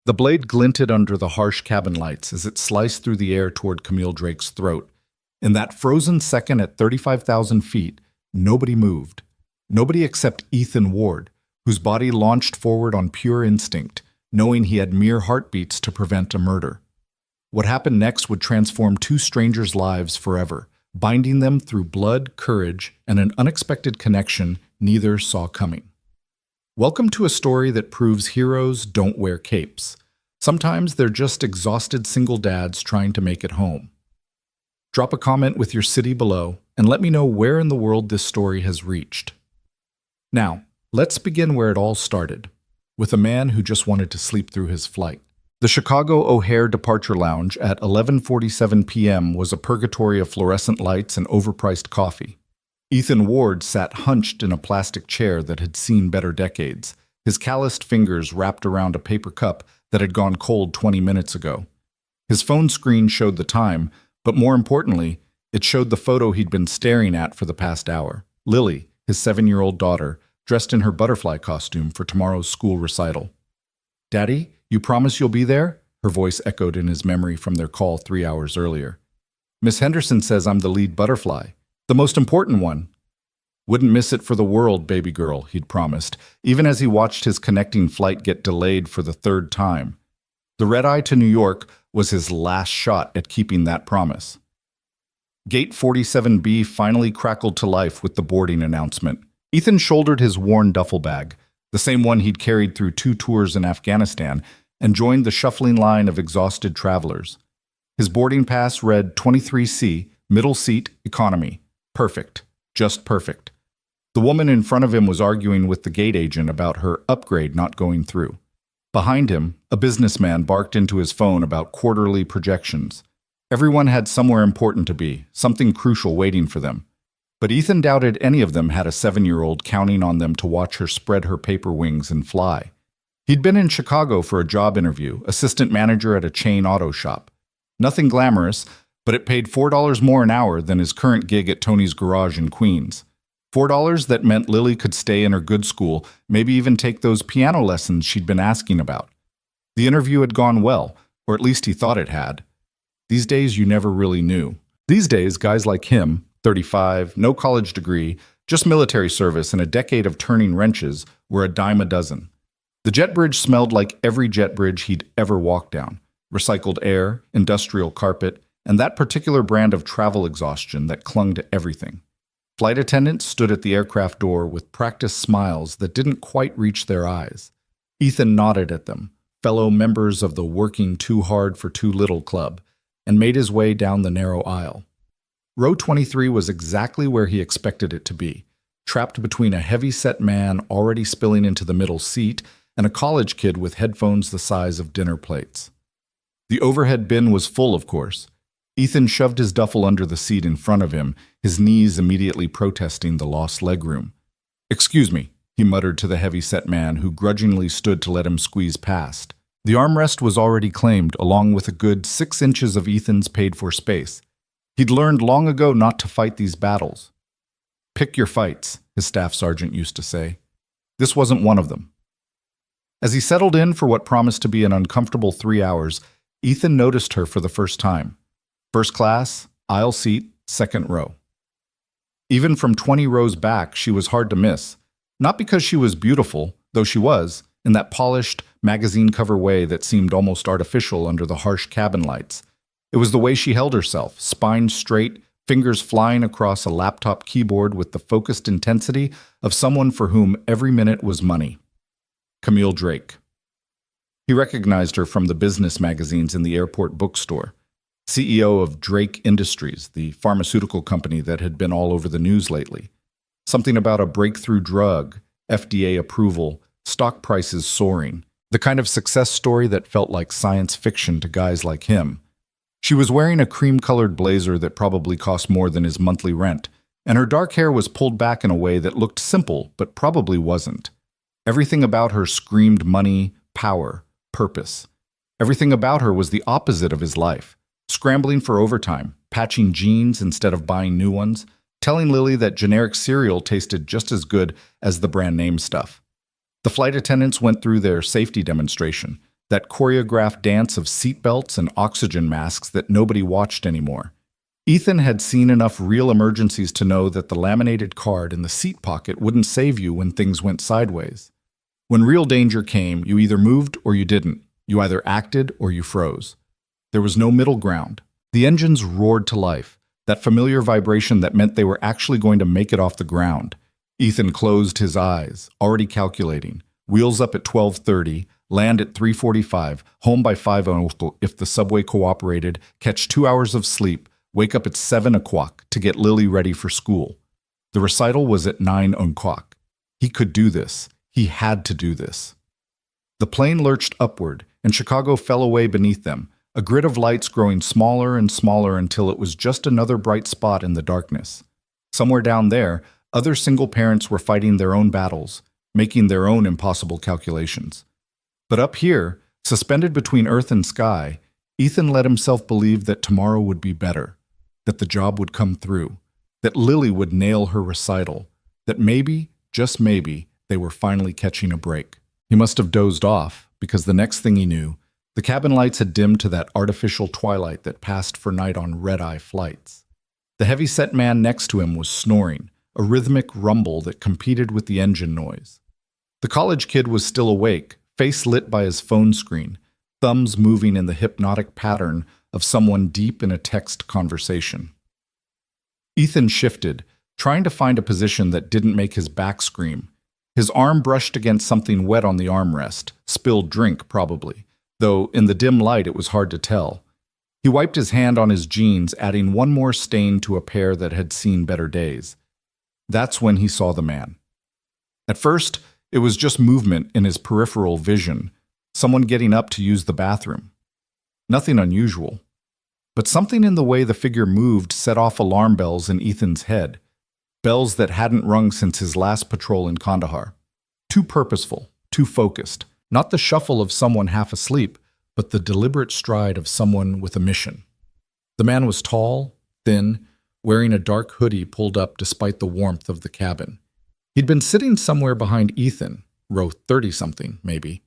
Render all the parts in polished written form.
The blade glinted under the harsh cabin lights as it sliced through the air toward Camille Drake's throat. In that frozen second at 35,000 feet, nobody moved. Nobody except Ethan Ward, whose body launched forward on pure instinct, knowing he had mere heartbeats to prevent a murder. What happened next would transform two strangers' lives forever, binding them through blood, courage, and an unexpected connection neither saw coming. Welcome to a story that proves heroes don't wear capes. Sometimes they're just exhausted single dads trying to make it home. Drop a comment with your city below and let me know where in the world this story has reached. Now, let's begin where it all started, with a man who just wanted to sleep through his flight. The Chicago O'Hare Departure Lounge at 11:47 p.m. was a purgatory of fluorescent lights and overpriced coffee. Ethan Ward sat hunched in a plastic chair that had seen better decades, his calloused fingers wrapped around a paper cup that had gone cold 20 minutes ago. His phone screen showed the time, but more importantly, it showed the photo he'd been staring at for the past hour. Lily, his 7-year-old daughter, dressed in her butterfly costume for tomorrow's school recital. "Daddy, you promise you'll be there?" Her voice echoed in his memory from their call 3 hours earlier. "Miss Henderson says I'm the lead butterfly. The most important one." "Wouldn't miss it for the world, baby girl," he'd promised, even as he watched his connecting flight get delayed for the third time. The red-eye to New York was his last shot at keeping that promise. Gate 47B finally crackled to life with the boarding announcement. Ethan shouldered his worn duffel bag, the same one he'd carried through 2 tours in Afghanistan, and joined the shuffling line of exhausted travelers. His boarding pass read 23C, middle seat, economy. Perfect. Just perfect. The woman in front of him was arguing with the gate agent about her upgrade not going through. Behind him, a businessman barked into his phone about quarterly projections. Everyone had somewhere important to be, something crucial waiting for them. But Ethan doubted any of them had a 7-year-old counting on them to watch her spread her paper wings and fly. He'd been in Chicago for a job interview, assistant manager at a chain auto shop. Nothing glamorous, but it paid $4 more an hour than his current gig at Tony's Garage in Queens. $4 that meant Lily could stay in her good school, maybe even take those piano lessons she'd been asking about. The interview had gone well, or at least he thought it had. These days you never really knew. These days, guys like him, 35, no college degree, just military service and a decade of turning wrenches, were a dime a dozen. The jet bridge smelled like every jet bridge he'd ever walked down. Recycled air, industrial carpet, and that particular brand of travel exhaustion that clung to everything. Flight attendants stood at the aircraft door with practiced smiles that didn't quite reach their eyes. Ethan nodded at them, fellow members of the Working Too Hard for Too Little club, and made his way down the narrow aisle. Row 23 was exactly where he expected it to be, trapped between a heavy-set man already spilling into the middle seat and a college kid with headphones the size of dinner plates. The overhead bin was full, of course. Ethan shoved his duffel under the seat in front of him, his knees immediately protesting the lost legroom. "Excuse me," he muttered to the heavy-set man who grudgingly stood to let him squeeze past. The armrest was already claimed, along with a good 6 inches of Ethan's paid-for space. He'd learned long ago not to fight these battles. "Pick your fights," his staff sergeant used to say. This wasn't one of them. As he settled in for what promised to be an uncomfortable 3 hours, Ethan noticed her for the first time. First class, aisle seat, second row. Even from 20 rows back, she was hard to miss. Not because she was beautiful, though she was, in that polished, magazine cover way that seemed almost artificial under the harsh cabin lights. It was the way she held herself, spine straight, fingers flying across a laptop keyboard with the focused intensity of someone for whom every minute was money. Camille Drake. He recognized her from the business magazines in the airport bookstore. CEO of Drake Industries, the pharmaceutical company that had been all over the news lately. Something about a breakthrough drug, FDA approval, stock prices soaring. The kind of success story that felt like science fiction to guys like him. She was wearing a cream-colored blazer that probably cost more than his monthly rent, and her dark hair was pulled back in a way that looked simple, but probably wasn't. Everything about her screamed money, power, purpose. Everything about her was the opposite of his life. Scrambling for overtime, patching jeans instead of buying new ones, telling Lily that generic cereal tasted just as good as the brand name stuff. The flight attendants went through their safety demonstration, that choreographed dance of seatbelts and oxygen masks that nobody watched anymore. Ethan had seen enough real emergencies to know that the laminated card in the seat pocket wouldn't save you when things went sideways. When real danger came, you either moved or you didn't. You either acted or you froze. There was no middle ground. The engines roared to life, that familiar vibration that meant they were actually going to make it off the ground. Ethan closed his eyes, already calculating. Wheels up at 12:30, land at 3:45, home by 5:00 if the subway cooperated, catch 2 hours of sleep, wake up at 7 o'clock to get Lily ready for school. The recital was at 9 o'clock. He could do this. He had to do this. The plane lurched upward, and Chicago fell away beneath them, a grid of lights growing smaller and smaller until it was just another bright spot in the darkness. Somewhere down there, other single parents were fighting their own battles, making their own impossible calculations. But up here, suspended between earth and sky, Ethan let himself believe that tomorrow would be better, that the job would come through, that Lily would nail her recital, that maybe, just maybe, they were finally catching a break. He must have dozed off, because the next thing he knew, the cabin lights had dimmed to that artificial twilight that passed for night on red-eye flights. The heavy-set man next to him was snoring, a rhythmic rumble that competed with the engine noise. The college kid was still awake, face lit by his phone screen, thumbs moving in the hypnotic pattern of someone deep in a text conversation. Ethan shifted, trying to find a position that didn't make his back scream. His arm brushed against something wet on the armrest, spilled drink probably, though in the dim light it was hard to tell. He wiped his hand on his jeans, adding one more stain to a pair that had seen better days. That's when he saw the man. At first, it was just movement in his peripheral vision, someone getting up to use the bathroom. Nothing unusual. But something in the way the figure moved set off alarm bells in Ethan's head, bells that hadn't rung since his last patrol in Kandahar. Too purposeful, too focused, not the shuffle of someone half asleep, but the deliberate stride of someone with a mission. The man was tall, thin, wearing a dark hoodie pulled up despite the warmth of the cabin. He'd been sitting somewhere behind Ethan, row 30-something, maybe.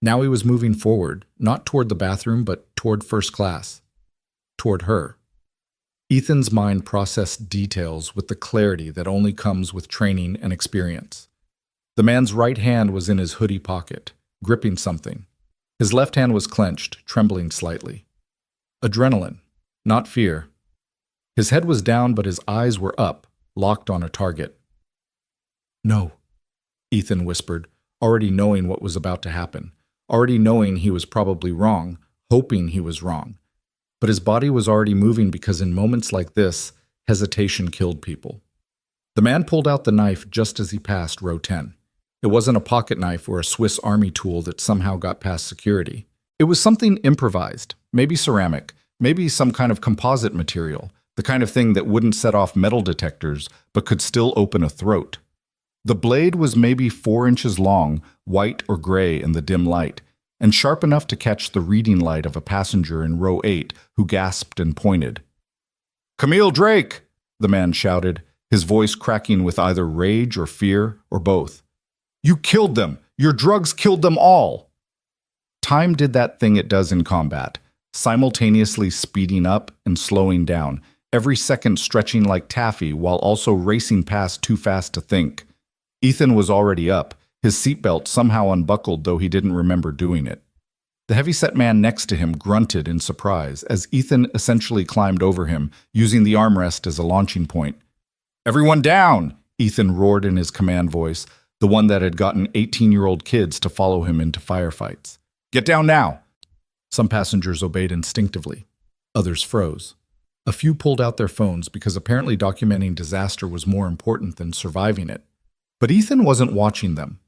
Now he was moving forward, not toward the bathroom, but toward first class. Toward her. Ethan's mind processed details with the clarity that only comes with training and experience. The man's right hand was in his hoodie pocket, gripping something. His left hand was clenched, trembling slightly. Adrenaline, not fear. His head was down, but his eyes were up, locked on a target. "No," Ethan whispered, already knowing what was about to happen, already knowing he was probably wrong, hoping he was wrong. But his body was already moving because in moments like this, hesitation killed people. The man pulled out the knife just as he passed row 10. It wasn't a pocket knife or a Swiss Army tool that somehow got past security. It was something improvised, maybe ceramic, maybe some kind of composite material, the kind of thing that wouldn't set off metal detectors but could still open a throat. The blade was maybe 4 inches long, white or gray in the dim light, and sharp enough to catch the reading light of a passenger in row 8 who gasped and pointed. "Camille Drake!" the man shouted, his voice cracking with either rage or fear or both. "You killed them! Your drugs killed them all!" Time did that thing it does in combat, simultaneously speeding up and slowing down, every second stretching like taffy while also racing past too fast to think. Ethan was already up, his seatbelt somehow unbuckled though he didn't remember doing it. The heavy-set man next to him grunted in surprise as Ethan essentially climbed over him, using the armrest as a launching point. "Everyone down!" Ethan roared in his command voice, the one that had gotten 18-year-old kids to follow him into firefights. "Get down now!" Some passengers obeyed instinctively. Others froze. A few pulled out their phones because apparently documenting disaster was more important than surviving it. But Ethan wasn't watching them.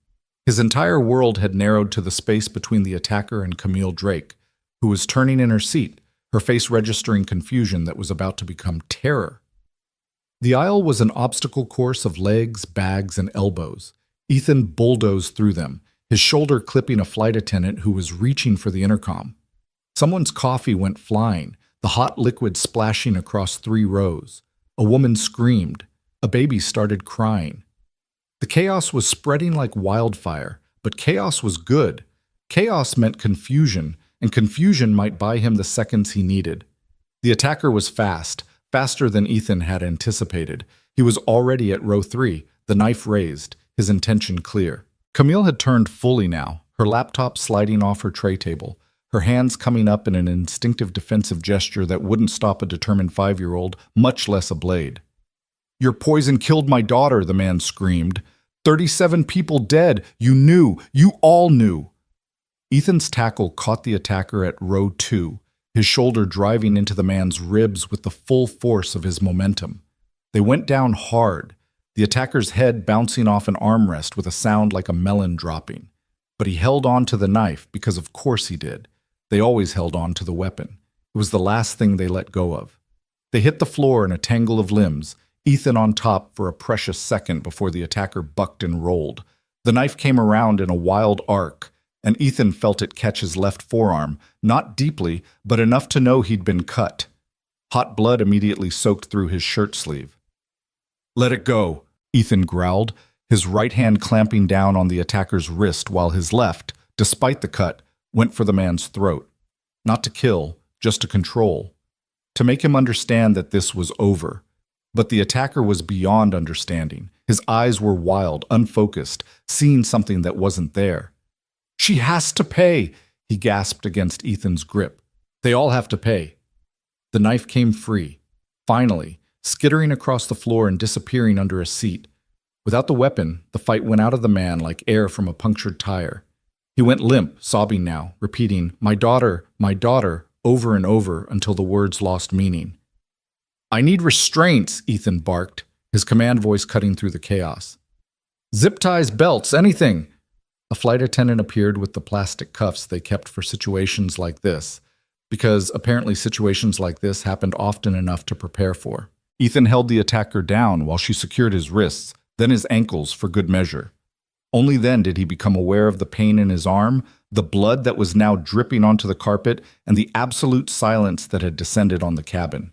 His entire world had narrowed to the space between the attacker and Camille Drake, who was turning in her seat, her face registering confusion that was about to become terror. The aisle was an obstacle course of legs, bags, and elbows. Ethan bulldozed through them, his shoulder clipping a flight attendant who was reaching for the intercom. Someone's coffee went flying, the hot liquid splashing across 3 rows. A woman screamed. A baby started crying. The chaos was spreading like wildfire, but chaos was good. Chaos meant confusion, and confusion might buy him the seconds he needed. The attacker was fast, faster than Ethan had anticipated. He was already at row 3, the knife raised, his intention clear. Camille had turned fully now, her laptop sliding off her tray table, her hands coming up in an instinctive defensive gesture that wouldn't stop a determined 5-year-old, much less a blade. "Your poison killed my daughter," the man screamed. 37 people dead. You knew. You all knew. Ethan's tackle caught the attacker at row 2, his shoulder driving into the man's ribs with the full force of his momentum. They went down hard, the attacker's head bouncing off an armrest with a sound like a melon dropping. But he held on to the knife because of course he did. They always held on to the weapon. It was the last thing they let go of. They hit the floor in a tangle of limbs, Ethan on top for a precious second before the attacker bucked and rolled. The knife came around in a wild arc, and Ethan felt it catch his left forearm, not deeply, but enough to know he'd been cut. Hot blood immediately soaked through his shirt sleeve. "Let it go," Ethan growled, his right hand clamping down on the attacker's wrist while his left, despite the cut, went for the man's throat. Not to kill, just to control. To make him understand that this was over. But the attacker was beyond understanding. His eyes were wild, unfocused, seeing something that wasn't there. "She has to pay," he gasped against Ethan's grip. "They all have to pay." The knife came free, finally, skittering across the floor and disappearing under a seat. Without the weapon, the fight went out of the man like air from a punctured tire. He went limp, sobbing now, repeating, my daughter," over and over until the words lost meaning. "I need restraints," Ethan barked, his command voice cutting through the chaos. "Zip ties, belts, anything." A flight attendant appeared with the plastic cuffs they kept for situations like this, because apparently situations like this happened often enough to prepare for. Ethan held the attacker down while she secured his wrists, then his ankles for good measure. Only then did he become aware of the pain in his arm, the blood that was now dripping onto the carpet, and the absolute silence that had descended on the cabin.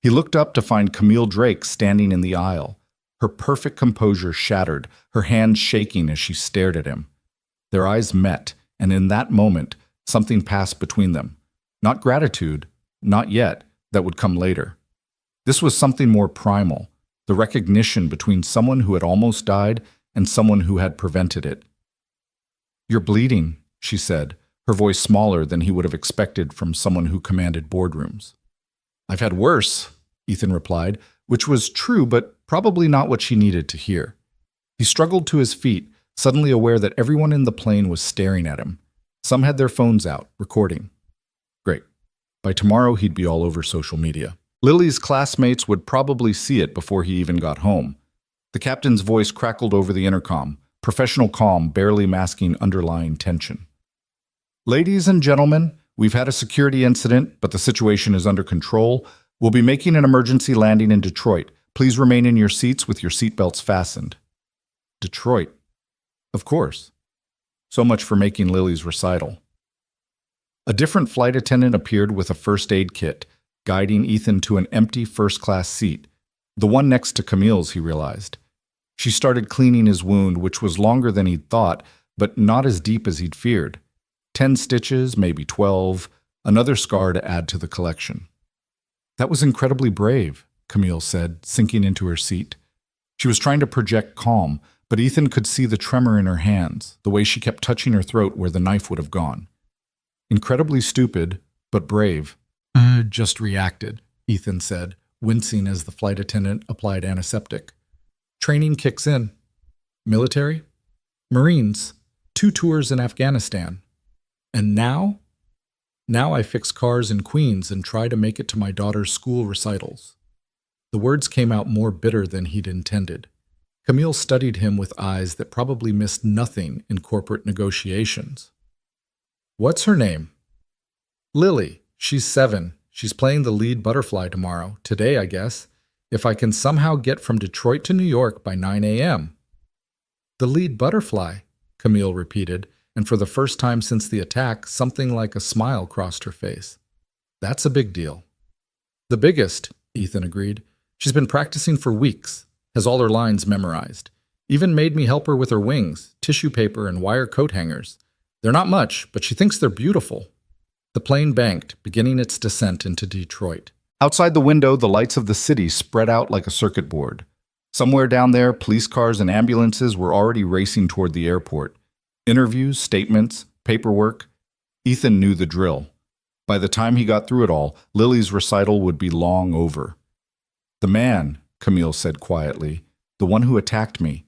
He looked up to find Camille Drake standing in the aisle, her perfect composure shattered, her hands shaking as she stared at him. Their eyes met, and in that moment, something passed between them. Not gratitude, not yet, that would come later. This was something more primal, the recognition between someone who had almost died and someone who had prevented it. "You're bleeding," she said, her voice smaller than he would have expected from someone who commanded boardrooms. "I've had worse," Ethan replied, which was true but probably not what she needed to hear. He struggled to his feet, suddenly aware that everyone in the plane was staring at him. Some had their phones out, recording. Great. By tomorrow, he'd be all over social media. Lily's classmates would probably see it before he even got home. The captain's voice crackled over the intercom, professional calm barely masking underlying tension. "Ladies and gentlemen, we've had a security incident, but the situation is under control. We'll be making an emergency landing in Detroit. Please remain in your seats with your seatbelts fastened." Detroit. Of course. So much for making Lily's recital. A different flight attendant appeared with a first aid kit, guiding Ethan to an empty first-class seat, the one next to Camille's, he realized. She started cleaning his wound, which was longer than he'd thought, but not as deep as he'd feared. 10 stitches, maybe 12, another scar to add to the collection. "That was incredibly brave," Camille said, sinking into her seat. She was trying to project calm, but Ethan could see the tremor in her hands, the way she kept touching her throat where the knife would have gone. "Incredibly stupid, but brave." Just reacted," Ethan said, wincing as the flight attendant applied antiseptic. "Training kicks in. Military? Marines. 2 tours in Afghanistan. And now? Now I fix cars in Queens and try to make it to my daughter's school recitals." The words came out more bitter than he'd intended. Camille studied him with eyes that probably missed nothing in corporate negotiations. "What's her name?" "Lily. She's 7. She's playing the lead butterfly tomorrow. Today, I guess. If I can somehow get from Detroit to New York by 9 a.m. "The lead butterfly," Camille repeated, and for the first time since the attack, something like a smile crossed her face. "That's a big deal." "The biggest," Ethan agreed. "She's been practicing for weeks, has all her lines memorized. Even made me help her with her wings, tissue paper, and wire coat hangers. They're not much, but she thinks they're beautiful. The plane banked, beginning its descent into Detroit. Outside the window, the lights of the city spread out like a circuit board. Somewhere down there, police cars and ambulances were already racing toward the airport. Interviews, statements, paperwork. Ethan knew the drill. By the time he got through it all, Lily's recital would be long over. "The man," Camille said quietly, "the one who attacked me.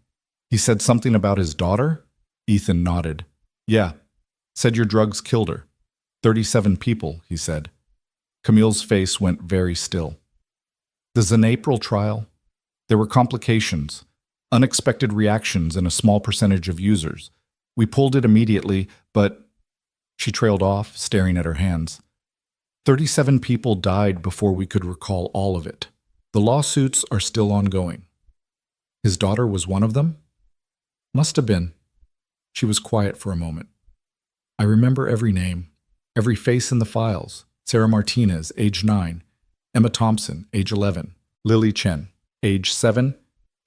He said something about his daughter?" Ethan nodded. "Yeah. Said your drugs killed her. 37 people," he said. Camille's face went very still. The Zenapral trial. There were complications, unexpected reactions in a small percentage of users. We pulled it immediately, but... She trailed off, staring at her hands. 37 people died before we could recall all of it. The lawsuits are still ongoing. His daughter was one of them? Must have been. She was quiet for a moment. I remember every name, every face in the files. Sarah Martinez, age 9. Emma Thompson, age 11. Lily Chen, age 7.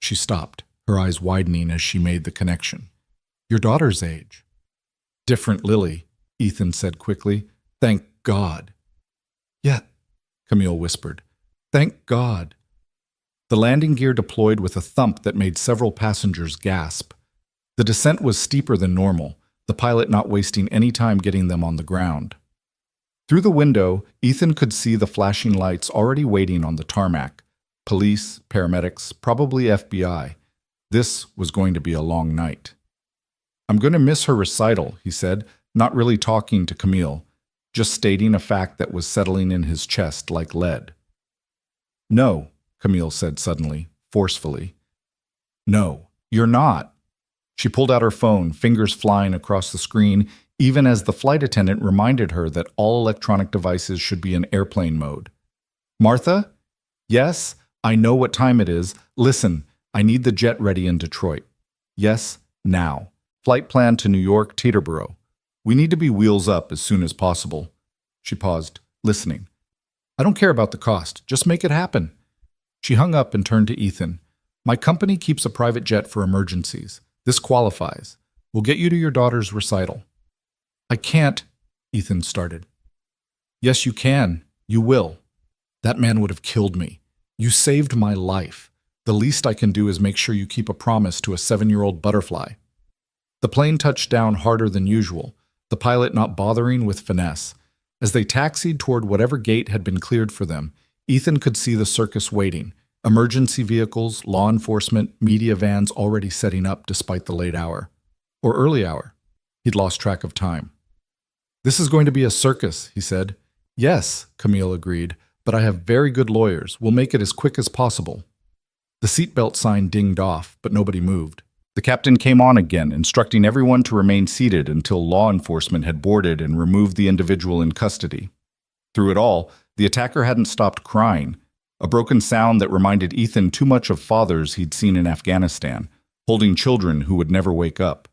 She stopped, her eyes widening as she made the connection. Your daughter's age. Different Lily, Ethan said quickly. Thank God. Yeah, Camille whispered. Thank God. The landing gear deployed with a thump that made several passengers gasp. The descent was steeper than normal, the pilot not wasting any time getting them on the ground. Through the window, Ethan could see the flashing lights already waiting on the tarmac. Police, paramedics, probably FBI. This was going to be a long night. I'm going to miss her recital, he said, not really talking to Camille, just stating a fact that was settling in his chest like lead. No, Camille said suddenly, forcefully. No, you're not. She pulled out her phone, fingers flying across the screen, even as the flight attendant reminded her that all electronic devices should be in airplane mode. Martha? Yes, I know what time it is. Listen, I need the jet ready in Detroit. Yes, now. Flight plan to New York, Teterboro. We need to be wheels up as soon as possible. She paused, listening. I don't care about the cost. Just make it happen. She hung up and turned to Ethan. My company keeps a private jet for emergencies. This qualifies. We'll get you to your daughter's recital. I can't, Ethan started. Yes, you can. You will. That man would have killed me. You saved my life. The least I can do is make sure you keep a promise to a 7-year-old butterfly. The plane touched down harder than usual, the pilot not bothering with finesse. As they taxied toward whatever gate had been cleared for them, Ethan could see the circus waiting, emergency vehicles, law enforcement, media vans already setting up despite the late hour. Or early hour. He'd lost track of time. This is going to be a circus, he said. Yes, Camille agreed, but I have very good lawyers. We'll make it as quick as possible. The seatbelt sign dinged off, but nobody moved. The captain came on again, instructing everyone to remain seated until law enforcement had boarded and removed the individual in custody. Through it all, the attacker hadn't stopped crying, a broken sound that reminded Ethan too much of fathers he'd seen in Afghanistan, holding children who would never wake up.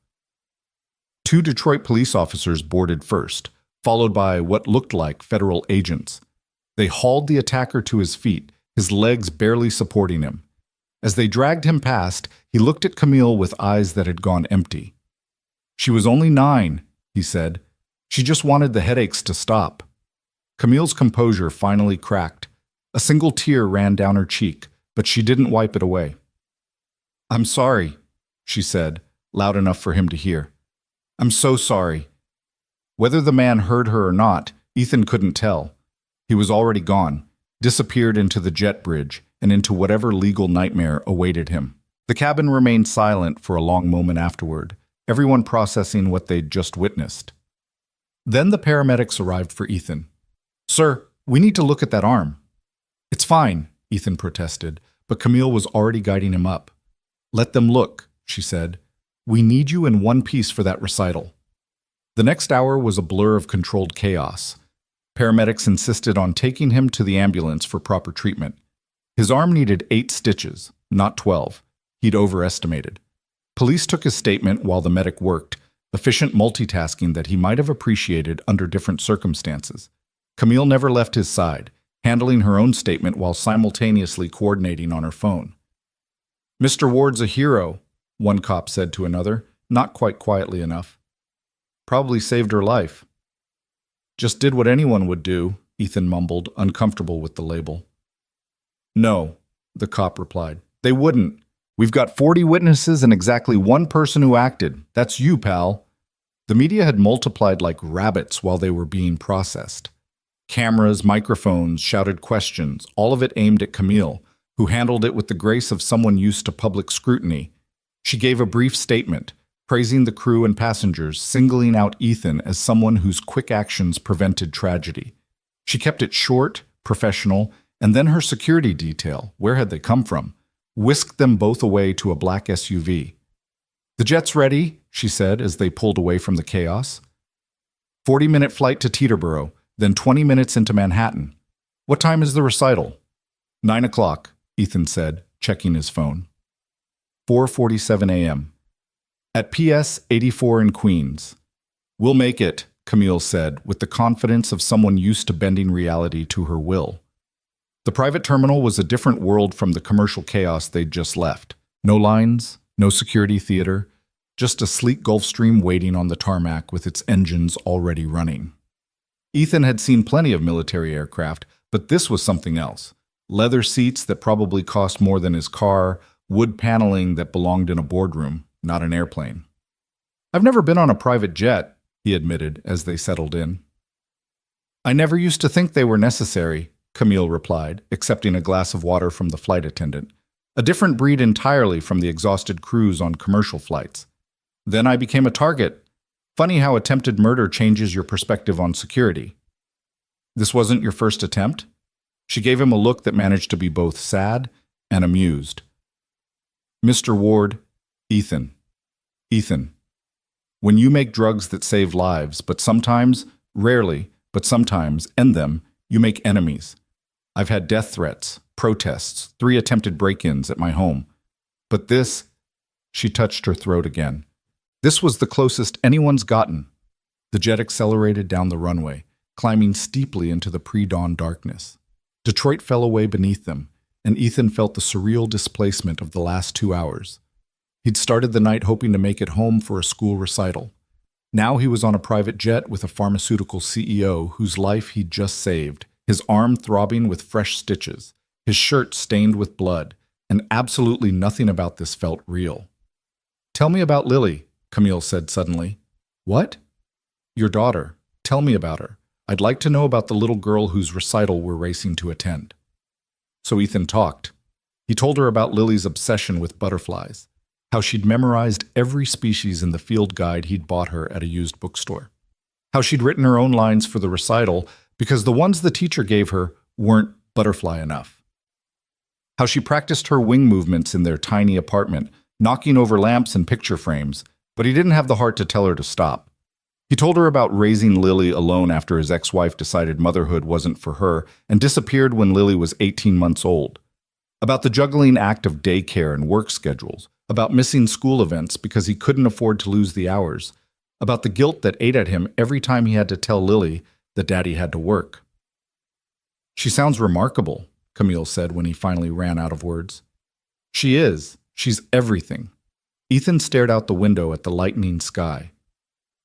2 Detroit police officers boarded first, followed by what looked like federal agents. They hauled the attacker to his feet, his legs barely supporting him. As they dragged him past, he looked at Camille with eyes that had gone empty. She was only 9, he said. She just wanted the headaches to stop. Camille's composure finally cracked. A single tear ran down her cheek, but she didn't wipe it away. I'm sorry, she said, loud enough for him to hear. I'm so sorry. Whether the man heard her or not, Ethan couldn't tell. He was already gone, disappeared into the jet bridge and into whatever legal nightmare awaited him. The cabin remained silent for a long moment afterward, everyone processing what they'd just witnessed. Then the paramedics arrived for Ethan. Sir, we need to look at that arm. It's fine, Ethan protested, but Camille was already guiding him up. Let them look, she said. We need you in one piece for that recital. The next hour was a blur of controlled chaos. Paramedics insisted on taking him to the ambulance for proper treatment. His arm needed 8 stitches, not 12. He'd overestimated. Police took his statement while the medic worked, efficient multitasking that he might have appreciated under different circumstances. Camille never left his side, handling her own statement while simultaneously coordinating on her phone. Mr. Ward's a hero, one cop said to another, not quite quietly enough. Probably saved her life. Just did what anyone would do, Ethan mumbled, uncomfortable with the label. No, the cop replied. They wouldn't. We've got 40 witnesses and exactly one person who acted. That's you, pal. The media had multiplied like rabbits while they were being processed. Cameras, microphones, shouted questions, all of it aimed at Camille, who handled it with the grace of someone used to public scrutiny. She gave a brief statement, praising the crew and passengers, singling out Ethan as someone whose quick actions prevented tragedy. She kept it short, professional, and then her security detail, where had they come from, whisked them both away to a black SUV. The jet's ready, she said as they pulled away from the chaos. 40-minute flight to Teterboro, then 20 minutes into Manhattan. What time is the recital? 9 o'clock, Ethan said, checking his phone. 4:47 a.m. At PS 84 in Queens. We'll make it, Camille said, with the confidence of someone used to bending reality to her will. The private terminal was a different world from the commercial chaos they'd just left. No lines, no security theater, just a sleek Gulfstream waiting on the tarmac with its engines already running. Ethan had seen plenty of military aircraft, but this was something else. Leather seats that probably cost more than his car, wood paneling that belonged in a boardroom, not an airplane. I've never been on a private jet, he admitted as they settled in. I never used to think they were necessary, Camille replied, accepting a glass of water from the flight attendant. A different breed entirely from the exhausted crews on commercial flights. Then I became a target. Funny how attempted murder changes your perspective on security. This wasn't your first attempt? She gave him a look that managed to be both sad and amused. Mr. Ward, Ethan. Ethan. When you make drugs that save lives, but sometimes, rarely, but sometimes, end them, you make enemies. I've had death threats, protests, 3 attempted break-ins at my home. But this, she touched her throat again. This was the closest anyone's gotten. The jet accelerated down the runway, climbing steeply into the pre-dawn darkness. Detroit fell away beneath them, and Ethan felt the surreal displacement of the last 2 hours. He'd started the night hoping to make it home for a school recital. Now he was on a private jet with a pharmaceutical CEO whose life he'd just saved, his arm throbbing with fresh stitches, his shirt stained with blood, and absolutely nothing about this felt real. Tell me about Lily, Camille said suddenly. What? Your daughter. Tell me about her. I'd like to know about the little girl whose recital we're racing to attend. So Ethan talked. He told her about Lily's obsession with butterflies, how she'd memorized every species in the field guide he'd bought her at a used bookstore, how she'd written her own lines for the recital because the ones the teacher gave her weren't butterfly enough, how she practiced her wing movements in their tiny apartment, knocking over lamps and picture frames, but he didn't have the heart to tell her to stop. He told her about raising Lily alone after his ex-wife decided motherhood wasn't for her and disappeared when Lily was 18 months old, about the juggling act of daycare and work schedules, about missing school events because he couldn't afford to lose the hours, about the guilt that ate at him every time he had to tell Lily that Daddy had to work. She sounds remarkable, Camille said when he finally ran out of words. She is. She's everything. Ethan stared out the window at the lightening sky.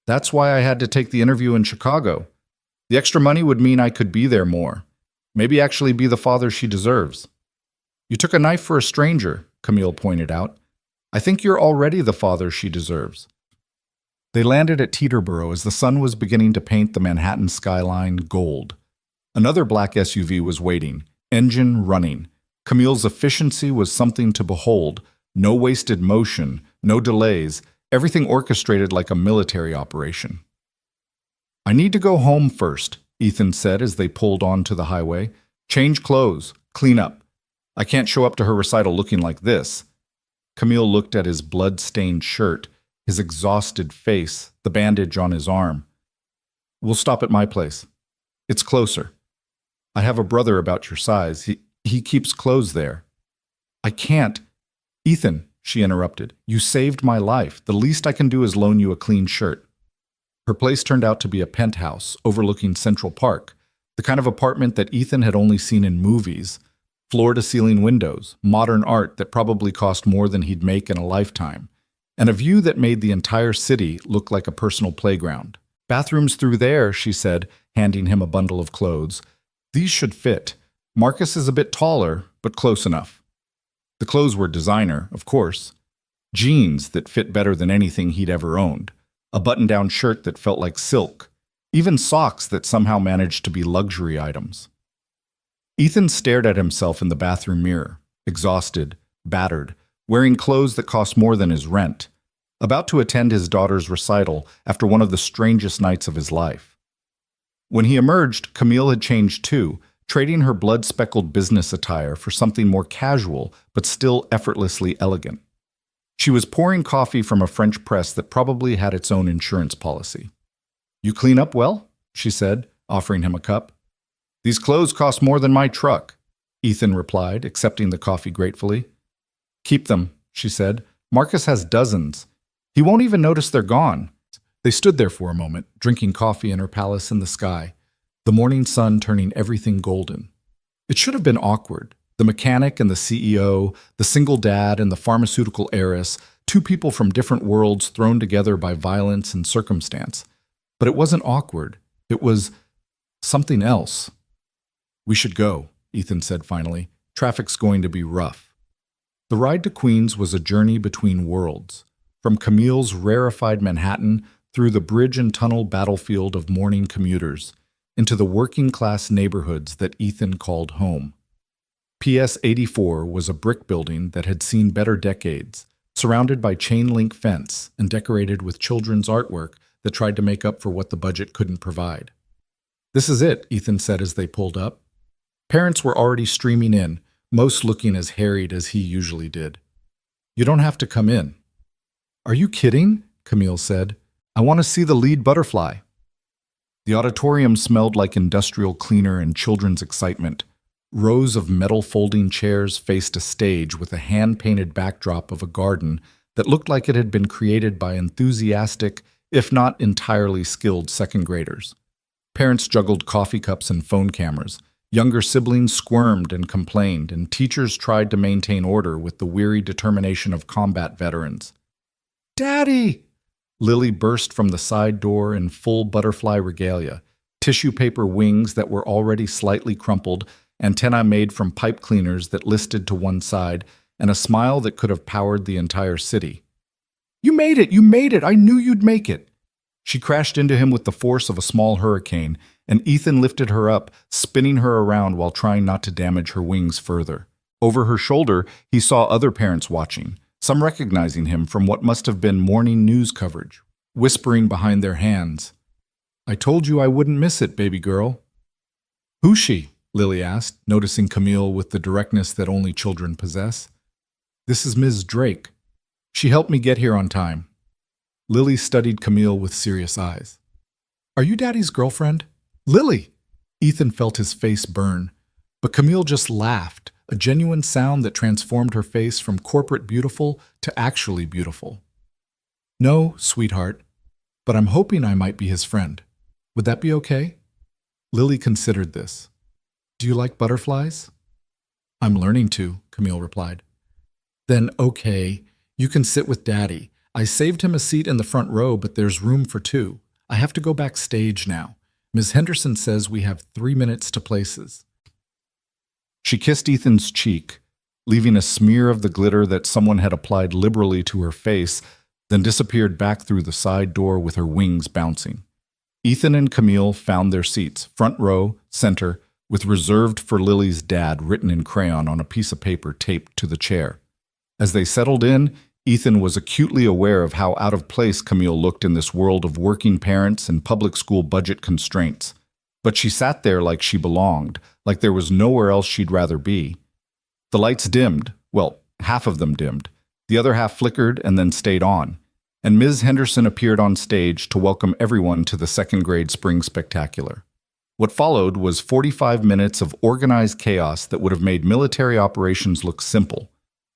That's why I had to take the interview in Chicago. The extra money would mean I could be there more. Maybe actually be the father she deserves. You took a knife for a stranger, Camille pointed out. I think you're already the father she deserves. They landed at Teterboro as the sun was beginning to paint the Manhattan skyline gold. Another black SUV was waiting, engine running. Camille's efficiency was something to behold. No wasted motion, no delays, everything orchestrated like a military operation. I need to go home first, Ethan said as they pulled onto the highway. Change clothes, clean up. I can't show up to her recital looking like this. Camille looked at his blood-stained shirt, his exhausted face, the bandage on his arm. We'll stop at my place. It's closer. I have a brother about your size. He keeps clothes there. I can't. Ethan, she interrupted, you saved my life. The least I can do is loan you a clean shirt. Her place turned out to be a penthouse overlooking Central Park, the kind of apartment that Ethan had only seen in movies. Floor-to-ceiling windows, modern art that probably cost more than he'd make in a lifetime. and a view that made the entire city look like a personal playground. "Bathrooms through there," she said, handing him a bundle of clothes. "These should fit. Marcus is a bit taller, but close enough." The clothes were designer, of course. Jeans that fit better than anything he'd ever owned. A button-down shirt that felt like silk. Even socks that somehow managed to be luxury items. Ethan stared at himself in the bathroom mirror, exhausted, battered, wearing clothes that cost more than his rent, about to attend his daughter's recital after one of the strangest nights of his life. When he emerged, Camille had changed too, trading her blood-speckled business attire for something more casual but still effortlessly elegant. She was pouring coffee from a French press that probably had its own insurance policy. "You clean up well?" she said, offering him a cup. "These clothes cost more than my truck," Ethan replied, accepting the coffee gratefully. "Keep them," she said. "Marcus has dozens. He won't even notice they're gone." They stood there for a moment, drinking coffee in her palace in the sky, the morning sun turning everything golden. It should have been awkward. The mechanic and the CEO, the single dad and the pharmaceutical heiress, two people from different worlds thrown together by violence and circumstance. But it wasn't awkward. It was something else. "We should go," Ethan said finally. "Traffic's going to be rough." The ride to Queens was a journey between worlds, from Camille's rarefied Manhattan through the bridge and tunnel battlefield of morning commuters, into the working-class neighborhoods that Ethan called home. PS 84 was a brick building that had seen better decades, surrounded by chain-link fence and decorated with children's artwork that tried to make up for what the budget couldn't provide. "This is it," Ethan said as they pulled up. Parents were already streaming in, most looking as harried as he usually did. "You don't have to come in." "Are you kidding?" Camille said. "I want to see the lead butterfly." The auditorium smelled like industrial cleaner and children's excitement. Rows of metal folding chairs faced a stage with a hand-painted backdrop of a garden that looked like it had been created by enthusiastic, if not entirely skilled second graders. Parents juggled coffee cups and phone cameras. Younger siblings squirmed and complained, and teachers tried to maintain order with the weary determination of combat veterans. "Daddy!" Lily burst from the side door in full butterfly regalia, tissue paper wings that were already slightly crumpled, antennae made from pipe cleaners that listed to one side, and a smile that could have powered the entire city. "You made it! You made it! I knew you'd make it!" She crashed into him with the force of a small hurricane, and Ethan lifted her up, spinning her around while trying not to damage her wings further. Over her shoulder, he saw other parents watching, some recognizing him from what must have been morning news coverage, whispering behind their hands. "I told you I wouldn't miss it, baby girl." "Who's she?" Lily asked, noticing Camille with the directness that only children possess. "This is Ms. Drake. She helped me get here on time." Lily studied Camille with serious eyes. "Are you Daddy's girlfriend?" "Lily!" Ethan felt his face burn, but Camille just laughed, a genuine sound that transformed her face from corporate beautiful to actually beautiful. "No, sweetheart, but I'm hoping I might be his friend. Would that be okay?" Lily considered this. "Do you like butterflies?" "I'm learning to," Camille replied. "Then okay, you can sit with Daddy. I saved him a seat in the front row, but there's room for two. I have to go backstage now. Ms. Henderson says we have 3 minutes to places." She kissed Ethan's cheek, leaving a smear of the glitter that someone had applied liberally to her face, then disappeared back through the side door with her wings bouncing. Ethan and Camille found their seats, front row, center, with "reserved for Lily's dad" written in crayon on a piece of paper taped to the chair. As they settled in, Ethan was acutely aware of how out of place Camille looked in this world of working parents and public school budget constraints. But she sat there like she belonged, like there was nowhere else she'd rather be. The lights dimmed. Well, half of them dimmed. The other half flickered and then stayed on. And Ms. Henderson appeared on stage to welcome everyone to the second grade spring spectacular. What followed was 45 minutes of organized chaos that would have made military operations look simple.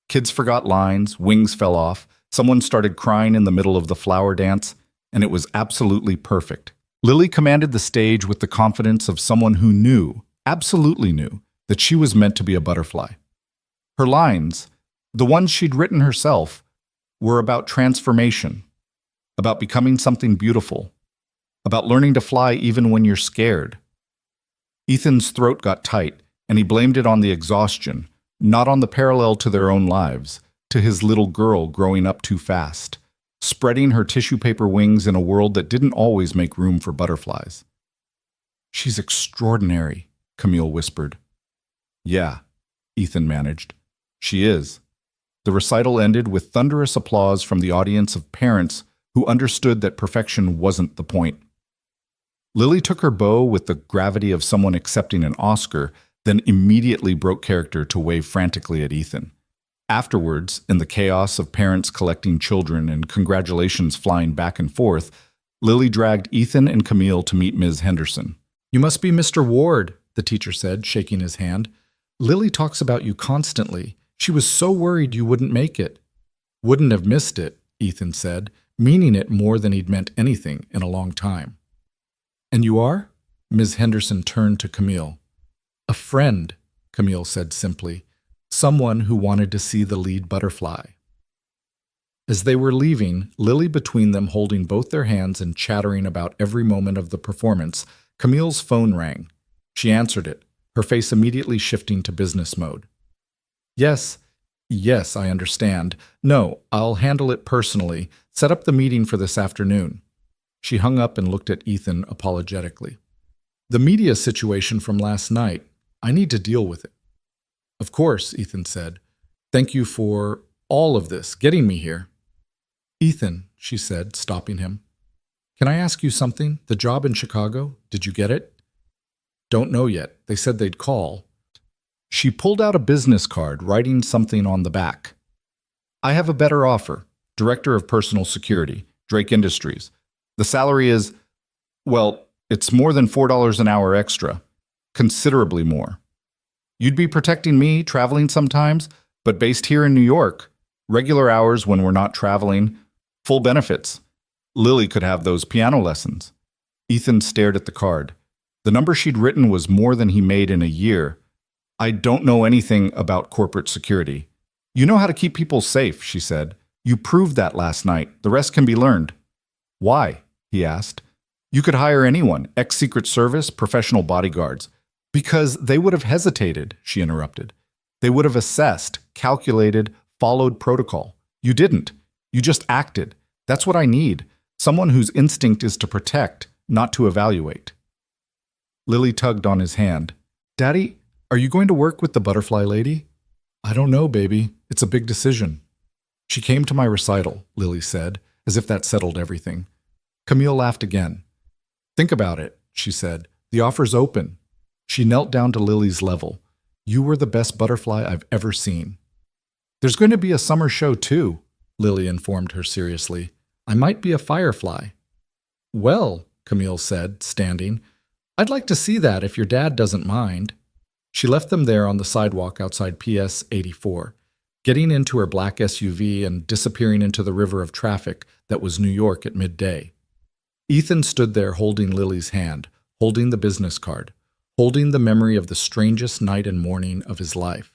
Kids forgot lines, wings fell off, someone started crying in the middle of the flower dance, and it was absolutely perfect. Lily commanded the stage with the confidence of someone who knew, absolutely knew, that she was meant to be a butterfly. Her lines, the ones she'd written herself, were about transformation, about becoming something beautiful, about learning to fly even when you're scared. Ethan's throat got tight, and he blamed it on the exhaustion, not on the parallel to their own lives, to his little girl growing up too fast, spreading her tissue paper wings in a world that didn't always make room for butterflies. "She's extraordinary," Camille whispered. "Yeah," Ethan managed. "She is." The recital ended with thunderous applause from the audience of parents who understood that perfection wasn't the point. Lily took her bow with the gravity of someone accepting an Oscar, then immediately broke character to wave frantically at Ethan. Afterwards, in the chaos of parents collecting children and congratulations flying back and forth, Lily dragged Ethan and Camille to meet Ms. Henderson. "You must be Mr. Ward," the teacher said, shaking his hand. "Lily talks about you constantly. She was so worried you wouldn't make it." "Wouldn't have missed it," Ethan said, meaning it more than he'd meant anything in a long time. "And you are?" Ms. Henderson turned to Camille. "A friend," Camille said simply. "Someone who wanted to see the lead butterfly." As they were leaving, Lily between them holding both their hands and chattering about every moment of the performance, Camille's phone rang. She answered it, her face immediately shifting to business mode. Yes, I understand. No, I'll handle it personally. Set up the meeting for this afternoon." She hung up and looked at Ethan apologetically. "The media situation from last night, I need to deal with it." "Of course," Ethan said. "Thank you for all of this, getting me here." "Ethan," she said, stopping him. "Can I ask you something? The job in Chicago, did you get it?" "Don't know yet. They said they'd call." She pulled out a business card, writing something on the back. "I have a better offer. Director of Personal Security, Drake Industries. The salary is, well, it's more than $4 an hour extra. Considerably more. You'd be protecting me, traveling sometimes, but based here in New York. Regular hours when we're not traveling. Full benefits. Lily could have those piano lessons." Ethan stared at the card. The number she'd written was more than he made in a year. "I don't know anything about corporate security." "You know how to keep people safe," she said. "You proved that last night. The rest can be learned." "Why?" he asked. "You could hire anyone, ex-Secret Service, professional bodyguards." "Because they would have hesitated," she interrupted. "They would have assessed, calculated, followed protocol. You didn't. You just acted. That's what I need. Someone whose instinct is to protect, not to evaluate." Lily tugged on his hand. "Daddy, are you going to work with the butterfly lady?" "I don't know, baby. It's a big decision." "She came to my recital," Lily said, as if that settled everything. Camille laughed again. "Think about it," she said. "The offer's open." She knelt down to Lily's level. "You were the best butterfly I've ever seen." "There's going to be a summer show, too," Lily informed her seriously. "I might be a firefly." "Well," Camille said, standing, "I'd like to see that if your dad doesn't mind." She left them there on the sidewalk outside PS 84, getting into her black SUV and disappearing into the river of traffic that was New York at midday. Ethan stood there holding Lily's hand, holding the business card, holding the memory of the strangest night and morning of his life.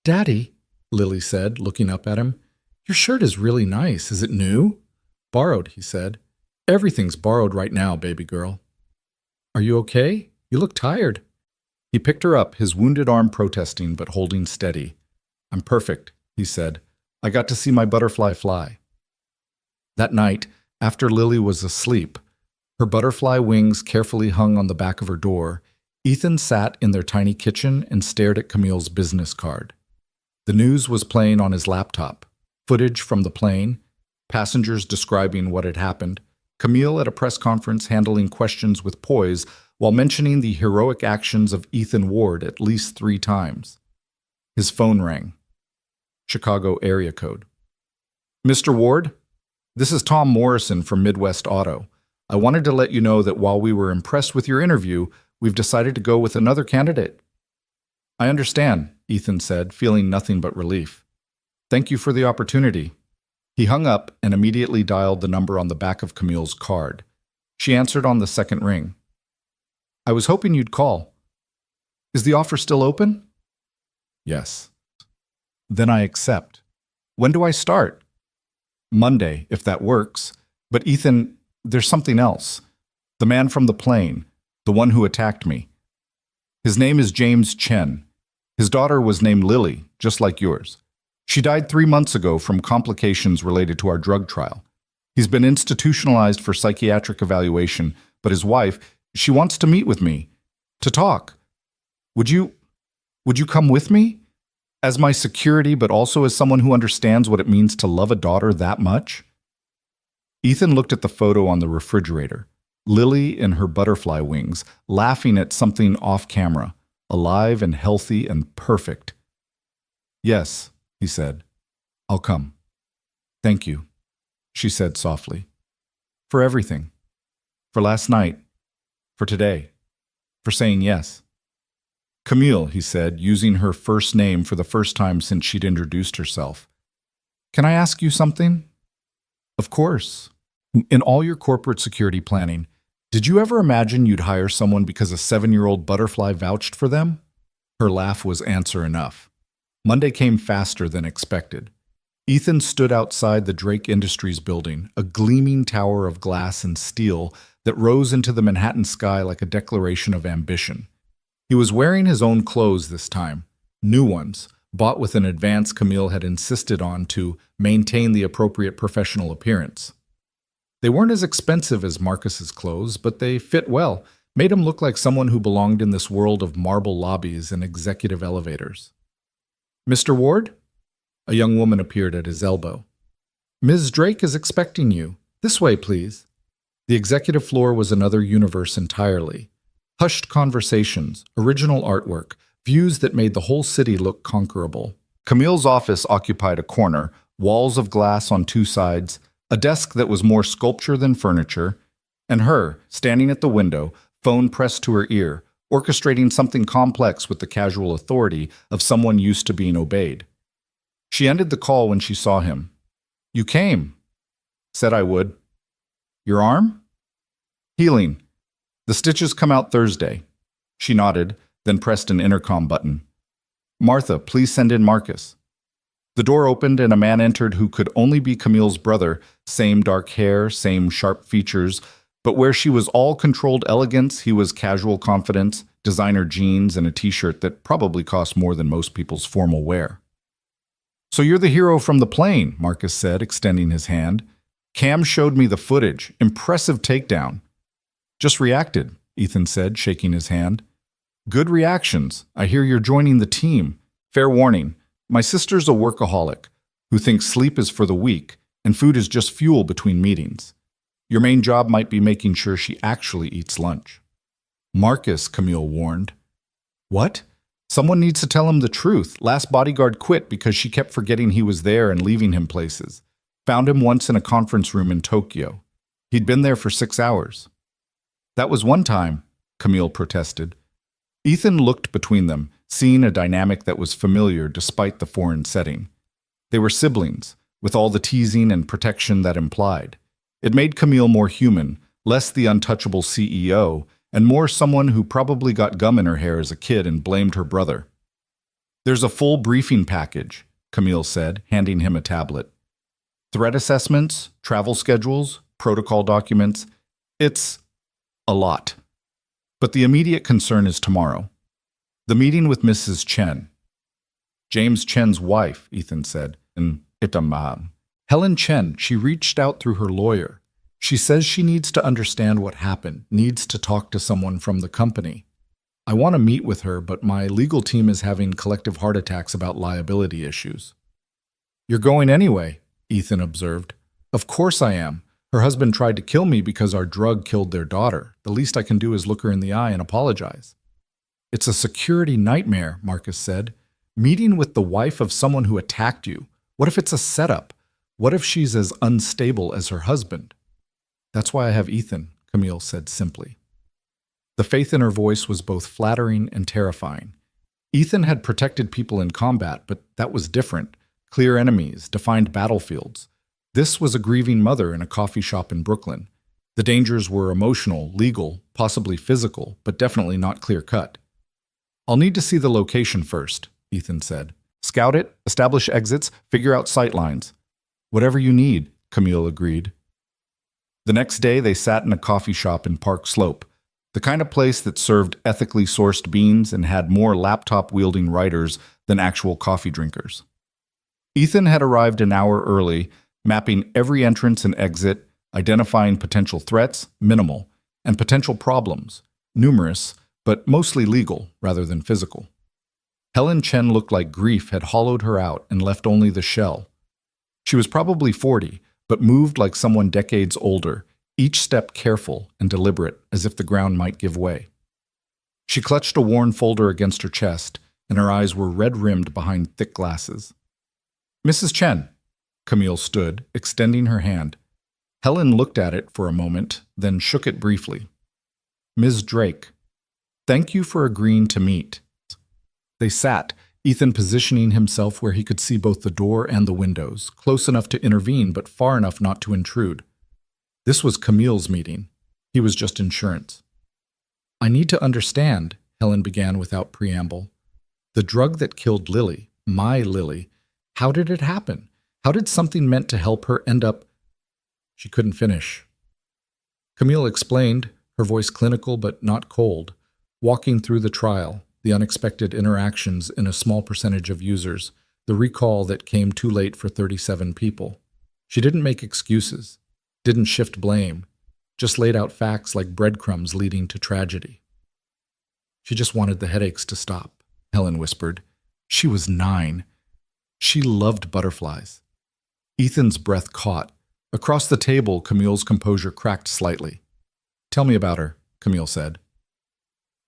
"Daddy," Lily said, looking up at him, "your shirt is really nice. Is it new?" "Borrowed," he said. "Everything's borrowed right now, baby girl." "Are you okay? You look tired." He picked her up, his wounded arm protesting but holding steady. "I'm perfect," he said. "I got to see my butterfly fly." That night, after Lily was asleep, her butterfly wings carefully hung on the back of her door, Ethan sat in their tiny kitchen and stared at Camille's business card. The news was playing on his laptop, footage from the plane, passengers describing what had happened, Camille at a press conference handling questions with poise while mentioning the heroic actions of Ethan Ward at least 3 times. His phone rang. Chicago area code. "Mr. Ward, this is Tom Morrison from Midwest Auto. I wanted to let you know that while we were impressed with your interview, we've decided to go with another candidate." "I understand," Ethan said, feeling nothing but relief. "Thank you for the opportunity." He hung up and immediately dialed the number on the back of Camille's card. She answered on the second ring. "I was hoping you'd call." "Is the offer still open?" "Yes." "Then I accept. When do I start?" Monday, if that works. But Ethan, there's something else. The man from the plane, the one who attacked me. His name is James Chen. His daughter was named Lily, just like yours. She died 3 months ago from complications related to our drug trial. He's been institutionalized for psychiatric evaluation, but his wife, she wants to meet with me, to talk. Would you come with me? As my security, but also as someone who understands what it means to love a daughter that much? Ethan looked at the photo on the refrigerator. Lily in her butterfly wings, laughing at something off camera, alive and healthy and perfect. Yes, he said. I'll come. Thank you, she said softly. For everything. For last night. For today. For saying yes. Camille, he said, using her first name for the first time since she'd introduced herself. Can I ask you something? Of course. In all your corporate security planning, did you ever imagine you'd hire someone because a 7-year-old butterfly vouched for them? Her laugh was answer enough. Monday came faster than expected. Ethan stood outside the Drake Industries building, a gleaming tower of glass and steel that rose into the Manhattan sky like a declaration of ambition. He was wearing his own clothes this time, new ones, bought with an advance Camille had insisted on to maintain the appropriate professional appearance. They weren't as expensive as Marcus's clothes, but they fit well, made him look like someone who belonged in this world of marble lobbies and executive elevators. Mr. Ward? A young woman appeared at his elbow. Ms. Drake is expecting you. This way, please. The executive floor was another universe entirely. Hushed conversations, original artwork, views that made the whole city look conquerable. Camille's office occupied a corner, walls of glass on 2 sides, a desk that was more sculpture than furniture, and her, standing at the window, phone pressed to her ear, orchestrating something complex with the casual authority of someone used to being obeyed. She ended the call when she saw him. You came. Said I would. Your arm? Healing. The stitches come out Thursday. She nodded, then pressed an intercom button. Martha, please send in Marcus. The door opened and a man entered who could only be Camille's brother, same dark hair, same sharp features, but where she was all controlled elegance, he was casual confidence, designer jeans, and a t-shirt that probably cost more than most people's formal wear. So you're the hero from the plane, Marcus said, extending his hand. Cam showed me the footage. Impressive takedown. Just reacted, Ethan said, shaking his hand. Good reactions. I hear you're joining the team. Fair warning. My sister's a workaholic who thinks sleep is for the weak and food is just fuel between meetings. Your main job might be making sure she actually eats lunch. Marcus, Camille warned. What? Someone needs to tell him the truth. Last bodyguard quit because she kept forgetting he was there and leaving him places. Found him once in a conference room in Tokyo. He'd been there for 6 hours. That was one time, Camille protested. Ethan looked between them, seeing a dynamic that was familiar despite the foreign setting. They were siblings, with all the teasing and protection that implied. It made Camille more human, less the untouchable CEO, and more someone who probably got gum in her hair as a kid and blamed her brother. There's a full briefing package, Camille said, handing him a tablet. Threat assessments, travel schedules, protocol documents. It's a lot. But the immediate concern is tomorrow. The meeting with Mrs. Chen. James Chen's wife, Ethan said, and Itamam. Helen Chen, she reached out through her lawyer. She says she needs to understand what happened, needs to talk to someone from the company. I want to meet with her, but my legal team is having collective heart attacks about liability issues. You're going anyway, Ethan observed. Of course I am. Her husband tried to kill me because our drug killed their daughter. The least I can do is look her in the eye and apologize. It's a security nightmare, Marcus said. Meeting with the wife of someone who attacked you. What if it's a setup? What if she's as unstable as her husband? That's why I have Ethan, Camille said simply. The faith in her voice was both flattering and terrifying. Ethan had protected people in combat, but that was different. Clear enemies, defined battlefields. This was a grieving mother in a coffee shop in Brooklyn. The dangers were emotional, legal, possibly physical, but definitely not clear-cut. I'll need to see the location first, Ethan said. Scout it, establish exits, figure out sight lines. Whatever you need, Camille agreed. The next day, they sat in a coffee shop in Park Slope, the kind of place that served ethically sourced beans and had more laptop-wielding writers than actual coffee drinkers. Ethan had arrived an hour early, mapping every entrance and exit, identifying potential threats, minimal, and potential problems, numerous, but mostly legal rather than physical. Helen Chen looked like grief had hollowed her out and left only the shell. She was probably 40, but moved like someone decades older, each step careful and deliberate, as if the ground might give way. She clutched a worn folder against her chest, and her eyes were red-rimmed behind thick glasses. "Mrs. Chen." Camille stood, extending her hand. Helen looked at it for a moment, then shook it briefly. "Ms. Drake, thank you for agreeing to meet." They sat, Ethan positioning himself where he could see both the door and the windows, close enough to intervene but far enough not to intrude. This was Camille's meeting. He was just insurance. "I need to understand," Helen began without preamble. "The drug that killed Lily, my Lily, how did it happen? How did something meant to help her end up—" She couldn't finish. Camille explained, her voice clinical but not cold, walking through the trial, the unexpected interactions in a small percentage of users, the recall that came too late for 37 people. She didn't make excuses, didn't shift blame, just laid out facts like breadcrumbs leading to tragedy. "She just wanted the headaches to stop," Helen whispered. "She was 9. She loved butterflies." Ethan's breath caught. Across the table, Camille's composure cracked slightly. "Tell me about her," Camille said.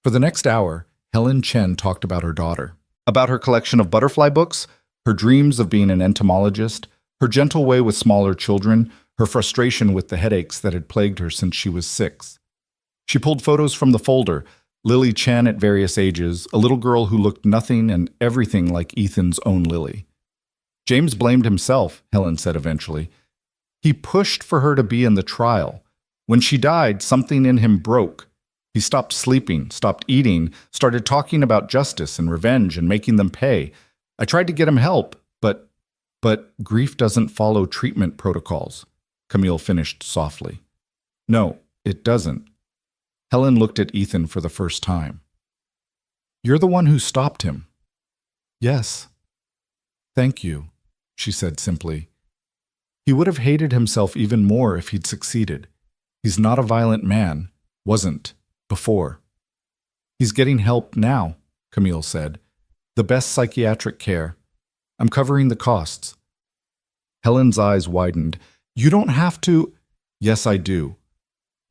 For the next hour, Helen Chen talked about her daughter, about her collection of butterfly books, her dreams of being an entomologist, her gentle way with smaller children, her frustration with the headaches that had plagued her since she was 6. She pulled photos from the folder, Lily Chen at various ages, a little girl who looked nothing and everything like Ethan's own Lily. "James blamed himself," Helen said eventually. "He pushed for her to be in the trial. When she died, something in him broke. He stopped sleeping, stopped eating, started talking about justice and revenge and making them pay. I tried to get him help, but grief doesn't follow treatment protocols," Camille finished softly. "No, it doesn't." Helen looked at Ethan for the first time. "You're the one who stopped him." "Yes." "Thank you," she said simply. "He would have hated himself even more if he'd succeeded. He's not a violent man, wasn't. Before. He's getting help now," Camille said. "The best psychiatric care. I'm covering the costs." Helen's eyes widened. "You don't have to—" "Yes, I do.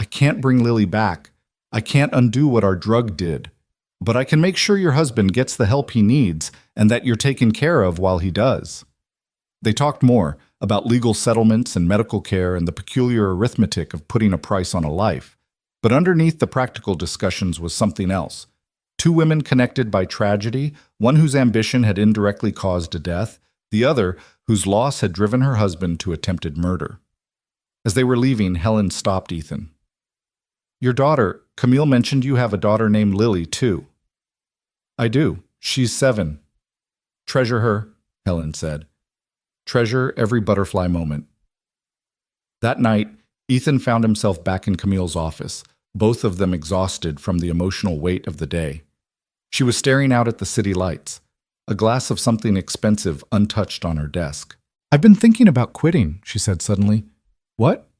I can't bring Lily back. I can't undo what our drug did. But I can make sure your husband gets the help he needs and that you're taken care of while he does." They talked more about legal settlements and medical care and the peculiar arithmetic of putting a price on a life. But underneath the practical discussions was something else. 2 women connected by tragedy, one whose ambition had indirectly caused a death, the other whose loss had driven her husband to attempted murder. As they were leaving, Helen stopped Ethan. "Your daughter, Camille mentioned you have a daughter named Lily, too." "I do. She's 7. Treasure her," Helen said. "Treasure every butterfly moment." That night, Ethan found himself back in Camille's office, both of them exhausted from the emotional weight of the day. She was staring out at the city lights, a glass of something expensive untouched on her desk. "I've been thinking about quitting," she said suddenly. "What?"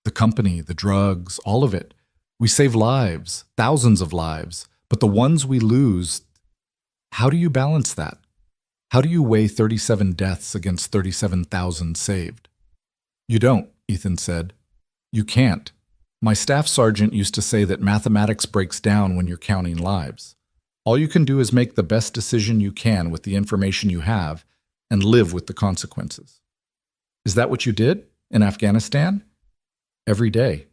"The company, the drugs, all of it. We save lives, thousands of lives, but the ones we lose— how do you balance that? How do you weigh 37 deaths against 37,000 saved?" "You don't," Ethan said. "You can't. My staff sergeant used to say that mathematics breaks down when you're counting lives. All you can do is make the best decision you can with the information you have and live with the consequences." "Is that what you did in Afghanistan?" "Every day."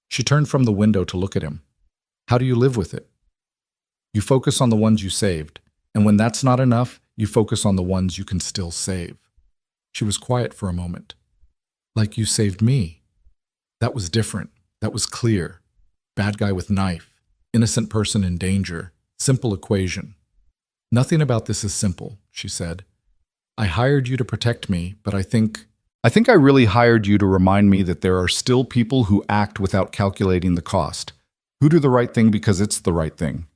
She turned from the window to look at him. "How do you live with it?" "You focus on the ones you saved, and when that's not enough, you focus on the ones you can still save." She was quiet for a moment. "Like you saved me." That was different. That was clear. Bad guy with knife. Innocent person in danger. Simple equation. "Nothing about this is simple," she said. "I hired you to protect me, but I think I think I really hired you to remind me that there are still people who act without calculating the cost, who do the right thing because it's the right thing.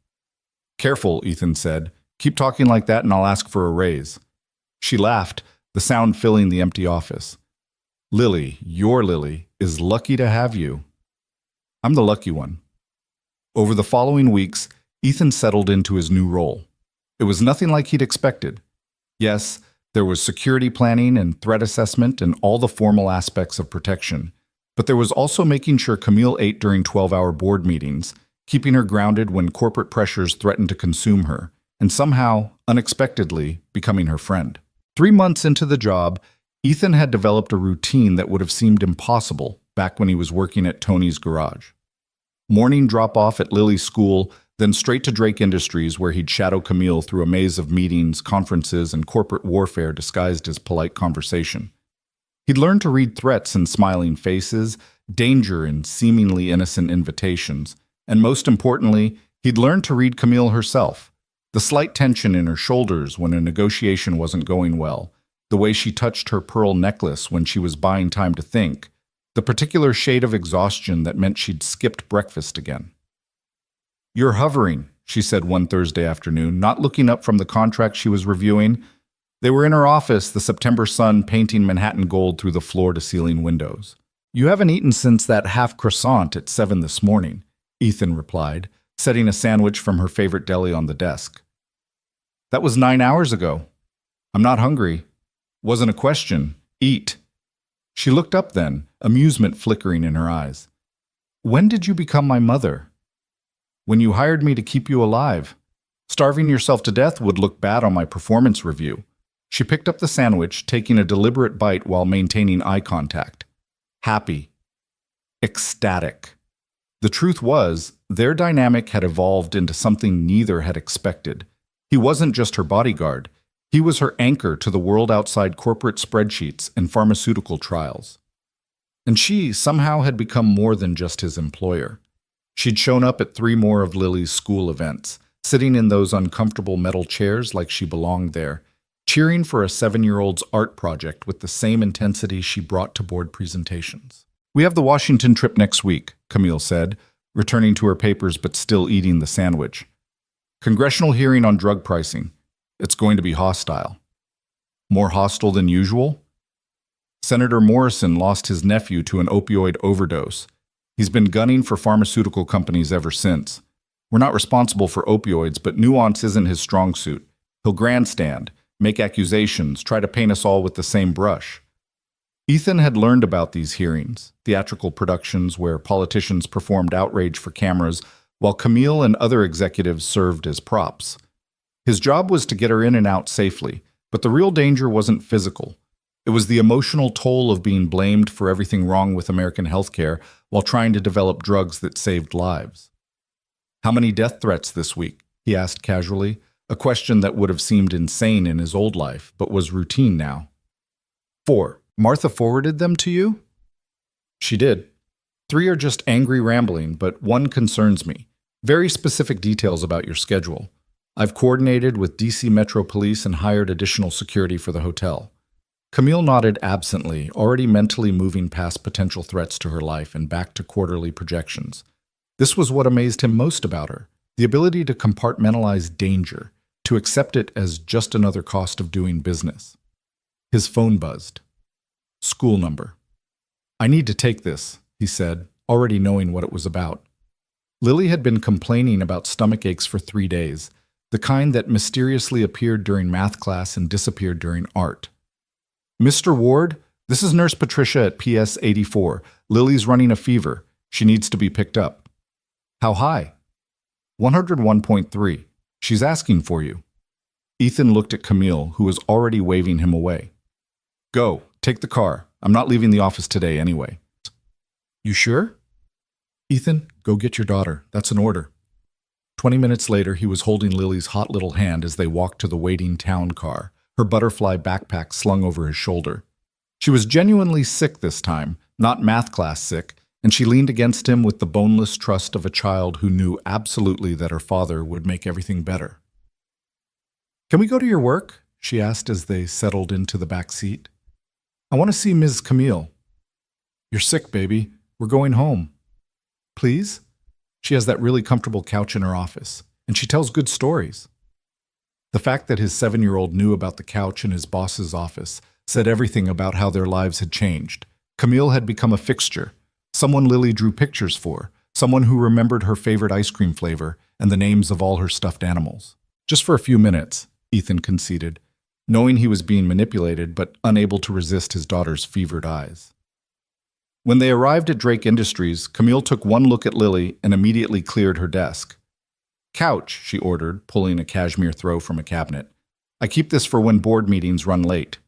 Careful, Ethan said. Keep talking like that and I'll ask for a raise. She laughed, the sound filling the empty office. Lily, your Lily, is lucky to have you. I'm the lucky one. Over the following weeks, Ethan settled into his new role. It was nothing like he'd expected. Yes, there was security planning and threat assessment and all the formal aspects of protection, but there was also making sure Camille ate during 12-hour board meetings, keeping her grounded when corporate pressures threatened to consume her, and somehow, unexpectedly, becoming her friend. 3 months into the job, Ethan had developed a routine that would have seemed impossible back when he was working at Tony's garage. Morning drop-off at Lily's school, then straight to Drake Industries where he'd shadow Camille through a maze of meetings, conferences, and corporate warfare disguised as polite conversation. He'd learned to read threats in smiling faces, danger in seemingly innocent invitations, and most importantly, he'd learned to read Camille herself. The slight tension in her shoulders when a negotiation wasn't going well, the way she touched her pearl necklace when she was buying time to think, the particular shade of exhaustion that meant she'd skipped breakfast again. "You're hovering," she said one Thursday afternoon, not looking up from the contract she was reviewing. They were in her office, the September sun painting Manhattan gold through the floor-to-ceiling windows. "You haven't eaten since that half croissant at 7 this morning," Ethan replied, setting a sandwich from her favorite deli on the desk. "That was 9 hours ago. I'm not hungry. Wasn't a question. Eat." She looked up then, amusement flickering in her eyes. "When did you become my mother?" "When you hired me to keep you alive. Starving yourself to death would look bad on my performance review." She picked up the sandwich, taking a deliberate bite while maintaining eye contact. Happy. Ecstatic. The truth was, their dynamic had evolved into something neither had expected. He wasn't just her bodyguard. He was her anchor to the world outside corporate spreadsheets and pharmaceutical trials. And she somehow had become more than just his employer. She'd shown up at 3 more of Lily's school events, sitting in those uncomfortable metal chairs like she belonged there, cheering for a 7-year-old's art project with the same intensity she brought to board presentations. "We have the Washington trip next week," Camille said, returning to her papers but still eating the sandwich. "Congressional hearing on drug pricing. It's going to be hostile." "More hostile than usual?" "Senator Morrison lost his nephew to an opioid overdose. He's been gunning for pharmaceutical companies ever since. We're not responsible for opioids, but nuance isn't his strong suit. He'll grandstand, make accusations, try to paint us all with the same brush." Ethan had learned about these hearings, theatrical productions where politicians performed outrage for cameras, while Camille and other executives served as props. His job was to get her in and out safely, but the real danger wasn't physical. It was the emotional toll of being blamed for everything wrong with American healthcare while trying to develop drugs that saved lives. "How many death threats this week?" he asked casually, a question that would have seemed insane in his old life, but was routine now. 4. "Martha forwarded them to you?" "She did. 3 are just angry rambling, but 1 concerns me. Very specific details about your schedule. I've coordinated with DC Metro Police and hired additional security for the hotel." Camille nodded absently, already mentally moving past potential threats to her life and back to quarterly projections. This was what amazed him most about her, the ability to compartmentalize danger, to accept it as just another cost of doing business. His phone buzzed. School number. "I need to take this," he said, already knowing what it was about. Lily had been complaining about stomach aches for 3 days, the kind that mysteriously appeared during math class and disappeared during art. "Mr. Ward, this is Nurse Patricia at PS 84. Lily's running a fever. She needs to be picked up." "How high?" 101.3. "She's asking for you." Ethan looked at Camille, who was already waving him away. "Go, take the car. I'm not leaving the office today anyway." "You sure?" "Ethan, go get your daughter. That's an order." 20 minutes later, he was holding Lily's hot little hand as they walked to the waiting town car, her butterfly backpack slung over his shoulder. She was genuinely sick this time, not math class sick, and she leaned against him with the boneless trust of a child who knew absolutely that her father would make everything better. "Can we go to your work?" she asked as they settled into the back seat. I want to see Ms. Camille. You're sick, baby. We're going home. Please? She has that really comfortable couch in her office, and she tells good stories. The fact that his 7-year-old knew about the couch in his boss's office said everything about how their lives had changed. Camille had become a fixture, someone Lily drew pictures for, someone who remembered her favorite ice cream flavor and the names of all her stuffed animals. Just for a few minutes, Ethan conceded, knowing he was being manipulated but unable to resist his daughter's fevered eyes. When they arrived at Drake Industries, Camille took one look at Lily and immediately cleared her desk. Couch, she ordered, pulling a cashmere throw from a cabinet. I keep this for when board meetings run late.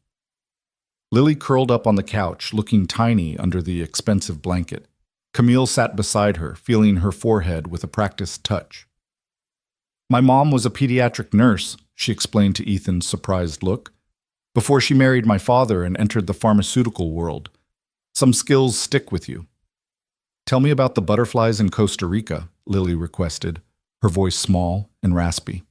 Lily curled up on the couch, looking tiny under the expensive blanket. Camille sat beside her, feeling her forehead with a practiced touch. My mom was a pediatric nurse, she explained to Ethan's surprised look, before she married my father and entered the pharmaceutical world. Some skills stick with you. Tell me about the butterflies in Costa Rica, Lily requested, her voice small and raspy.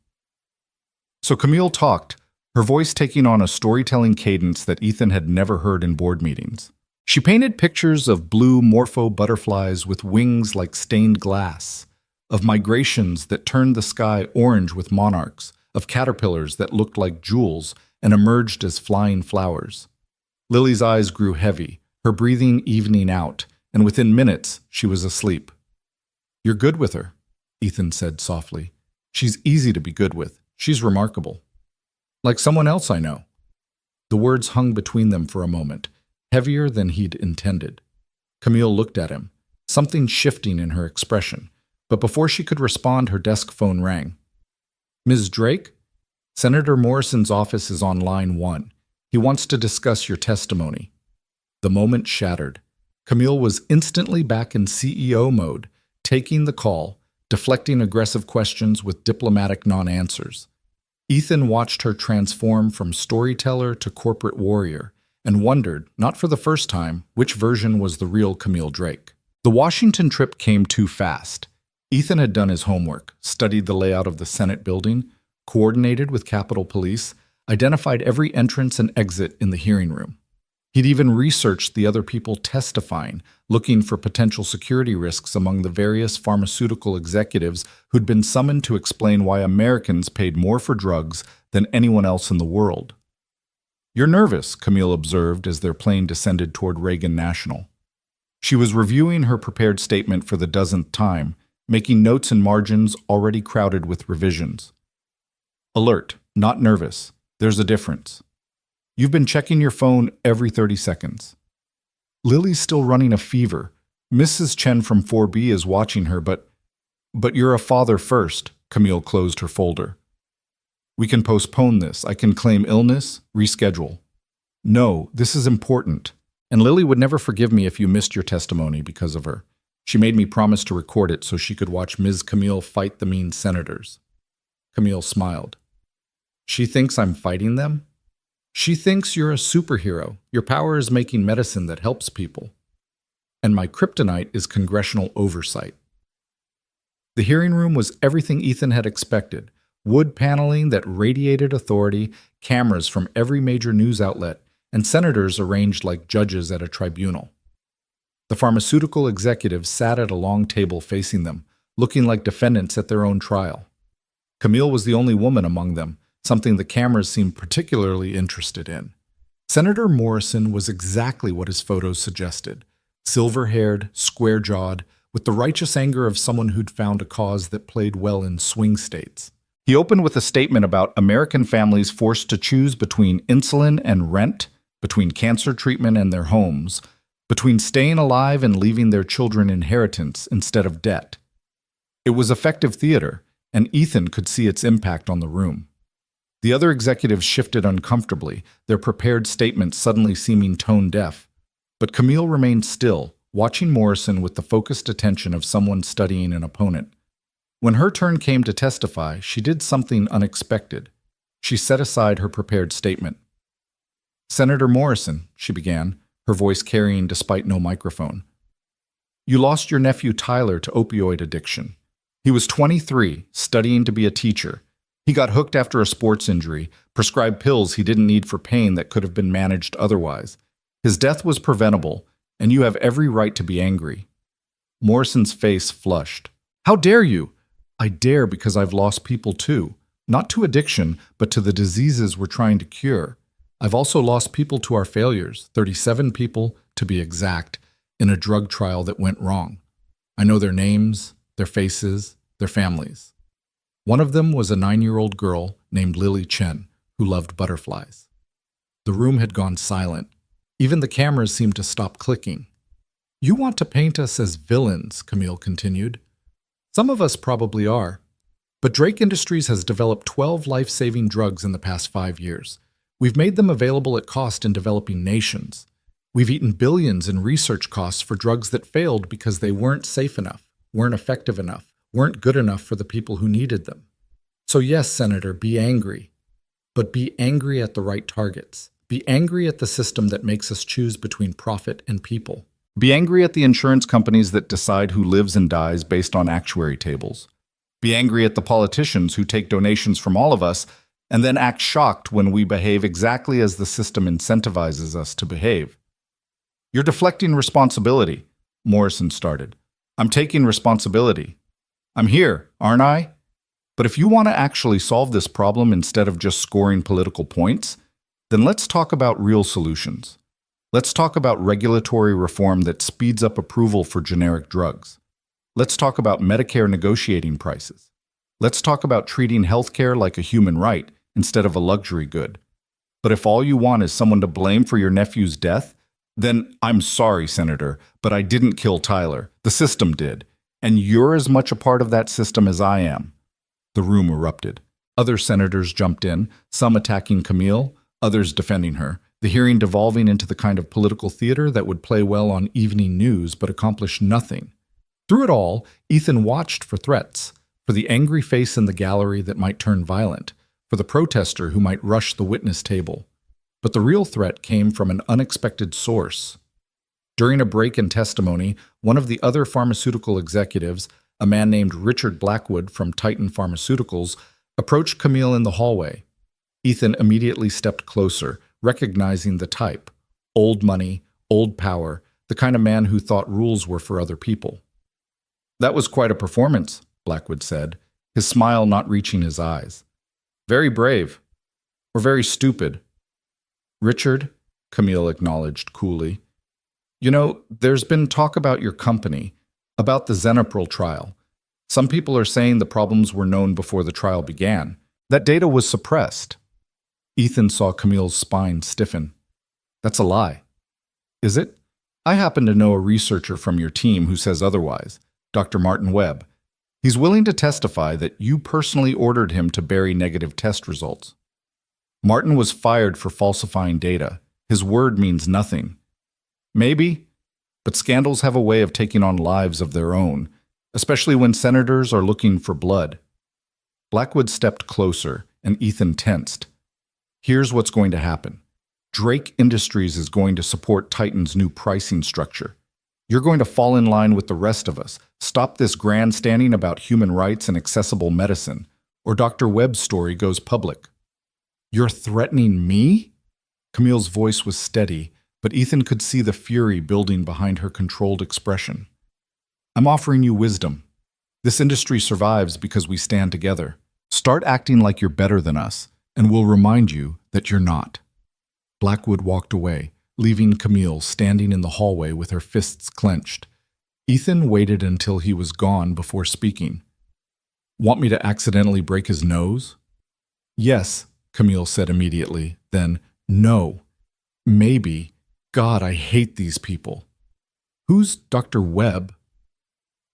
So Camille talked, her voice taking on a storytelling cadence that Ethan had never heard in board meetings. She painted pictures of blue morpho butterflies with wings like stained glass, of migrations that turned the sky orange with monarchs, of caterpillars that looked like jewels and emerged as flying flowers. Lily's eyes grew heavy, her breathing evening out, and within minutes she was asleep. You're good with her, Ethan said softly. She's easy to be good with. She's remarkable. Like someone else I know. The words hung between them for a moment, heavier than he'd intended. Camille looked at him, something shifting in her expression, but before she could respond, her desk phone rang. Ms. Drake? Senator Morrison's office is on line 1. He wants to discuss your testimony. The moment shattered. Camille was instantly back in CEO mode, taking the call, deflecting aggressive questions with diplomatic non-answers. Ethan watched her transform from storyteller to corporate warrior and wondered, not for the first time, which version was the real Camille Drake. The Washington trip came too fast. Ethan had done his homework, studied the layout of the Senate building, coordinated with Capitol Police, identified every entrance and exit in the hearing room. He'd even researched the other people testifying, looking for potential security risks among the various pharmaceutical executives who'd been summoned to explain why Americans paid more for drugs than anyone else in the world. You're nervous, Camille observed as their plane descended toward Reagan National. She was reviewing her prepared statement for the dozenth time, making notes in margins already crowded with revisions. Alert, not nervous. There's a difference. You've been checking your phone every 30 seconds. Lily's still running a fever. Mrs. Chen from 4B is watching her, but you're a father first, Camille closed her folder. We can postpone this. I can claim illness, reschedule. No, this is important. And Lily would never forgive me if you missed your testimony because of her. She made me promise to record it so she could watch Ms. Camille fight the mean senators. Camille smiled. She thinks I'm fighting them? She thinks you're a superhero. Your power is making medicine that helps people. And my kryptonite is congressional oversight. The hearing room was everything Ethan had expected. Wood paneling that radiated authority, cameras from every major news outlet, and senators arranged like judges at a tribunal. The pharmaceutical executives sat at a long table facing them, looking like defendants at their own trial. Camille was the only woman among them, something the cameras seemed particularly interested in. Senator Morrison was exactly what his photos suggested. Silver-haired, square-jawed, with the righteous anger of someone who'd found a cause that played well in swing states. He opened with a statement about American families forced to choose between insulin and rent, between cancer treatment and their homes, between staying alive and leaving their children inheritance instead of debt. It was effective theater, and Ethan could see its impact on the room. The other executives shifted uncomfortably, their prepared statements suddenly seeming tone-deaf. But Camille remained still, watching Morrison with the focused attention of someone studying an opponent. When her turn came to testify, she did something unexpected. She set aside her prepared statement. Senator Morrison, she began, her voice carrying despite no microphone. You lost your nephew Tyler to opioid addiction. He was 23, studying to be a teacher. He got hooked after a sports injury, prescribed pills he didn't need for pain that could have been managed otherwise. His death was preventable, and you have every right to be angry. Morrison's face flushed. How dare you? I dare because I've lost people too. Not to addiction, but to the diseases we're trying to cure. I've also lost people to our failures, 37 people to be exact, in a drug trial that went wrong. I know their names, their faces, their families. One of them was a 9-year-old girl named Lily Chen, who loved butterflies. The room had gone silent. Even the cameras seemed to stop clicking. You want to paint us as villains, Camille continued. Some of us probably are. But Drake Industries has developed 12 life-saving drugs in the past 5 years. We've made them available at cost in developing nations. We've eaten billions in research costs for drugs that failed because they weren't safe enough, weren't effective enough, weren't good enough for the people who needed them. So yes, Senator, be angry. But be angry at the right targets. Be angry at the system that makes us choose between profit and people. Be angry at the insurance companies that decide who lives and dies based on actuary tables. Be angry at the politicians who take donations from all of us and then act shocked when we behave exactly as the system incentivizes us to behave. You're deflecting responsibility, Morrison started. I'm taking responsibility. I'm here, aren't I? But if you want to actually solve this problem instead of just scoring political points, then let's talk about real solutions. Let's talk about regulatory reform that speeds up approval for generic drugs. Let's talk about Medicare negotiating prices. Let's talk about treating healthcare like a human right instead of a luxury good. But if all you want is someone to blame for your nephew's death, then I'm sorry, Senator, but I didn't kill Tyler. The system did. And you're as much a part of that system as I am. The room erupted. Other senators jumped in, some attacking Camille, others defending her, the hearing devolving into the kind of political theater that would play well on evening news but accomplish nothing. Through it all, Ethan watched for threats, for the angry face in the gallery that might turn violent, for the protester who might rush the witness table. But the real threat came from an unexpected source. During a break in testimony, one of the other pharmaceutical executives, a man named Richard Blackwood from Titan Pharmaceuticals, approached Camille in the hallway. Ethan immediately stepped closer, recognizing the type. Old money, old power, the kind of man who thought rules were for other people. That was quite a performance, Blackwood said, his smile not reaching his eyes. Very brave. Or very stupid. Richard, Camille acknowledged coolly. You know, there's been talk about your company, about the Xenopril trial. Some people are saying the problems were known before the trial began. That data was suppressed. Ethan saw Camille's spine stiffen. That's a lie. Is it? I happen to know a researcher from your team who says otherwise, Dr. Martin Webb. He's willing to testify that you personally ordered him to bury negative test results. Martin was fired for falsifying data. His word means nothing. Maybe, but scandals have a way of taking on lives of their own, especially when senators are looking for blood. Blackwood stepped closer, and Ethan tensed. Here's what's going to happen. Drake Industries is going to support Titan's new pricing structure. You're going to fall in line with the rest of us, stop this grandstanding about human rights and accessible medicine, or Dr. Webb's story goes public. You're threatening me? Camille's voice was steady, but Ethan could see the fury building behind her controlled expression. I'm offering you wisdom. This industry survives because we stand together. Start acting like you're better than us, and we'll remind you that you're not. Blackwood walked away, leaving Camille standing in the hallway with her fists clenched. Ethan waited until he was gone before speaking. Want me to accidentally break his nose? Yes, Camille said immediately. Then, no. Maybe. God, I hate these people. Who's Dr. Webb?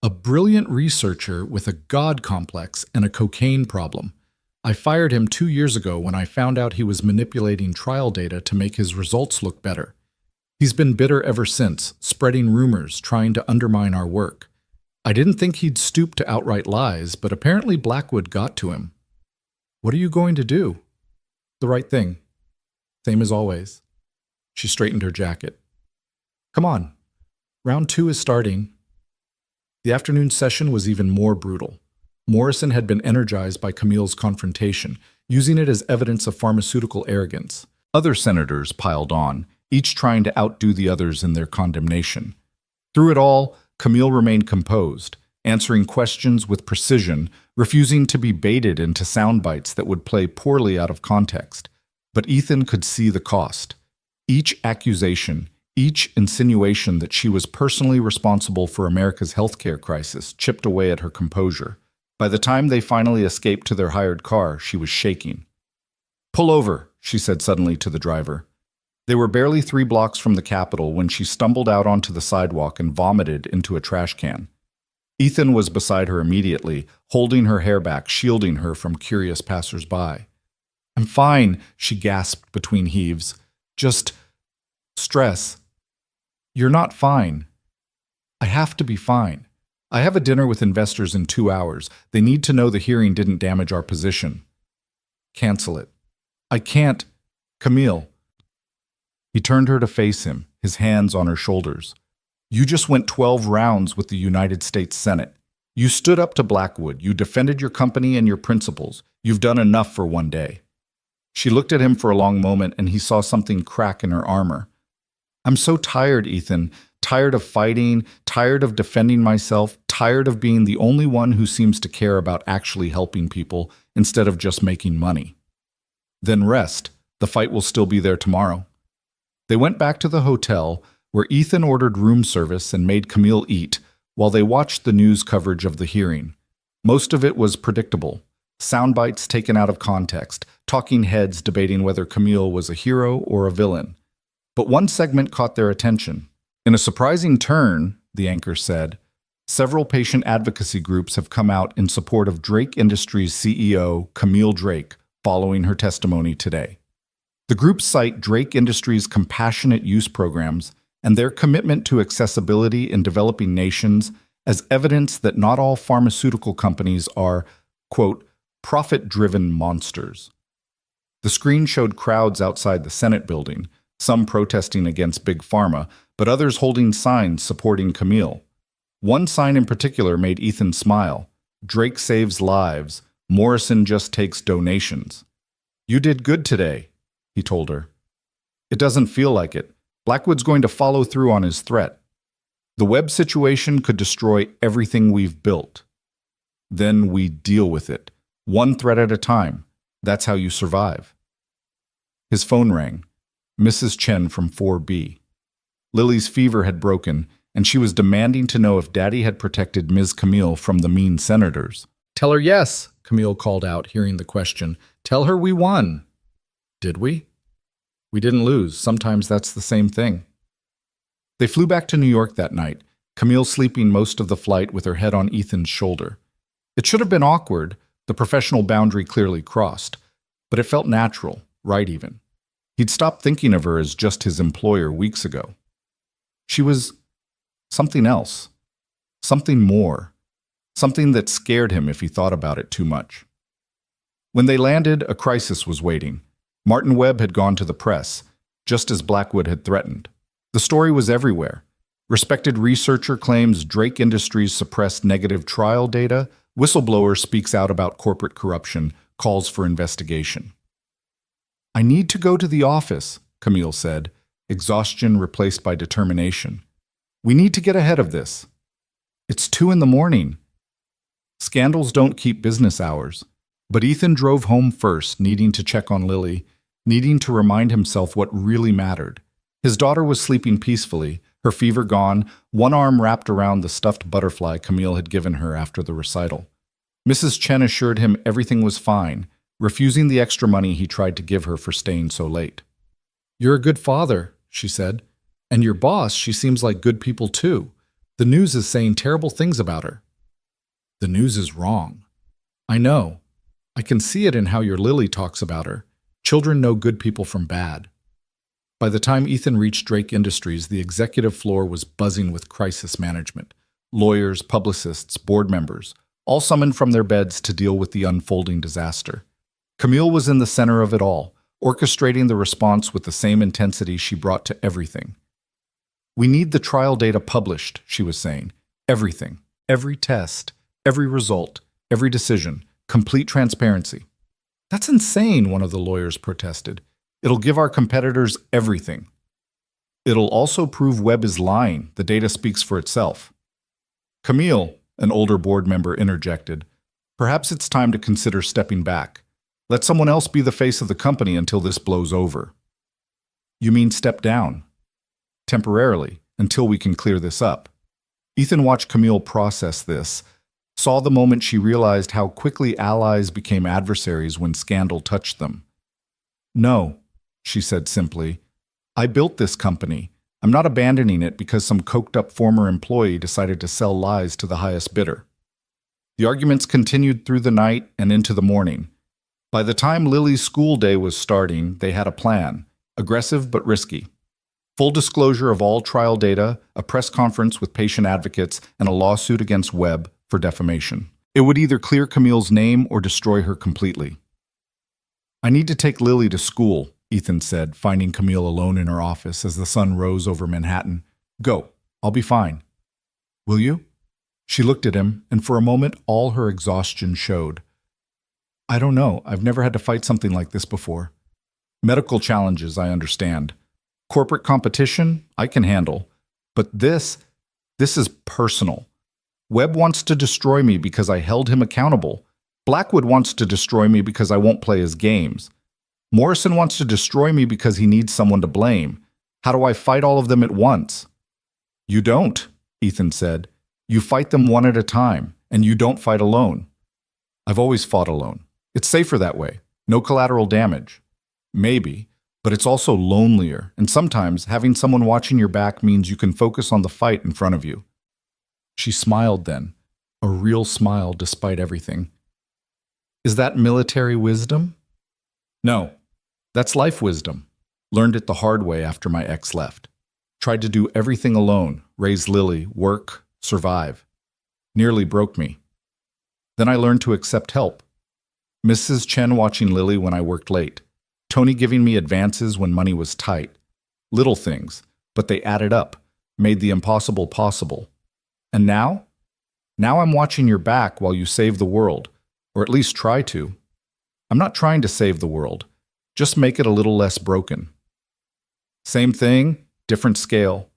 A brilliant researcher with a God complex and a cocaine problem. I fired him 2 years ago when I found out he was manipulating trial data to make his results look better. He's been bitter ever since, spreading rumors, trying to undermine our work. I didn't think he'd stoop to outright lies, but apparently Blackwood got to him. What are you going to do? The right thing. Same as always. She straightened her jacket. Come on. Round 2 is starting. The afternoon session was even more brutal. Morrison had been energized by Camille's confrontation, using it as evidence of pharmaceutical arrogance. Other senators piled on, each trying to outdo the others in their condemnation. Through it all, Camille remained composed, answering questions with precision, refusing to be baited into sound bites that would play poorly out of context. But Ethan could see the cost. Each accusation, each insinuation that she was personally responsible for America's healthcare crisis chipped away at her composure. By the time they finally escaped to their hired car, she was shaking. "Pull over," she said suddenly to the driver. They were barely 3 blocks from the Capitol when she stumbled out onto the sidewalk and vomited into a trash can. Ethan was beside her immediately, holding her hair back, shielding her from curious passers-by. "I'm fine," she gasped between heaves. "Just stress." "You're not fine." "I have to be fine. I have a dinner with investors in 2 hours. They need to know the hearing didn't damage our position." "Cancel it." "I can't. Camille." He turned her to face him, his hands on her shoulders. "You just went 12 rounds with the United States Senate. You stood up to Blackwood. You defended your company and your principles. You've done enough for one day." She looked at him for a long moment, and he saw something crack in her armor. "I'm so tired, Ethan. Tired of fighting, tired of defending myself, tired of being the only one who seems to care about actually helping people instead of just making money." "Then rest. The fight will still be there tomorrow." They went back to the hotel, where Ethan ordered room service and made Camille eat, while they watched the news coverage of the hearing. Most of it was predictable. Sound bites taken out of context, talking heads debating whether Camille was a hero or a villain. But one segment caught their attention. "In a surprising turn," the anchor said, "several patient advocacy groups have come out in support of Drake Industries CEO Camille Drake following her testimony today. The groups cite Drake Industries' compassionate use programs and their commitment to accessibility in developing nations as evidence that not all pharmaceutical companies are, quote, profit-driven monsters." The screen showed crowds outside the Senate building, some protesting against Big Pharma, but others holding signs supporting Camille. One sign in particular made Ethan smile. "Drake saves lives. Morrison just takes donations." "You did good today," he told her. "It doesn't feel like it. Blackwood's going to follow through on his threat. The web situation could destroy everything we've built. Then we deal with it, one threat at a time. That's how you survive." His phone rang. Mrs. Chen from 4B. Lily's fever had broken, and she was demanding to know if Daddy had protected Ms. Camille from the mean senators. "Tell her yes," Camille called out, hearing the question. "Tell her we won." "Did we?" "We didn't lose. Sometimes that's the same thing." They flew back to New York that night, Camille sleeping most of the flight with her head on Ethan's shoulder. It should have been awkward, the professional boundary clearly crossed, but it felt natural, right even. He'd stopped thinking of her as just his employer weeks ago. She was something else, something more, something that scared him if he thought about it too much. When they landed, a crisis was waiting. Martin Webb had gone to the press, just as Blackwood had threatened. The story was everywhere. Respected researcher claims Drake Industries suppressed negative trial data. Whistleblower speaks out about corporate corruption, calls for investigation. "I need to go to the office," Camille said, exhaustion replaced by determination. "We need to get ahead of this." "It's 2 a.m. Scandals don't keep business hours. But Ethan drove home first, needing to check on Lily, needing to remind himself what really mattered. His daughter was sleeping peacefully, her fever gone, one arm wrapped around the stuffed butterfly Camille had given her after the recital. Mrs. Chen assured him everything was fine, refusing the extra money he tried to give her for staying so late. "You're a good father," she said. "And your boss, she seems like good people too. The news is saying terrible things about her." "The news is wrong." "I know. I can see it in how your Lily talks about her. Children know good people from bad." By the time Ethan reached Drake Industries, the executive floor was buzzing with crisis management. Lawyers, publicists, board members, all summoned from their beds to deal with the unfolding disaster. Camille was in the center of it all, orchestrating the response with the same intensity she brought to everything. "We need the trial data published," she was saying. "Everything. Every test. Every result. Every decision. Complete transparency." "That's insane," one of the lawyers protested. "It'll give our competitors everything." It'll also prove Webb is lying. The data speaks for itself. Camille, an older board member interjected, perhaps it's time to consider stepping back. Let someone else be the face of the company until this blows over. You mean step down? Temporarily, until we can clear this up. Ethan watched Camille process this, saw the moment she realized how quickly allies became adversaries when scandal touched them. No, she said simply. I built this company. I'm not abandoning it because some coked-up former employee decided to sell lies to the highest bidder. The arguments continued through the night and into the morning. By the time Lily's school day was starting, they had a plan, aggressive but risky. Full disclosure of all trial data, a press conference with patient advocates, and a lawsuit against Webb for defamation. It would either clear Camille's name or destroy her completely. I need to take Lily to school, Ethan said, finding Camille alone in her office as the sun rose over Manhattan. Go, I'll be fine. Will you? She looked at him, and for a moment all her exhaustion showed. I don't know, I've never had to fight something like this before. Medical challenges, I understand. Corporate competition, I can handle. But this is personal. Webb wants to destroy me because I held him accountable. Blackwood wants to destroy me because I won't play his games. Morrison wants to destroy me because he needs someone to blame. How do I fight all of them at once? You don't, Ethan said. You fight them one at a time, and you don't fight alone. I've always fought alone. It's safer that way. No collateral damage. Maybe, but it's also lonelier, and sometimes having someone watching your back means you can focus on the fight in front of you. She smiled then, a real smile despite everything. Is that military wisdom? No, that's life wisdom. Learned it the hard way after my ex left. Tried to do everything alone, raise Lily, work, survive. Nearly broke me. Then I learned to accept help. Mrs. Chen watching Lily when I worked late. Tony giving me advances when money was tight. Little things, but they added up, made the impossible possible. And now? Now I'm watching your back while you save the world, or at least try to. I'm not trying to save the world, just make it a little less broken. Same thing, different scale.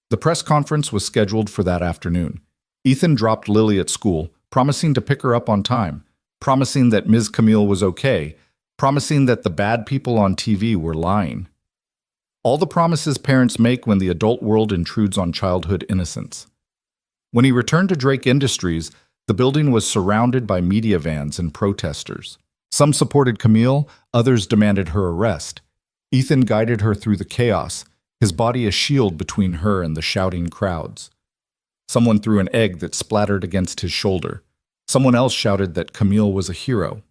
The press conference was scheduled for that afternoon. Ethan dropped Lily at school, promising to pick her up on time, promising that Ms. Camille was okay, promising that the bad people on TV were lying. All the promises parents make when the adult world intrudes on childhood innocence. When he returned to Drake Industries, the building was surrounded by media vans and protesters. Some supported Camille, others demanded her arrest. Ethan guided her through the chaos, his body a shield between her and the shouting crowds. Someone threw an egg that splattered against his shoulder. Someone else shouted that Camille was a hero.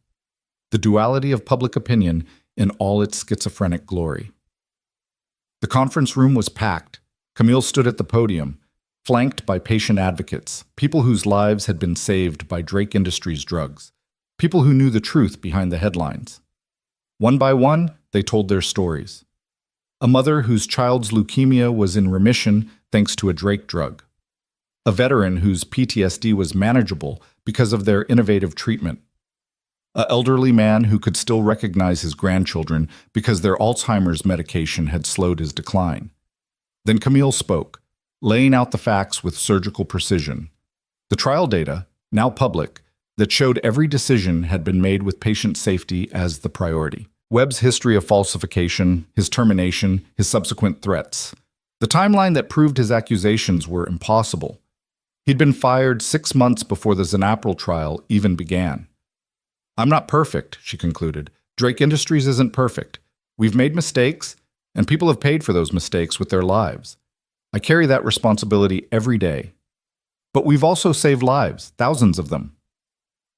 The duality of public opinion in all its schizophrenic glory. The conference room was packed. Camille stood at the podium, flanked by patient advocates, people whose lives had been saved by Drake Industries drugs, people who knew the truth behind the headlines. One by one, they told their stories. A mother whose child's leukemia was in remission thanks to a Drake drug. A veteran whose PTSD was manageable because of their innovative treatment. An elderly man who could still recognize his grandchildren because their Alzheimer's medication had slowed his decline. Then Camille spoke, laying out the facts with surgical precision. The trial data, now public, that showed every decision had been made with patient safety as the priority. Webb's history of falsification, his termination, his subsequent threats. The timeline that proved his accusations were impossible. He'd been fired 6 months before the Xanapril trial even began. I'm not perfect, she concluded. Drake Industries isn't perfect. We've made mistakes, and people have paid for those mistakes with their lives. I carry that responsibility every day. But we've also saved lives, thousands of them.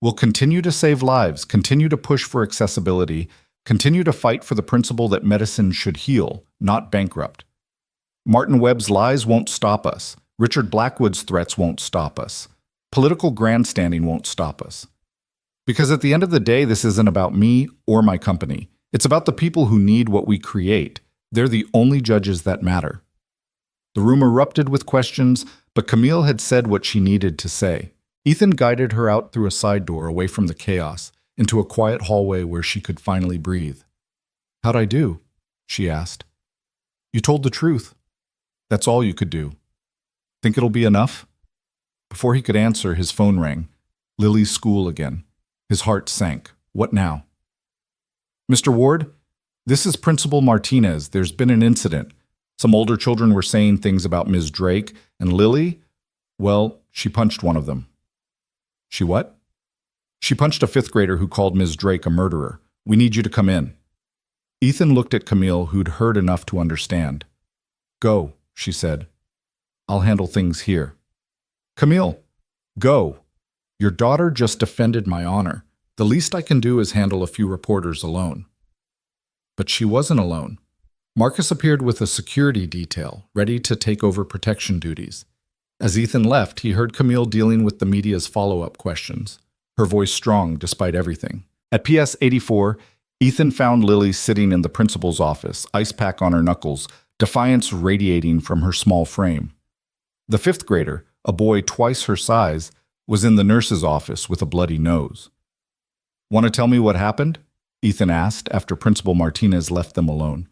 We'll continue to save lives, continue to push for accessibility, continue to fight for the principle that medicine should heal, not bankrupt. Martin Webb's lies won't stop us. Richard Blackwood's threats won't stop us. Political grandstanding won't stop us. Because at the end of the day, this isn't about me or my company. It's about the people who need what we create. They're the only judges that matter. The room erupted with questions, but Camille had said what she needed to say. Ethan guided her out through a side door away from the chaos, into a quiet hallway where she could finally breathe. How'd I do? She asked. You told the truth. That's all you could do. Think it'll be enough? Before he could answer, his phone rang. Lily's school again. His heart sank. What now? Mr. Ward, this is Principal Martinez. There's been an incident. Some older children were saying things about Ms. Drake, and Lily, well, she punched one of them. She what? She punched a fifth grader who called Ms. Drake a murderer. We need you to come in. Ethan looked at Camille, who'd heard enough to understand. Go, she said. I'll handle things here. Camille, go. Your daughter just defended my honor. The least I can do is handle a few reporters alone. But she wasn't alone. Marcus appeared with a security detail, ready to take over protection duties. As Ethan left, he heard Camille dealing with the media's follow-up questions, her voice strong despite everything. At PS 84, Ethan found Lily sitting in the principal's office, ice pack on her knuckles, defiance radiating from her small frame. The fifth grader, a boy twice her size, was in the nurse's office with a bloody nose. Want to tell me what happened? Ethan asked after Principal Martinez left them alone.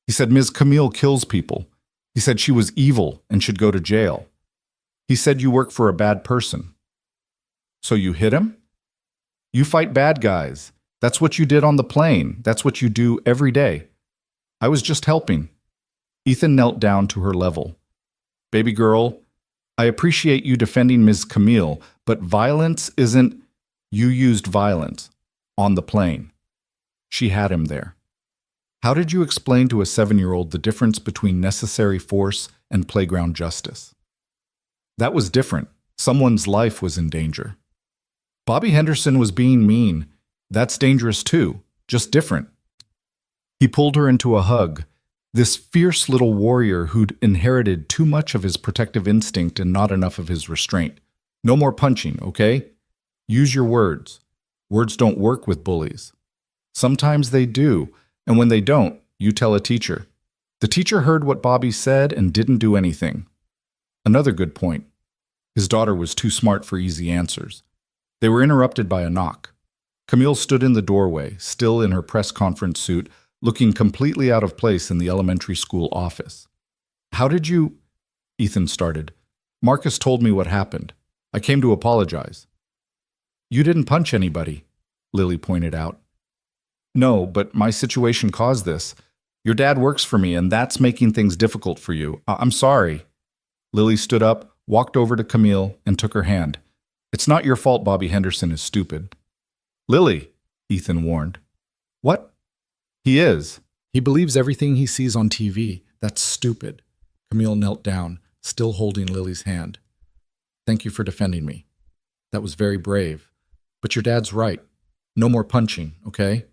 He said Ms. Camille kills people. He said she was evil and should go to jail. He said you work for a bad person. So you hit him? You fight bad guys. That's what you did on the plane. That's what you do every day. I was just helping. Ethan knelt down to her level. Baby girl, I appreciate you defending Ms. Camille, but violence isn't... You used violence on the plane. She had him there. How did you explain to a 7-year-old the difference between necessary force and playground justice? That was different. Someone's life was in danger. Bobby Henderson was being mean. That's dangerous too, just different. He pulled her into a hug. This fierce little warrior who'd inherited too much of his protective instinct and not enough of his restraint. No more punching, okay? Use your words. Words don't work with bullies. Sometimes they do, and when they don't, you tell a teacher. The teacher heard what Bobby said and didn't do anything. Another good point. His daughter was too smart for easy answers. They were interrupted by a knock. Camille stood in the doorway, still in her press conference suit, looking completely out of place in the elementary school office. How did you... Ethan started. Marcus told me what happened. I came to apologize. You didn't punch anybody, Lily pointed out. No, but my situation caused this. Your dad works for me, and that's making things difficult for you. I'm sorry. Lily stood up, walked over to Camille, and took her hand. It's not your fault Bobby Henderson is stupid. Lily, Ethan warned. What? He is. He believes everything he sees on TV. That's stupid. Camille knelt down, still holding Lily's hand. Thank you for defending me. That was very brave. But your dad's right. No more punching, okay?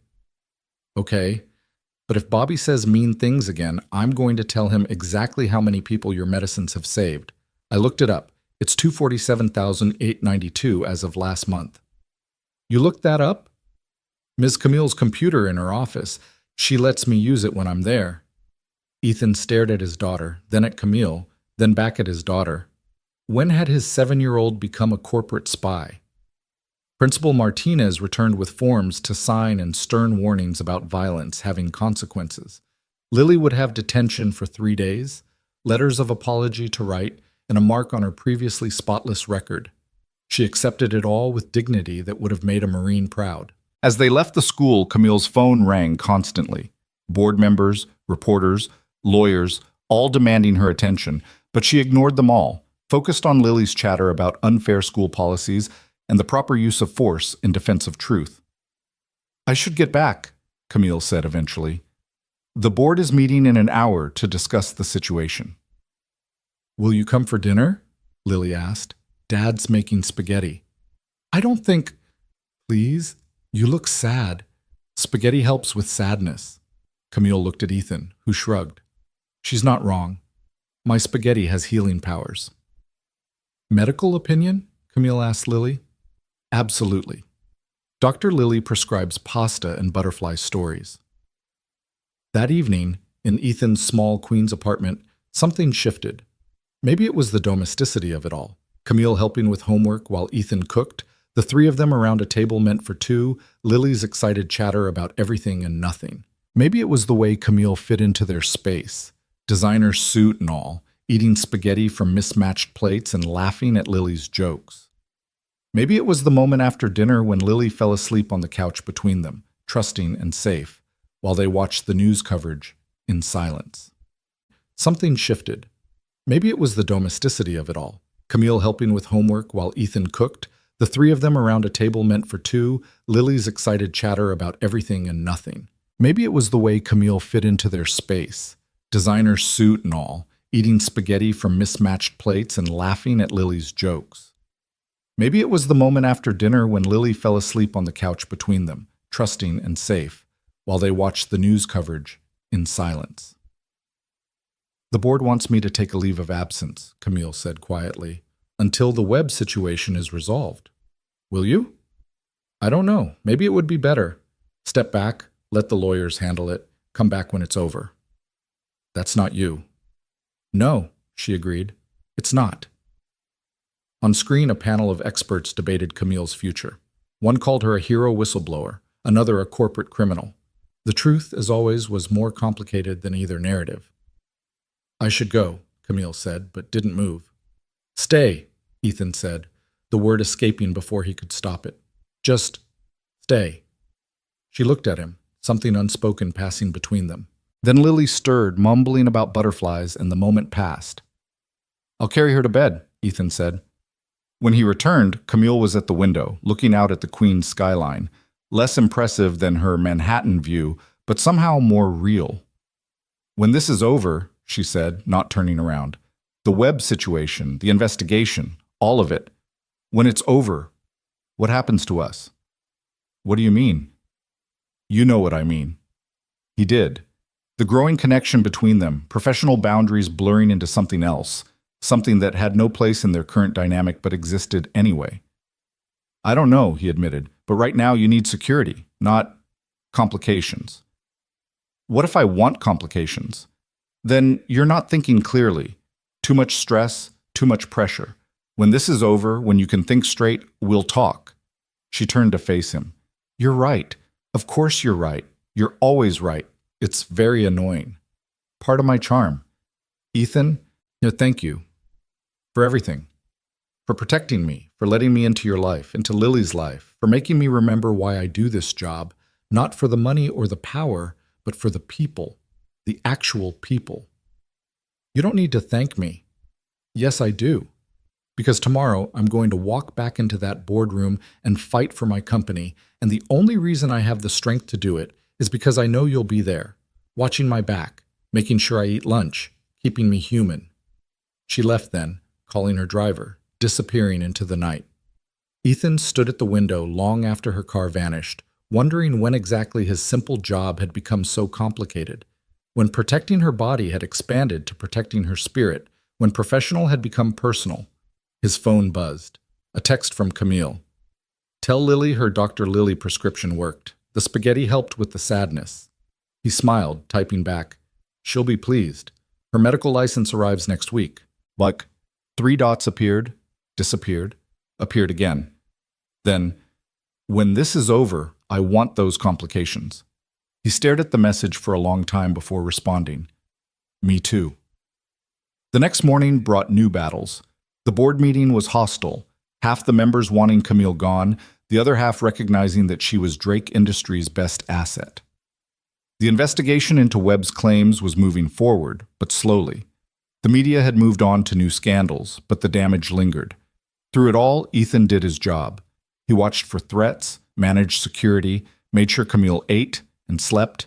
Okay. But if Bobby says mean things again, I'm going to tell him exactly how many people your medicines have saved. I looked it up. It's 247,892 as of last month. You looked that up? Ms. Camille's computer in her office. She lets me use it when I'm there. Ethan stared at his daughter, then at Camille, then back at his daughter. When had his 7-year-old become a corporate spy? Principal Martinez returned with forms to sign and stern warnings about violence having consequences. Lily would have detention for 3 days, letters of apology to write, and a mark on her previously spotless record. She accepted it all with dignity that would have made a Marine proud. As they left the school, Camille's phone rang constantly. Board members, reporters, lawyers, all demanding her attention, but she ignored them all, focused on Lily's chatter about unfair school policies and the proper use of force in defense of truth. I should get back, Camille said eventually. The board is meeting in an hour to discuss the situation. Will you come for dinner? Lily asked. Dad's making spaghetti. I don't think... Please? You look sad. Spaghetti helps with sadness. Camille looked at Ethan, who shrugged. She's not wrong. My spaghetti has healing powers. Medical opinion? Camille asked Lily. Absolutely. Dr. Lily prescribes pasta and butterfly stories. That evening, in Ethan's small Queens apartment, something shifted. Maybe it was the domesticity of it all. Camille helping with homework while Ethan cooked, the three of them around a table meant for two, Lily's excited chatter about everything and nothing. Maybe it was the way Camille fit into their space, designer suit and all, eating spaghetti from mismatched plates and laughing at Lily's jokes. Maybe it was the moment after dinner when Lily fell asleep on the couch between them, trusting and safe, while they watched the news coverage in silence. Something shifted. Maybe it was the domesticity of it all. Camille helping with homework while Ethan cooked, the three of them around a table meant for two, Lily's excited chatter about everything and nothing. Maybe it was the way Camille fit into their space, designer suit and all, eating spaghetti from mismatched plates and laughing at Lily's jokes. Maybe it was the moment after dinner when Lily fell asleep on the couch between them, trusting and safe, while they watched the news coverage in silence. "The board wants me to take a leave of absence," Camille said quietly, "until the web situation is resolved. Will you?" "I don't know. Maybe it would be better. Step back, let the lawyers handle it, come back when it's over." "That's not you." "No," she agreed. "It's not." On screen, a panel of experts debated Camille's future. One called her a hero whistleblower, another a corporate criminal. The truth, as always, was more complicated than either narrative. "I should go," Camille said, but didn't move. "Stay," Ethan said, the word escaping before he could stop it. "Just stay." She looked at him, something unspoken passing between them. Then Lily stirred, mumbling about butterflies, and the moment passed. "I'll carry her to bed," Ethan said. When he returned, Camille was at the window, looking out at the Queen's skyline, less impressive than her Manhattan view, but somehow more real. "When this is over," she said, not turning around, "the web situation, the investigation, all of it. When it's over, what happens to us?" "What do you mean?" "You know what I mean." He did. The growing connection between them, professional boundaries blurring into something else, something that had no place in their current dynamic but existed anyway. "I don't know," he admitted, "but right now you need security, not complications." "What if I want complications?" "Then you're not thinking clearly. Too much stress, too much pressure. When this is over, when you can think straight, we'll talk." She turned to face him. "You're right. Of course you're right. You're always right. It's very annoying. Part of my charm. Ethan, thank you. For everything. For protecting me, for letting me into your life, into Lily's life, for making me remember why I do this job, not for the money or the power, but for the people, the actual people. You don't need to thank me. Yes, I do. Because tomorrow I'm going to walk back into that boardroom and fight for my company, and the only reason I have the strength to do it is because I know you'll be there, watching my back, making sure I eat lunch, keeping me human." She left then, calling her driver, disappearing into the night. Ethan stood at the window long after her car vanished, wondering when exactly his simple job had become so complicated, when protecting her body had expanded to protecting her spirit, when professional had become personal. His phone buzzed. A text from Camille. "Tell Lily her Dr. Lily prescription worked. The spaghetti helped with the sadness." He smiled, typing back, "She'll be pleased. Her medical license arrives next week." Like, 3 dots appeared, disappeared, appeared again. Then, "When this is over, I want those complications." He stared at the message for a long time before responding. "Me too." The next morning brought new battles. The board meeting was hostile, half the members wanting Camille gone, the other half recognizing that she was Drake Industries' best asset. The investigation into Webb's claims was moving forward, but slowly. The media had moved on to new scandals, but the damage lingered. Through it all, Ethan did his job. He watched for threats, managed security, made sure Camille ate and slept,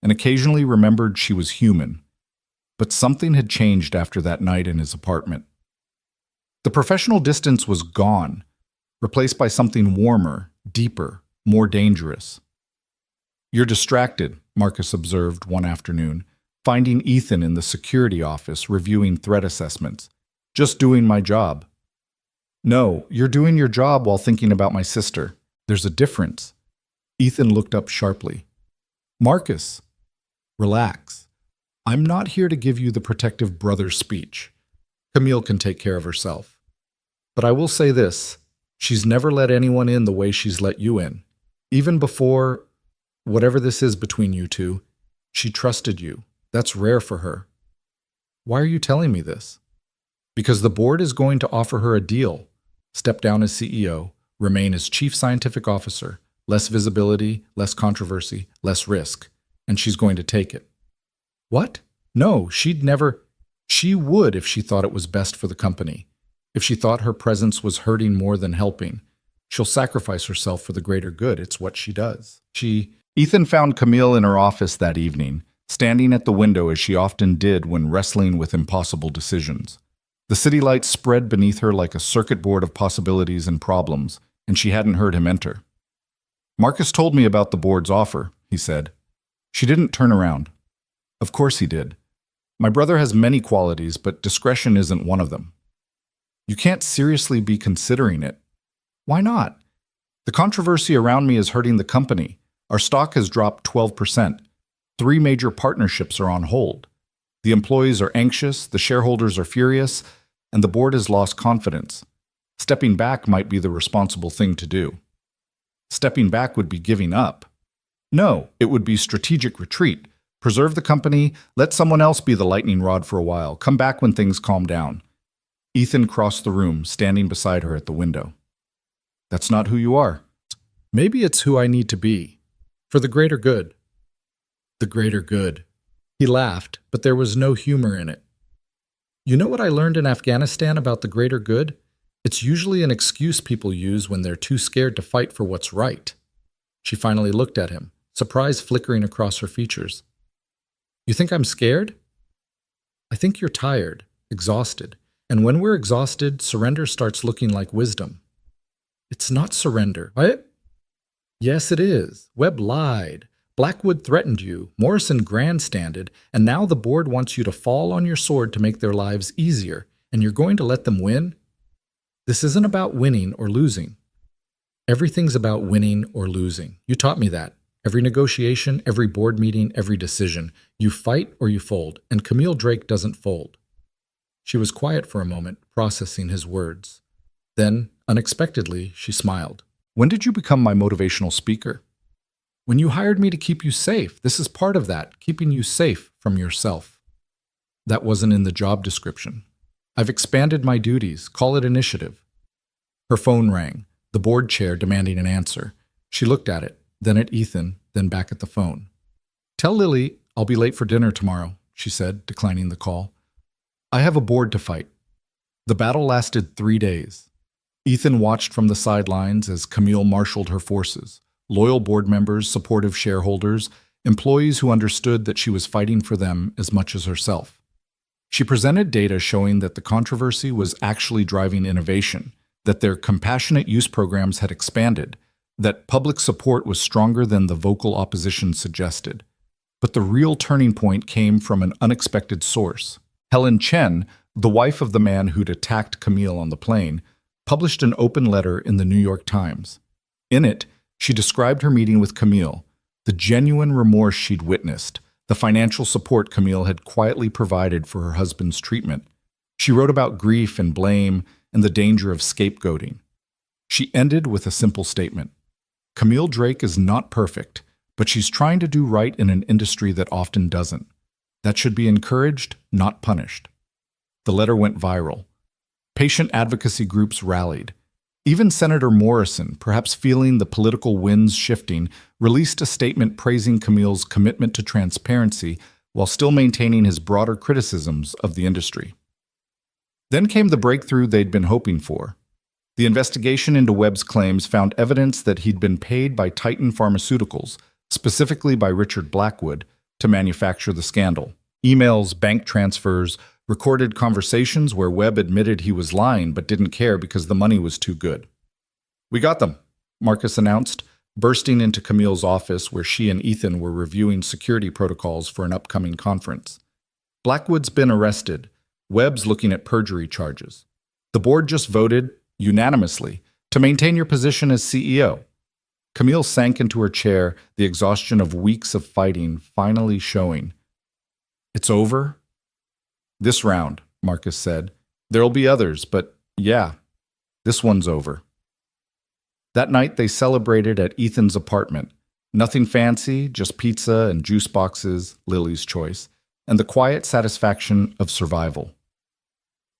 and occasionally remembered she was human. But something had changed after that night in his apartment. The professional distance was gone, replaced by something warmer, deeper, more dangerous. "You're distracted," Marcus observed one afternoon, finding Ethan in the security office reviewing threat assessments. "Just doing my job." "No, you're doing your job while thinking about my sister. There's a difference." Ethan looked up sharply. "Marcus, relax. I'm not here to give you the protective brother speech. Camille can take care of herself. But I will say this, she's never let anyone in the way she's let you in. Even before, whatever this is between you two, she trusted you. That's rare for her." Why are you telling me this? Because the board is going to offer her a deal. Step down as CEO, remain as chief scientific officer, less visibility, less controversy, less risk, and she's going to take it. What? No, she'd never. She would if she thought it was best for the company. If she thought her presence was hurting more than helping. She'll sacrifice herself for the greater good. It's what she does. Ethan found Camille in her office that evening, standing at the window as she often did when wrestling with impossible decisions. The city lights spread beneath her like a circuit board of possibilities and problems, and she hadn't heard him enter. Marcus told me about the board's offer, he said. She didn't turn around. Of course he did. My brother has many qualities, but discretion isn't one of them. You can't seriously be considering it. Why not? The controversy around me is hurting the company. Our stock has dropped 12%. 3 major partnerships are on hold. The employees are anxious, the shareholders are furious, and the board has lost confidence. Stepping back might be the responsible thing to do. Stepping back would be giving up. No, it would be strategic retreat. Preserve the company, let someone else be the lightning rod for a while, come back when things calm down. Ethan crossed the room, standing beside her at the window. That's not who you are. Maybe it's who I need to be. For the greater good. The greater good. He laughed, but there was no humor in it. You know what I learned in Afghanistan about the greater good? It's usually an excuse people use when they're too scared to fight for what's right. She finally looked at him, surprise flickering across her features. You think I'm scared? I think you're tired, exhausted. And when we're exhausted, surrender starts looking like wisdom. It's not surrender. What? Yes, it is. Webb lied. Blackwood threatened you. Morrison grandstanded. And now the board wants you to fall on your sword to make their lives easier. And you're going to let them win? This isn't about winning or losing. Everything's about winning or losing. You taught me that. Every negotiation, every board meeting, every decision. You fight or you fold. And Camille Drake doesn't fold. She was quiet for a moment, processing his words. Then, unexpectedly, she smiled. When did you become my motivational speaker? When you hired me to keep you safe. This is part of that, keeping you safe from yourself. That wasn't in the job description. I've expanded my duties. Call it initiative. Her phone rang, the board chair demanding an answer. She looked at it, then at Ethan, then back at the phone. Tell Lily I'll be late for dinner tomorrow, she said, declining the call. I have a board to fight. The battle lasted 3 days. Ethan watched from the sidelines as Camille marshaled her forces, loyal board members, supportive shareholders, employees who understood that she was fighting for them as much as herself. She presented data showing that the controversy was actually driving innovation, that their compassionate use programs had expanded, that public support was stronger than the vocal opposition suggested. But the real turning point came from an unexpected source. Helen Chen, the wife of the man who'd attacked Camille on the plane, published an open letter in the New York Times. In it, she described her meeting with Camille, the genuine remorse she'd witnessed, the financial support Camille had quietly provided for her husband's treatment. She wrote about grief and blame and the danger of scapegoating. She ended with a simple statement. Camille Drake is not perfect, but she's trying to do right in an industry that often doesn't. That should be encouraged, not punished. The letter went viral. Patient advocacy groups rallied. Even Senator Morrison, perhaps feeling the political winds shifting, released a statement praising Camille's commitment to transparency while still maintaining his broader criticisms of the industry. Then came the breakthrough they'd been hoping for. The investigation into Webb's claims found evidence that he'd been paid by Titan Pharmaceuticals, specifically by Richard Blackwood, to manufacture the scandal. Emails, bank transfers, recorded conversations where Webb admitted he was lying but didn't care because the money was too good. We got them, Marcus announced, bursting into Camille's office where she and Ethan were reviewing security protocols for an upcoming conference. Blackwood's been arrested. Webb's looking at perjury charges. The board just voted, unanimously, to maintain your position as CEO. Camille sank into her chair, the exhaustion of weeks of fighting finally showing. It's over? This round, Marcus said. There'll be others, but yeah, this one's over. That night they celebrated at Ethan's apartment. Nothing fancy, just pizza and juice boxes, Lily's choice. and the quiet satisfaction of survival.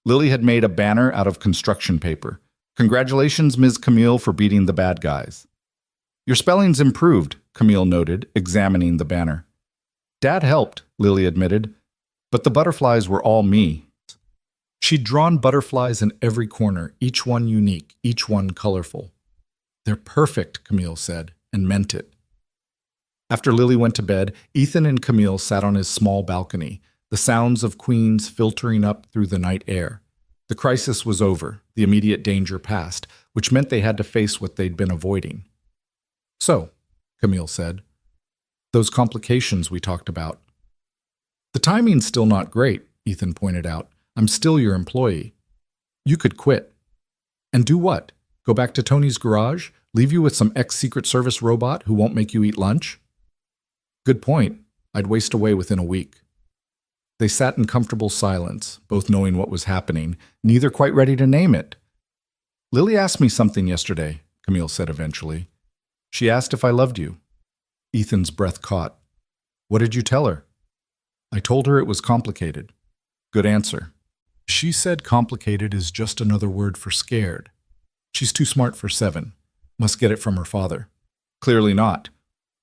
Lily had made a banner out of construction paper. "Congratulations, Ms. Camille, for beating the bad guys." "Your spelling's improved," Camille noted, examining the banner. "Dad helped," Lily admitted, "but the butterflies were all me." She'd drawn butterflies in every corner, each one unique, each one colorful. "They're perfect," Camille said, and meant it. After Lily went to bed, Ethan and Camille sat on his small balcony, the sounds of Queens filtering up through the night air. The crisis was over, the immediate danger past, which meant they had to face what they'd been avoiding. "So," Camille said, "those complications we talked about." "The timing's still not great," Ethan pointed out. "I'm still your employee. You could quit." "And do what? Go back to Tony's garage? Leave you with some ex-Secret Service robot who won't make you eat lunch?" "Good point. I'd waste away within a week." They sat in comfortable silence, both knowing what was happening, neither quite ready to name it. "Lily asked me something yesterday," Camille said eventually. "She asked if I loved you." Ethan's breath caught. "What did you tell her?" "I told her it was complicated." "Good answer." "She said complicated is just another word for scared. She's too smart for 7. Must get it from her father." "Clearly not.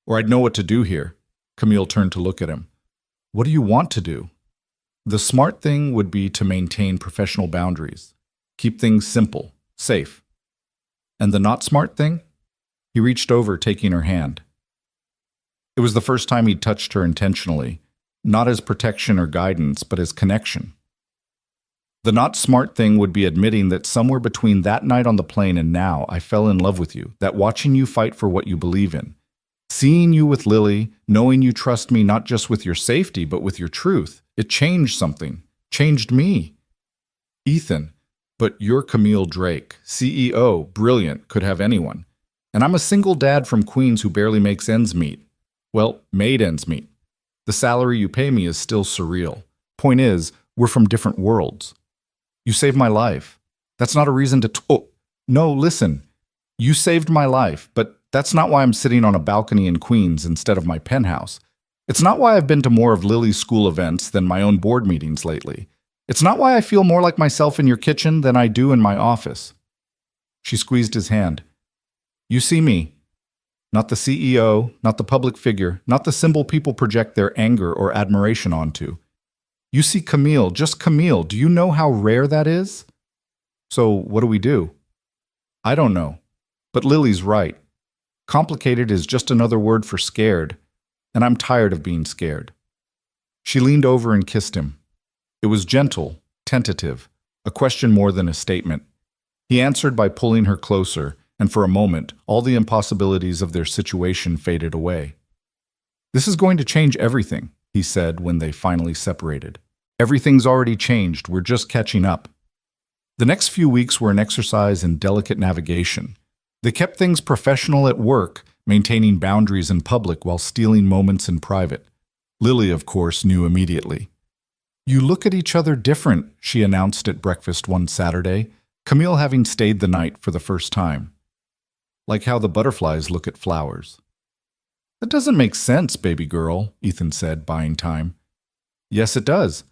Or I'd know what to do here." Camille turned to look at him. "What do you want to do?" "The smart thing would be to maintain professional boundaries. Keep things simple, safe." "And the not smart thing?" He reached over, taking her hand. It was the first time he'd touched her intentionally, not as protection or guidance, but as connection. "The not smart thing would be admitting that somewhere between that night on the plane and now, I fell in love with you, that watching you fight for what you believe in. Seeing you with Lily, knowing you trust me not just with your safety, but with your truth, it changed something. Changed me." "Ethan, but you're Camille Drake, CEO, brilliant, could have anyone. And I'm a single dad from Queens who barely makes ends meet. Well, made ends meet. The salary you pay me is still surreal. Point is, we're from different worlds. You saved my life. That's not a reason to oh, no, listen. You saved my life, but that's not why I'm sitting on a balcony in Queens instead of my penthouse. It's not why I've been to more of Lily's school events than my own board meetings lately. It's not why I feel more like myself in your kitchen than I do in my office." She squeezed his hand. "You see me. Not the CEO, not the public figure, not the symbol people project their anger or admiration onto. You see Camille, just Camille. Do you know how rare that is?" "So what do we do?" "I don't know. But Lily's right. Complicated is just another word for scared, and I'm tired of being scared." She leaned over and kissed him. It was gentle, tentative, a question more than a statement. He answered by pulling her closer, and for a moment, all the impossibilities of their situation faded away. "This is going to change everything," he said when they finally separated. "Everything's already changed, we're just catching up." The next few weeks were an exercise in delicate navigation. They kept things professional at work, maintaining boundaries in public while stealing moments in private. Lily, of course, knew immediately. "You look at each other different," she announced at breakfast one Saturday, Camille having stayed the night for the first time. "Like how the butterflies look at flowers." "That doesn't make sense, baby girl," Ethan said, buying time. "Yes, it does.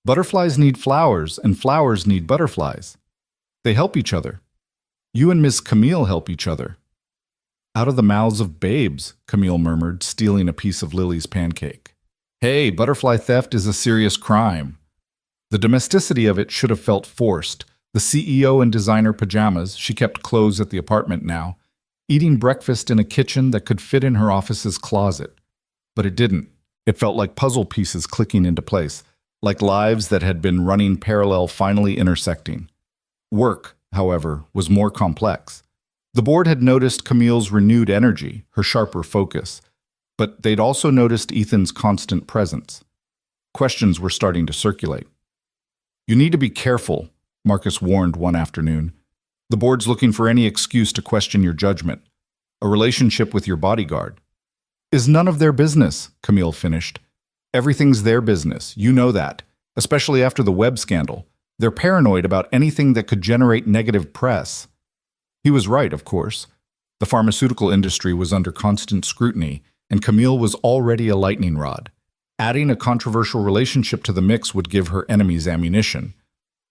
Butterflies need flowers, and flowers need butterflies. They help each other. You and Miss Camille help each other." "Out of the mouths of babes," Camille murmured, stealing a piece of Lily's pancake. "Hey, butterfly theft is a serious crime." The domesticity of it should have felt forced. The CEO in designer pajamas, she kept clothes at the apartment now, eating breakfast in a kitchen that could fit in her office's closet. But it didn't. It felt like puzzle pieces clicking into place, like lives that had been running parallel finally intersecting. Work, however, was more complex. The board had noticed Camille's renewed energy, her sharper focus, but they'd also noticed Ethan's constant presence. Questions were starting to circulate. "You need to be careful," Marcus warned one afternoon. "The board's looking for any excuse to question your judgment. A relationship with your bodyguard." "Is none of their business," Camille finished. "Everything's their business, you know that, especially after the web scandal. They're paranoid about anything that could generate negative press." He was right, of course. The pharmaceutical industry was under constant scrutiny, and Camille was already a lightning rod. Adding a controversial relationship to the mix would give her enemies ammunition.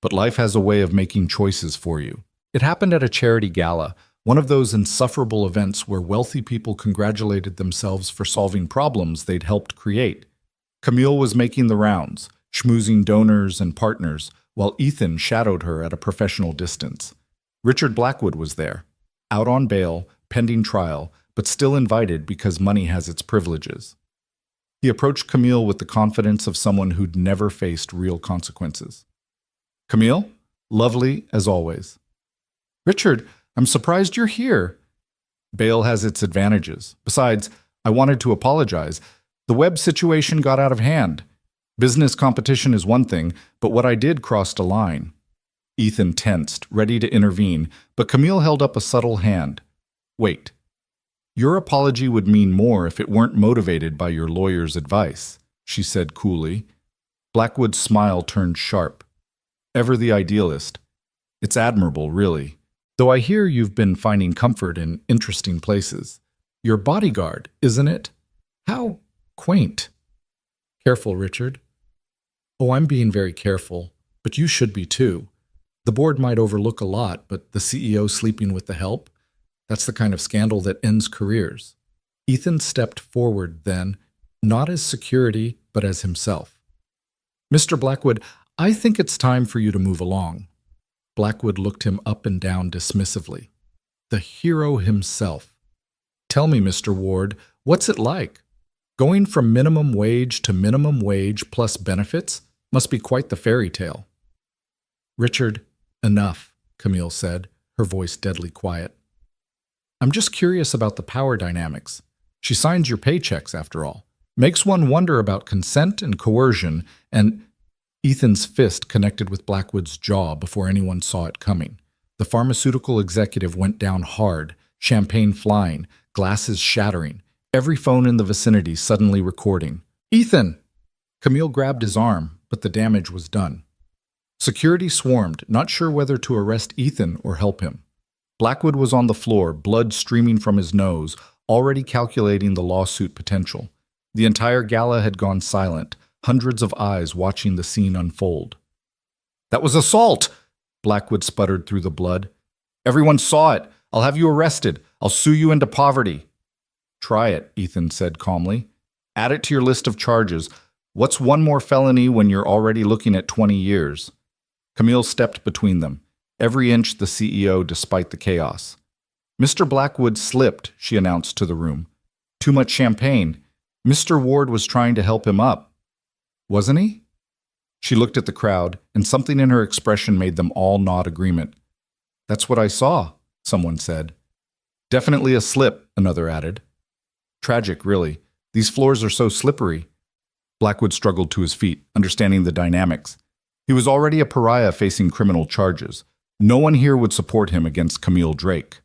But life has a way of making choices for you. It happened at a charity gala, one of those insufferable events where wealthy people congratulated themselves for solving problems they'd helped create. Camille was making the rounds, schmoozing donors and partners, while Ethan shadowed her at a professional distance. Richard Blackwood was there, out on bail, pending trial, but still invited because money has its privileges. He approached Camille with the confidence of someone who'd never faced real consequences. "Camille, lovely as always." "Richard, I'm surprised you're here." "Bail has its advantages. Besides, I wanted to apologize. The web situation got out of hand. Business competition is one thing, but what I did crossed a line." Ethan tensed, ready to intervene, but Camille held up a subtle hand. "Wait. Your apology would mean more if it weren't motivated by your lawyer's advice," she said coolly. Blackwood's smile turned sharp. "Ever the idealist. It's admirable, really. Though I hear you've been finding comfort in interesting places. Your bodyguard, isn't it? How quaint." "Careful, Richard." "Oh, I'm being very careful, but you should be too. The board might overlook a lot, but the CEO sleeping with the help? That's the kind of scandal that ends careers." Ethan stepped forward then, not as security, but as himself. "Mr. Blackwood, I think it's time for you to move along." Blackwood looked him up and down dismissively. The hero himself. "Tell me, Mr. Ward, what's it like? Going from minimum wage to minimum wage plus benefits must be quite the fairy tale." "Richard, enough," Camille said, her voice deadly quiet. "I'm just curious about the power dynamics. She signs your paychecks, after all. Makes one wonder about consent and coercion, and—" Ethan's fist connected with Blackwood's jaw before anyone saw it coming. The pharmaceutical executive went down hard, champagne flying, glasses shattering, every phone in the vicinity suddenly recording. "Ethan!" Camille grabbed his arm, but the damage was done. Security swarmed, not sure whether to arrest Ethan or help him. Blackwood was on the floor, blood streaming from his nose, already calculating the lawsuit potential. The entire gala had gone silent, hundreds of eyes watching the scene unfold. "That was assault!" Blackwood sputtered through the blood. "Everyone saw it. I'll have you arrested. I'll sue you into poverty." "Try it," Ethan said calmly. "Add it to your list of charges. What's one more felony when you're already looking at 20 years? Camille stepped between them, every inch the CEO despite the chaos. "Mr. Blackwood slipped," she announced to the room. "Too much champagne. Mr. Ward was trying to help him up. Wasn't he?" She looked at the crowd, and something in her expression made them all nod agreement. "That's what I saw," someone said. "Definitely a slip," another added. "Tragic, really. These floors are so slippery." Blackwood struggled to his feet, understanding the dynamics. He was already a pariah facing criminal charges. No one here would support him against Camille Drake.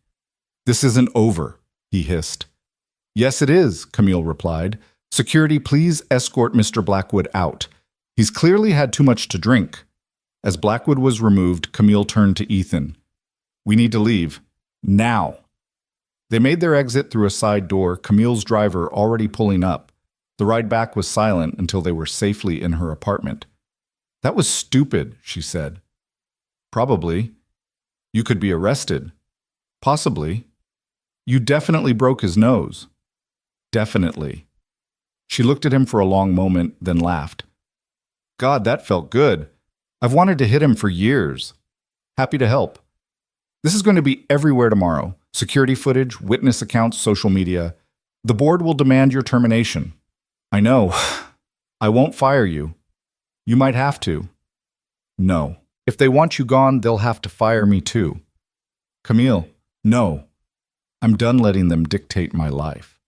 "This isn't over," he hissed. "Yes, it is," Camille replied. "Security, please escort Mr. Blackwood out. He's clearly had too much to drink." As Blackwood was removed, Camille turned to Ethan. "We need to leave. Now." They made their exit through a side door, Camille's driver already pulling up. The ride back was silent until they were safely in her apartment. "That was stupid," she said. "Probably. You could be arrested." "Possibly." "You definitely broke his nose." "Definitely." She looked at him for a long moment, then laughed. "God, that felt good. I've wanted to hit him for years. Happy to help. This is going to be everywhere tomorrow. Security footage, witness accounts, social media. The board will demand your termination." "I know. I won't fire you." "You might have to." "No. If they want you gone, they'll have to fire me too." "Camille, no. I'm done letting them dictate my life.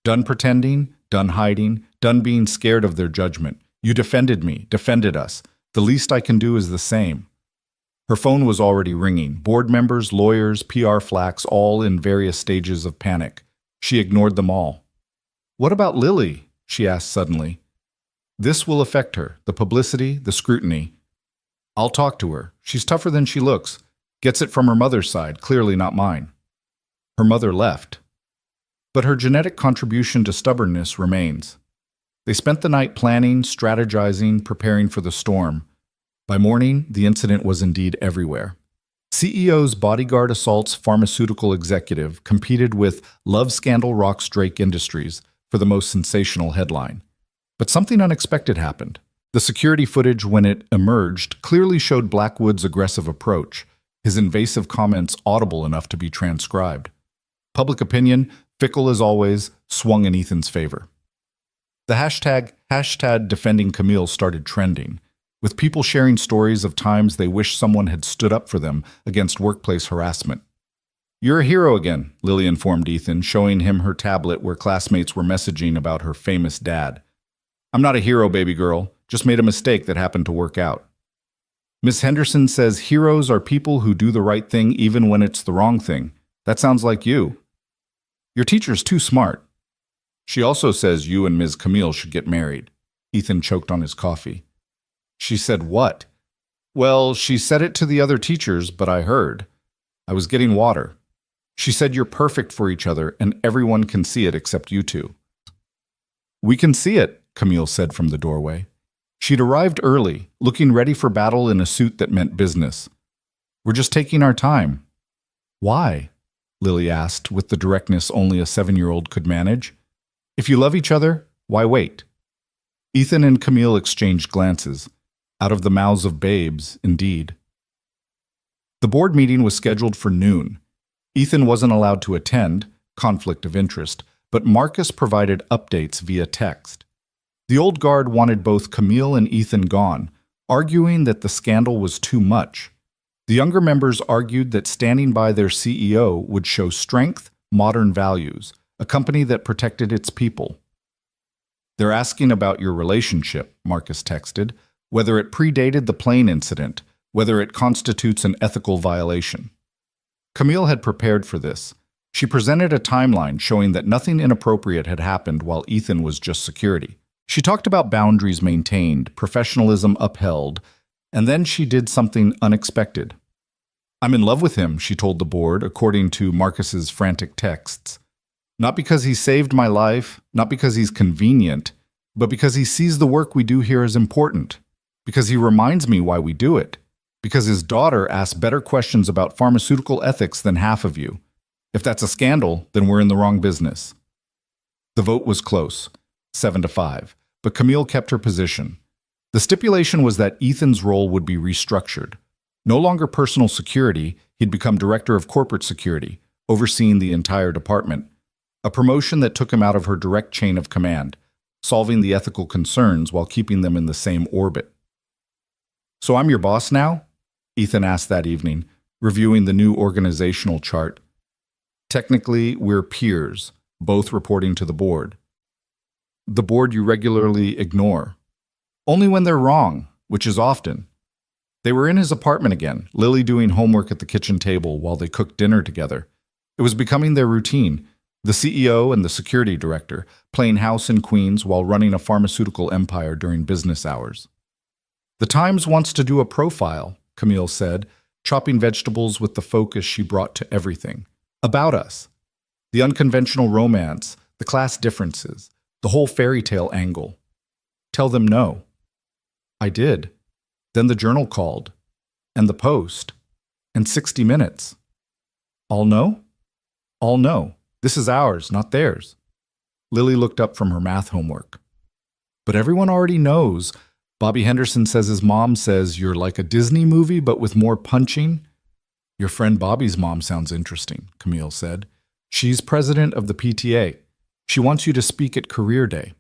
Done pretending, done hiding, done being scared of their judgment. You defended me, defended us. The least I can do is the same." Her phone was already ringing. Board members, lawyers, PR flacks, all in various stages of panic. She ignored them all. "What about Lily?" she asked suddenly. "This will affect her, the publicity, the scrutiny. I'll talk to her. She's tougher than she looks. Gets it from her mother's side, clearly not mine." Her mother left. But her genetic contribution to stubbornness remains. They spent the night planning, strategizing, preparing for the storm. By morning, the incident was indeed everywhere. CEO's bodyguard assaults pharmaceutical executive competed with Love Scandal rocks Drake Industries for the most sensational headline. But something unexpected happened. The security footage, when it emerged, clearly showed Blackwood's aggressive approach, his invasive comments audible enough to be transcribed. Public opinion, fickle as always, swung in Ethan's favor. The hashtag defending Camille started trending, with people sharing stories of times they wish someone had stood up for them against workplace harassment. "You're a hero again," Lily informed Ethan, showing him her tablet where classmates were messaging about her famous dad. "I'm not a hero, baby girl. Just made a mistake that happened to work out." Miss Henderson says heroes are people who do the right thing even when it's the wrong thing. That sounds like you. Your teacher's too smart. She also says you and Ms. Camille should get married. Ethan choked on his coffee. She said what? Well, she said it to the other teachers, but I heard. I was getting water. She said you're perfect for each other and everyone can see it except you two. We can see it, Camille said from the doorway. She'd arrived early, looking ready for battle in a suit that meant business. We're just taking our time. Why? Lily asked with the directness only a 7-year-old could manage. If you love each other, why wait? Ethan and Camille exchanged glances. Out of the mouths of babes, indeed. The board meeting was scheduled for noon. Ethan wasn't allowed to attend, conflict of interest, but Marcus provided updates via text. The old guard wanted both Camille and Ethan gone, arguing that the scandal was too much. The younger members argued that standing by their CEO would show strength, modern values, a company that protected its people. They're asking about your relationship, Marcus texted, whether it predated the plane incident, whether it constitutes an ethical violation. Camille had prepared for this. She presented a timeline showing that nothing inappropriate had happened while Ethan was just security. She talked about boundaries maintained, professionalism upheld, and then she did something unexpected. I'm in love with him, she told the board, according to Marcus's frantic texts. Not because he saved my life, not because he's convenient, but because he sees the work we do here as important, because he reminds me why we do it, because his daughter asks better questions about pharmaceutical ethics than half of you. If that's a scandal, then we're in the wrong business. The vote was close, 7-5, but Camille kept her position. The stipulation was that Ethan's role would be restructured. No longer personal security, he'd become director of corporate security, overseeing the entire department, a promotion that took him out of her direct chain of command, solving the ethical concerns while keeping them in the same orbit. So I'm your boss now? Ethan asked that evening, reviewing the new organizational chart. Technically, we're peers, both reporting to the board. The board you regularly ignore. Only when they're wrong, which is often. They were in his apartment again, Lily doing homework at the kitchen table while they cooked dinner together. It was becoming their routine, the CEO and the security director, playing house in Queens while running a pharmaceutical empire during business hours. The Times wants to do a profile, Camille said, chopping vegetables with the focus she brought to everything. About us. The unconventional romance, the class differences, the whole fairy tale angle. Tell them no. I did. Then the Journal called. And the Post. And 60 Minutes. All no? All no. This is ours, not theirs. Lily looked up from her math homework. But everyone already knows. Bobby Henderson says his mom says you're like a Disney movie, but with more punching. Your friend Bobby's mom sounds interesting, Camille said. She's president of the PTA. She wants you to speak at Career Day.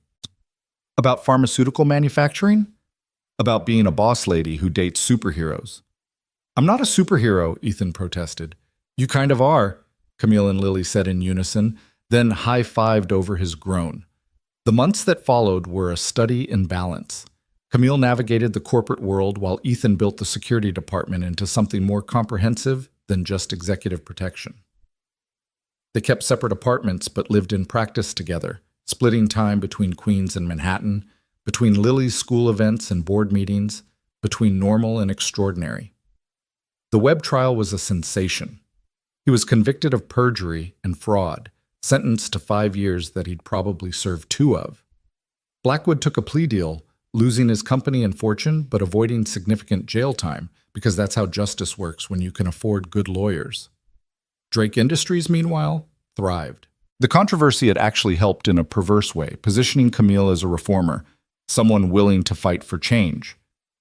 About pharmaceutical manufacturing? About being a boss lady who dates superheroes. I'm not a superhero, Ethan protested. You kind of are, Camille and Lily said in unison, then high-fived over his groan. The months that followed were a study in balance. Camille navigated the corporate world while Ethan built the security department into something more comprehensive than just executive protection. They kept separate apartments but lived in practice together, splitting time between Queens and Manhattan, between Lily's school events and board meetings, between normal and extraordinary. The Webb trial was a sensation. He was convicted of perjury and fraud, sentenced to 5 years that he'd probably served 2 of. Blackwood took a plea deal, losing his company and fortune, but avoiding significant jail time, because that's how justice works when you can afford good lawyers. Drake Industries, meanwhile, thrived. The controversy had actually helped in a perverse way, positioning Camille as a reformer, someone willing to fight for change.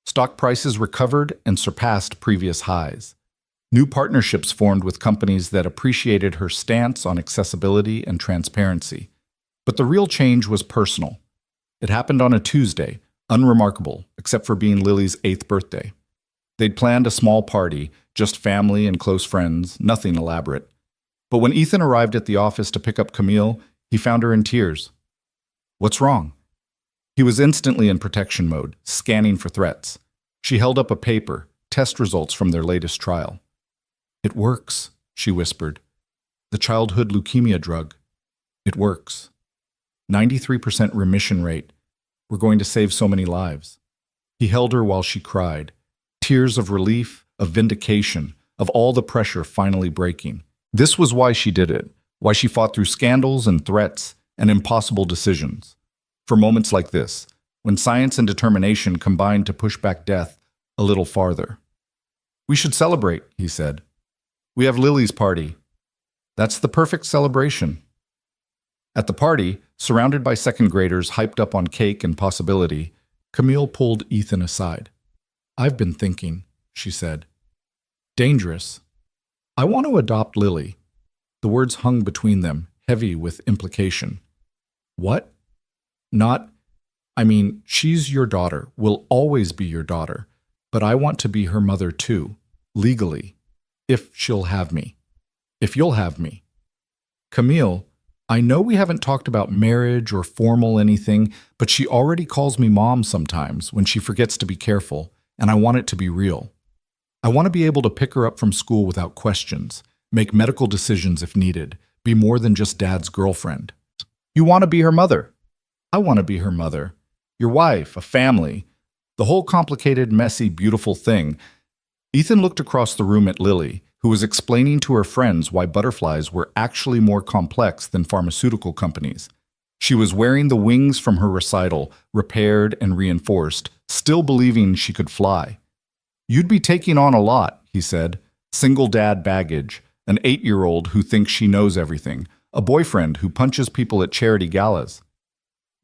Stock prices recovered and surpassed previous highs. New partnerships formed with companies that appreciated her stance on accessibility and transparency. But the real change was personal. It happened on a Tuesday, unremarkable, except for being Lily's 8th birthday. They'd planned a small party, just family and close friends, nothing elaborate. But when Ethan arrived at the office to pick up Camille, he found her in tears. "What's wrong?" He was instantly in protection mode, scanning for threats. She held up a paper, test results from their latest trial. "It works," she whispered. "The childhood leukemia drug. It works. 93% remission rate. We're going to save so many lives." He held her while she cried. Tears of relief, of vindication, of all the pressure finally breaking. This was why she did it, why she fought through scandals and threats and impossible decisions. For moments like this, when science and determination combined to push back death a little farther. "We should celebrate," he said. "We have Lily's party. That's the perfect celebration." At the party, surrounded by second graders hyped up on cake and possibility, Camille pulled Ethan aside. "I've been thinking," she said. "Dangerous. I want to adopt Lily." The words hung between them, heavy with implication. "What?" She's your daughter, will always be your daughter, but I want to be her mother too, legally, if she'll have me. If you'll have me. "Camille, I know we haven't talked about marriage or formal anything, but she already calls me mom sometimes when she forgets to be careful, and I want it to be real. I want to be able to pick her up from school without questions, make medical decisions if needed, be more than just dad's girlfriend." "You want to be her mother?" "I want to be her mother. Your wife, a family. The whole complicated, messy, beautiful thing." Ethan looked across the room at Lily, who was explaining to her friends why butterflies were actually more complex than pharmaceutical companies. She was wearing the wings from her recital, repaired and reinforced, still believing she could fly. "You'd be taking on a lot," he said. "Single dad baggage, an 8-year-old who thinks she knows everything, a boyfriend who punches people at charity galas.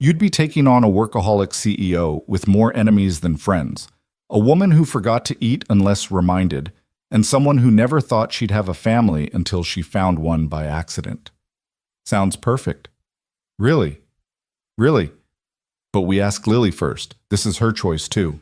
You'd be taking on a workaholic CEO with more enemies than friends, a woman who forgot to eat unless reminded, and someone who never thought she'd have a family until she found one by accident." "Sounds perfect." "Really? Really? But we asked Lily first. This is her choice too."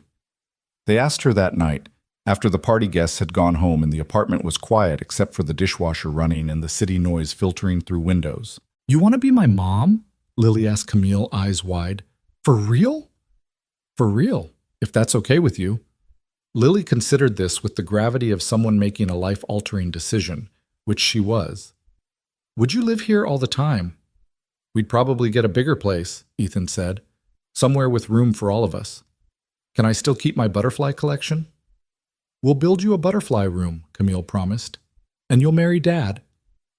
They asked her that night, after the party guests had gone home and the apartment was quiet except for the dishwasher running and the city noise filtering through windows. "You want to be my mom?" Lily asked Camille, eyes wide. "For real?" "For real, if that's okay with you." Lily considered this with the gravity of someone making a life-altering decision, which she was. "Would you live here all the time?" "We'd probably get a bigger place," Ethan said. "Somewhere with room for all of us. Can I still keep my butterfly collection?" "We'll build you a butterfly room," Camille promised. "And you'll marry Dad,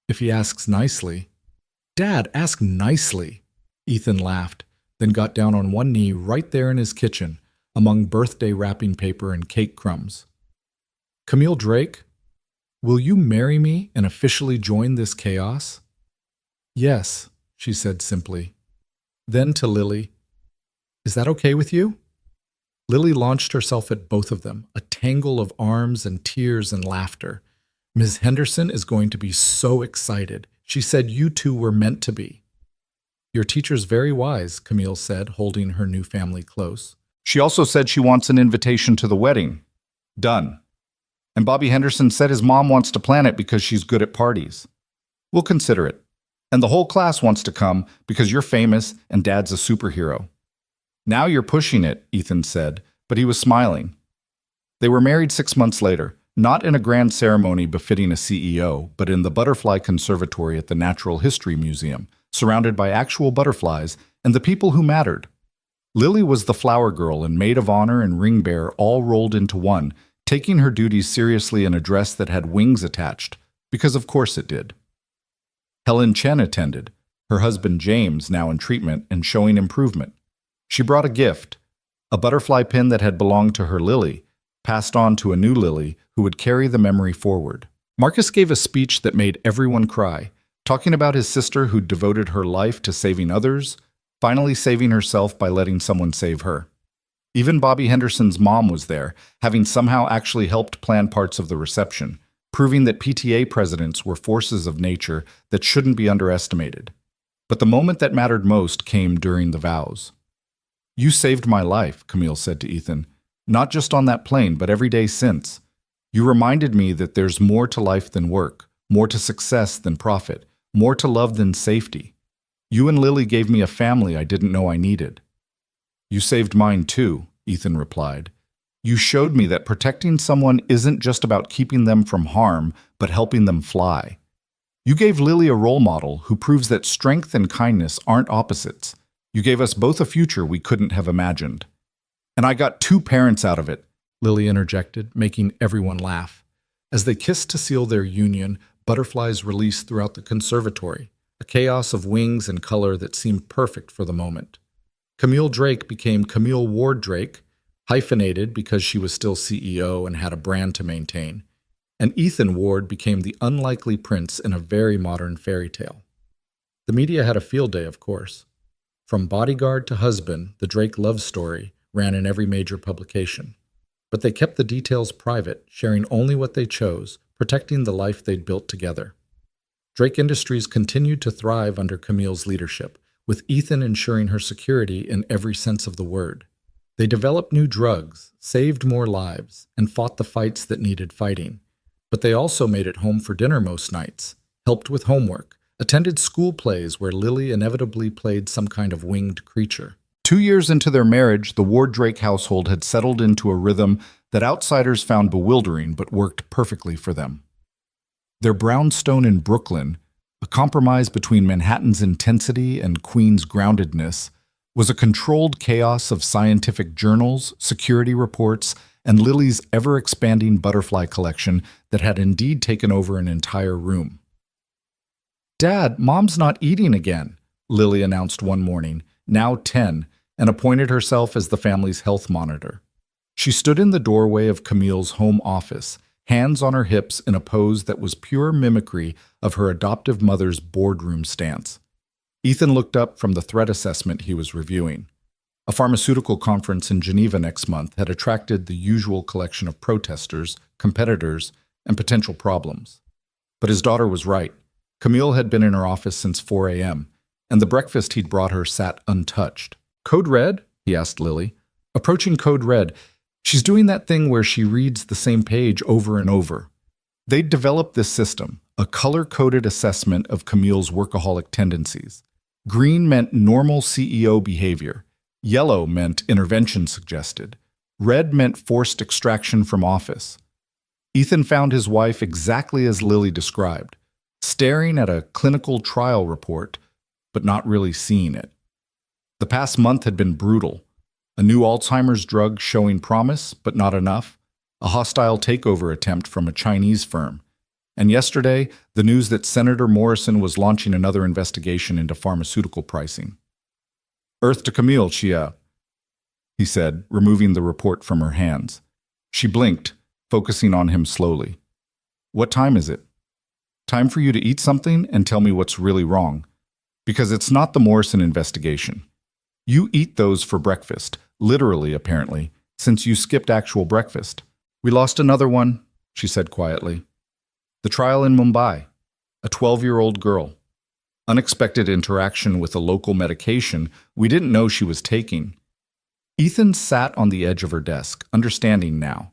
if he asks nicely." "Dad, ask nicely." Ethan laughed, then got down on one knee right there in his kitchen, among birthday wrapping paper and cake crumbs. "Camille Drake, will you marry me and officially join this chaos?" "Yes," she said simply. Then to Lily, "Is that okay with you?" Lily launched herself at both of them, a tangle of arms and tears and laughter. "Ms. Henderson is going to be so excited. She said you two were meant to be." "Your teacher's very wise," Camille said, holding her new family close. "She also said she wants an invitation to the wedding." "Done. And Bobby Henderson said his mom wants to plan it because she's good at parties." "We'll consider it. And the whole class wants to come because you're famous and Dad's a superhero." "Now you're pushing it," Ethan said, but he was smiling. They were married 6 months later, not in a grand ceremony befitting a CEO, but in the Butterfly Conservatory at the Natural History Museum, surrounded by actual butterflies and the people who mattered. Lily was the flower girl and maid of honor and ring bearer all rolled into one, taking her duties seriously in a dress that had wings attached, because of course it did. Helen Chen attended, her husband James now in treatment and showing improvement. She brought a gift, a butterfly pin that had belonged to her Lily, passed on to a new Lily who would carry the memory forward. Marcus gave a speech that made everyone cry, talking about his sister who'd devoted her life to saving others, finally saving herself by letting someone save her. Even Bobby Henderson's mom was there, having somehow actually helped plan parts of the reception, proving that PTA presidents were forces of nature that shouldn't be underestimated. But the moment that mattered most came during the vows. "You saved my life," Camille said to Ethan, "not just on that plane, but every day since. You reminded me that there's more to life than work, more to success than profit, more to love than safety. You and Lily gave me a family I didn't know I needed." "You saved mine too," Ethan replied. "You showed me that protecting someone isn't just about keeping them from harm, but helping them fly. You gave Lily a role model who proves that strength and kindness aren't opposites. You gave us both a future we couldn't have imagined." "And I got two parents out of it," Lily interjected, making everyone laugh. As they kissed to seal their union, butterflies released throughout the conservatory, a chaos of wings and color that seemed perfect for the moment. Camille Drake became Camille Ward Drake, hyphenated because she was still CEO and had a brand to maintain, and Ethan Ward became the unlikely prince in a very modern fairy tale. The media had a field day, of course. From bodyguard to husband, the Drake love story ran in every major publication. But they kept the details private, sharing only what they chose, protecting the life they'd built together. Drake Industries continued to thrive under Camille's leadership, with Ethan ensuring her security in every sense of the word. They developed new drugs, saved more lives, and fought the fights that needed fighting. But they also made it home for dinner most nights, helped with homework, attended school plays where Lily inevitably played some kind of winged creature. 2 years into their marriage, the Ward-Drake household had settled into a rhythm that outsiders found bewildering but worked perfectly for them. Their brownstone in Brooklyn, a compromise between Manhattan's intensity and Queens' groundedness, was a controlled chaos of scientific journals, security reports, and Lily's ever-expanding butterfly collection that had indeed taken over an entire room. "Dad, Mom's not eating again," Lily announced one morning, now 10, and appointed herself as the family's health monitor. She stood in the doorway of Camille's home office, hands on her hips in a pose that was pure mimicry of her adoptive mother's boardroom stance. Ethan looked up from the threat assessment he was reviewing. A pharmaceutical conference in Geneva next month had attracted the usual collection of protesters, competitors, and potential problems. But his daughter was right. Camille had been in her office since 4 a.m., and the breakfast he'd brought her sat untouched. "Code Red?" he asked Lily. "Approaching Code Red. She's doing that thing where she reads the same page over and over." They'd developed this system, a color-coded assessment of Camille's workaholic tendencies. Green meant normal CEO behavior. Yellow meant intervention suggested. Red meant forced extraction from office. Ethan found his wife exactly as Lily described, staring at a clinical trial report, but not really seeing it. The past month had been brutal. A new Alzheimer's drug showing promise, but not enough. A hostile takeover attempt from a Chinese firm. And yesterday, the news that Senator Morrison was launching another investigation into pharmaceutical pricing. "Earth to Camille, he said, removing the report from her hands. She blinked, focusing on him slowly. "What time is it?" "Time for you to eat something and tell me what's really wrong. Because it's not the Morrison investigation. You eat those for breakfast, literally, apparently, since you skipped actual breakfast." "We lost another one," she said quietly. "The trial in Mumbai. A 12-year-old girl. Unexpected interaction with a local medication we didn't know she was taking." Ethan sat on the edge of her desk, understanding now.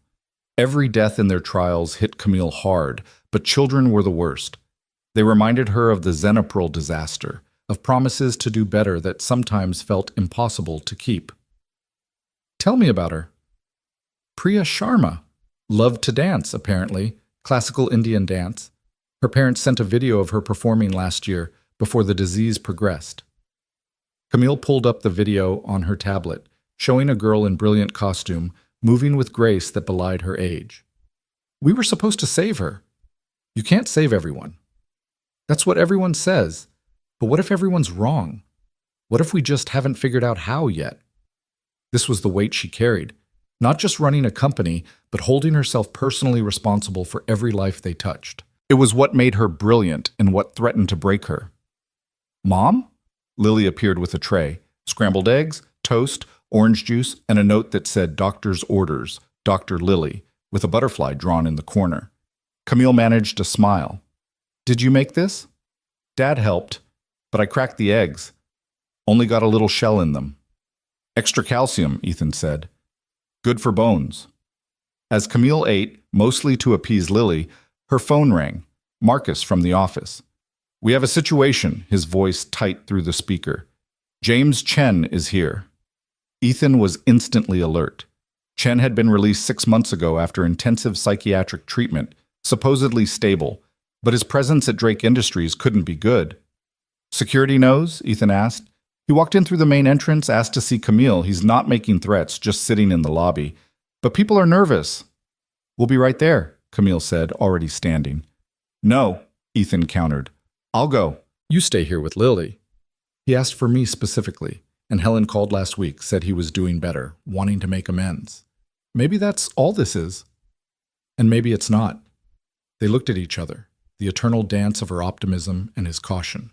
Every death in their trials hit Camille hard, but children were the worst. They reminded her of the Xenopril disaster, of promises to do better that sometimes felt impossible to keep. "Tell me about her." "Priya Sharma. Loved to dance, apparently. Classical Indian dance. Her parents sent a video of her performing last year, before the disease progressed." Camille pulled up the video on her tablet, showing a girl in brilliant costume, moving with grace that belied her age. "We were supposed to save her." "You can't save everyone." "That's what everyone says. But what if everyone's wrong? What if we just haven't figured out how yet?" This was the weight she carried, not just running a company, but holding herself personally responsible for every life they touched. It was what made her brilliant and what threatened to break her. "Mom?" Lily appeared with a tray, scrambled eggs, toast, orange juice, and a note that said "Doctor's orders, Dr. Lily," with a butterfly drawn in the corner. Camille managed a smile. "Did you make this?" "Dad helped, but I cracked the eggs. Only got a little shell in them." "Extra calcium," Ethan said. "Good for bones." As Camille ate, mostly to appease Lily, her phone rang. Marcus from the office. "We have a situation," his voice tight through the speaker. "James Chen is here." Ethan was instantly alert. Chen had been released 6 months ago after intensive psychiatric treatment, supposedly stable, but his presence at Drake Industries couldn't be good. "Security knows?" Ethan asked. He walked in through the main entrance, asked to see Camille. He's not making threats, just sitting in the lobby. "But people are nervous." "We'll be right there," Camille said, already standing. "No," Ethan countered. "I'll go. You stay here with Lily." He asked for me specifically, and Helen called last week, said he was doing better, wanting to make amends. Maybe that's all this is. And maybe it's not. They looked at each other, the eternal dance of her optimism and his caution.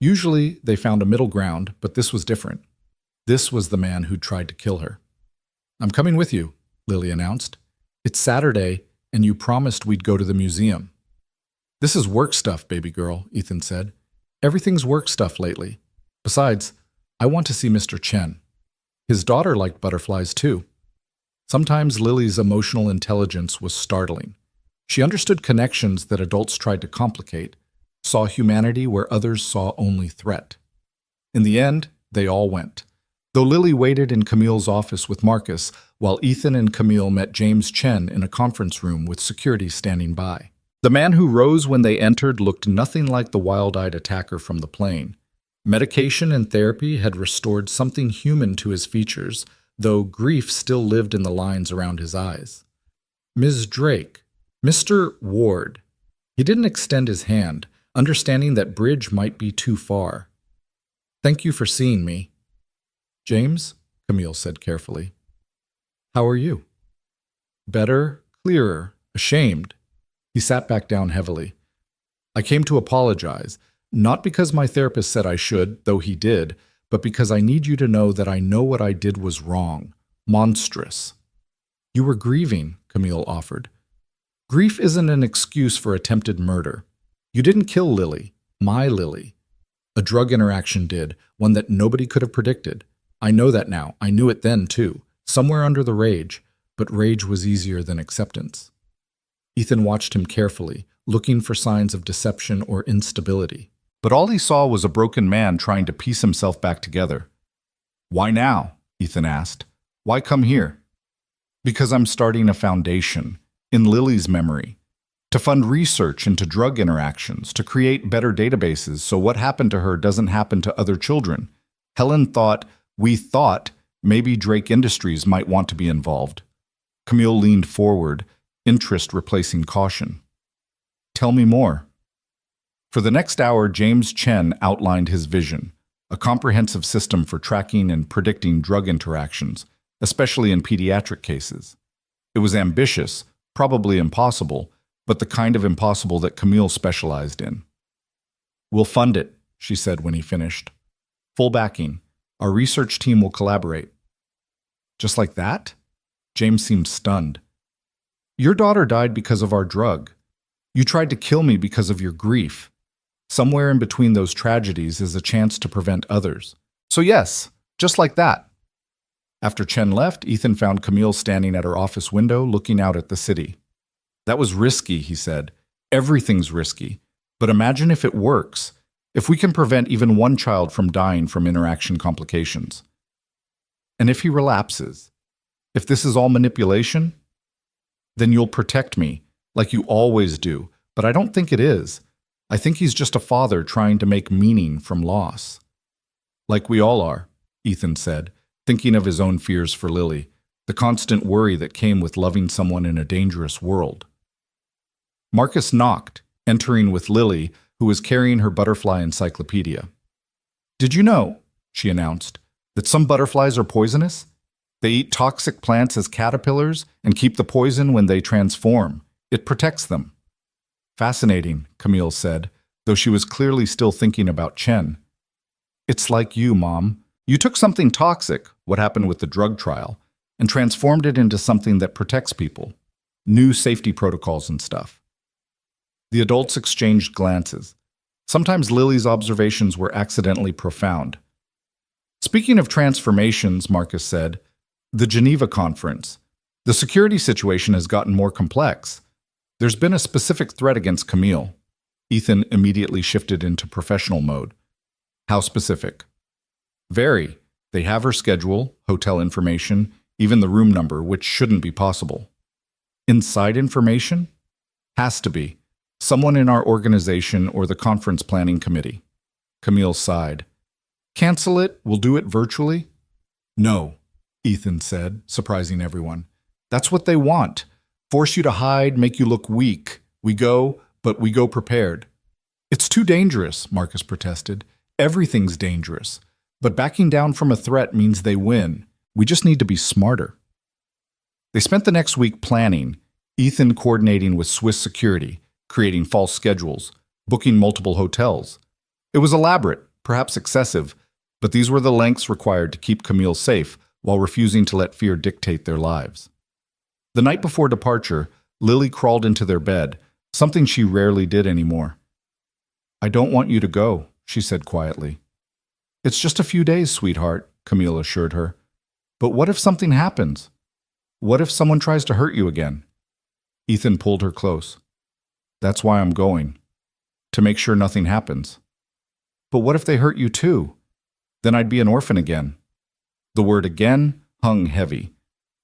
Usually they found a middle ground, but this was different. This was the man who'd tried to kill her. "I'm coming with you," Lily announced. "It's Saturday, and you promised we'd go to the museum." "This is work stuff, baby girl," Ethan said. "Everything's work stuff lately. Besides, I want to see Mr. Chen. His daughter liked butterflies too." Sometimes Lily's emotional intelligence was startling. She understood connections that adults tried to complicate, saw humanity where others saw only threat. In the end, they all went. Though Lily waited in Camille's office with Marcus, while Ethan and Camille met James Chen in a conference room with security standing by. The man who rose when they entered looked nothing like the wild-eyed attacker from the plane. Medication and therapy had restored something human to his features, though grief still lived in the lines around his eyes. "Ms. Drake, Mr. Ward." He didn't extend his hand, understanding that bridge might be too far. "Thank you for seeing me." "James," Camille said carefully. "How are you?" "Better, clearer, ashamed." He sat back down heavily. "I came to apologize, not because my therapist said I should, though he did, but because I need you to know that I know what I did was wrong, monstrous." "You were grieving," Camille offered. "Grief isn't an excuse for attempted murder. You didn't kill Lily, my Lily. A drug interaction did, one that nobody could have predicted. I know that now. I knew it then, too, somewhere under the rage, but rage was easier than acceptance." Ethan watched him carefully, looking for signs of deception or instability. But all he saw was a broken man trying to piece himself back together. "Why now?" Ethan asked. "Why come here?" "Because I'm starting a foundation, in Lily's memory, to fund research into drug interactions, to create better databases so what happened to her doesn't happen to other children. We thought, maybe Drake Industries might want to be involved." Camille leaned forward, interest replacing caution. "Tell me more." For the next hour, James Chen outlined his vision, a comprehensive system for tracking and predicting drug interactions, especially in pediatric cases. It was ambitious, probably impossible, but the kind of impossible that Camille specialized in. "We'll fund it," she said when he finished. "Full backing. Our research team will collaborate." "Just like that?" James seemed stunned. "Your daughter died because of our drug. You tried to kill me because of your grief. Somewhere in between those tragedies is a chance to prevent others. So yes, just like that." After Chen left, Ethan found Camille standing at her office window looking out at the city. "That was risky," he said. "Everything's risky. But imagine if it works. If we can prevent even one child from dying from interaction complications. And if he relapses, if this is all manipulation, then you'll protect me, like you always do. But I don't think it is. I think he's just a father trying to make meaning from loss." "Like we all are," Ethan said, thinking of his own fears for Lily, the constant worry that came with loving someone in a dangerous world. Marcus knocked, entering with Lily, who was carrying her butterfly encyclopedia. "Did you know," she announced, "that some butterflies are poisonous? They eat toxic plants as caterpillars and keep the poison when they transform. It protects them. Fascinating, Camille said, though she was clearly still thinking about Chen. It's like you, Mom. You took something toxic, what happened with the drug trial, and transformed it into something that protects people. New safety protocols and stuff. The adults exchanged glances. Sometimes Lily's observations were accidentally profound. Speaking of transformations, Marcus said, the Geneva conference. The security situation has gotten more complex. There's been a specific threat against Camille. Ethan immediately shifted into professional mode. How specific? Very. They have her schedule, hotel information, even the room number, which shouldn't be possible. Inside information? Has to be. Someone in our organization or the conference planning committee. Camille sighed. Cancel it? We'll do it virtually? No, Ethan said, surprising everyone. That's what they want. Force you to hide, make you look weak. We go, but we go prepared. It's too dangerous, Marcus protested. Everything's dangerous. But backing down from a threat means they win. We just need to be smarter. They spent the next week planning, Ethan coordinating with Swiss security, creating false schedules, booking multiple hotels. It was elaborate, perhaps excessive, but these were the lengths required to keep Camille safe while refusing to let fear dictate their lives. The night before departure, Lily crawled into their bed, something she rarely did anymore. I don't want you to go, she said quietly. It's just a few days, sweetheart, Camille assured her. But what if something happens? What if someone tries to hurt you again? Ethan pulled her close. That's why I'm going. To make sure nothing happens. But what if they hurt you too? Then I'd be an orphan again. The word again hung heavy.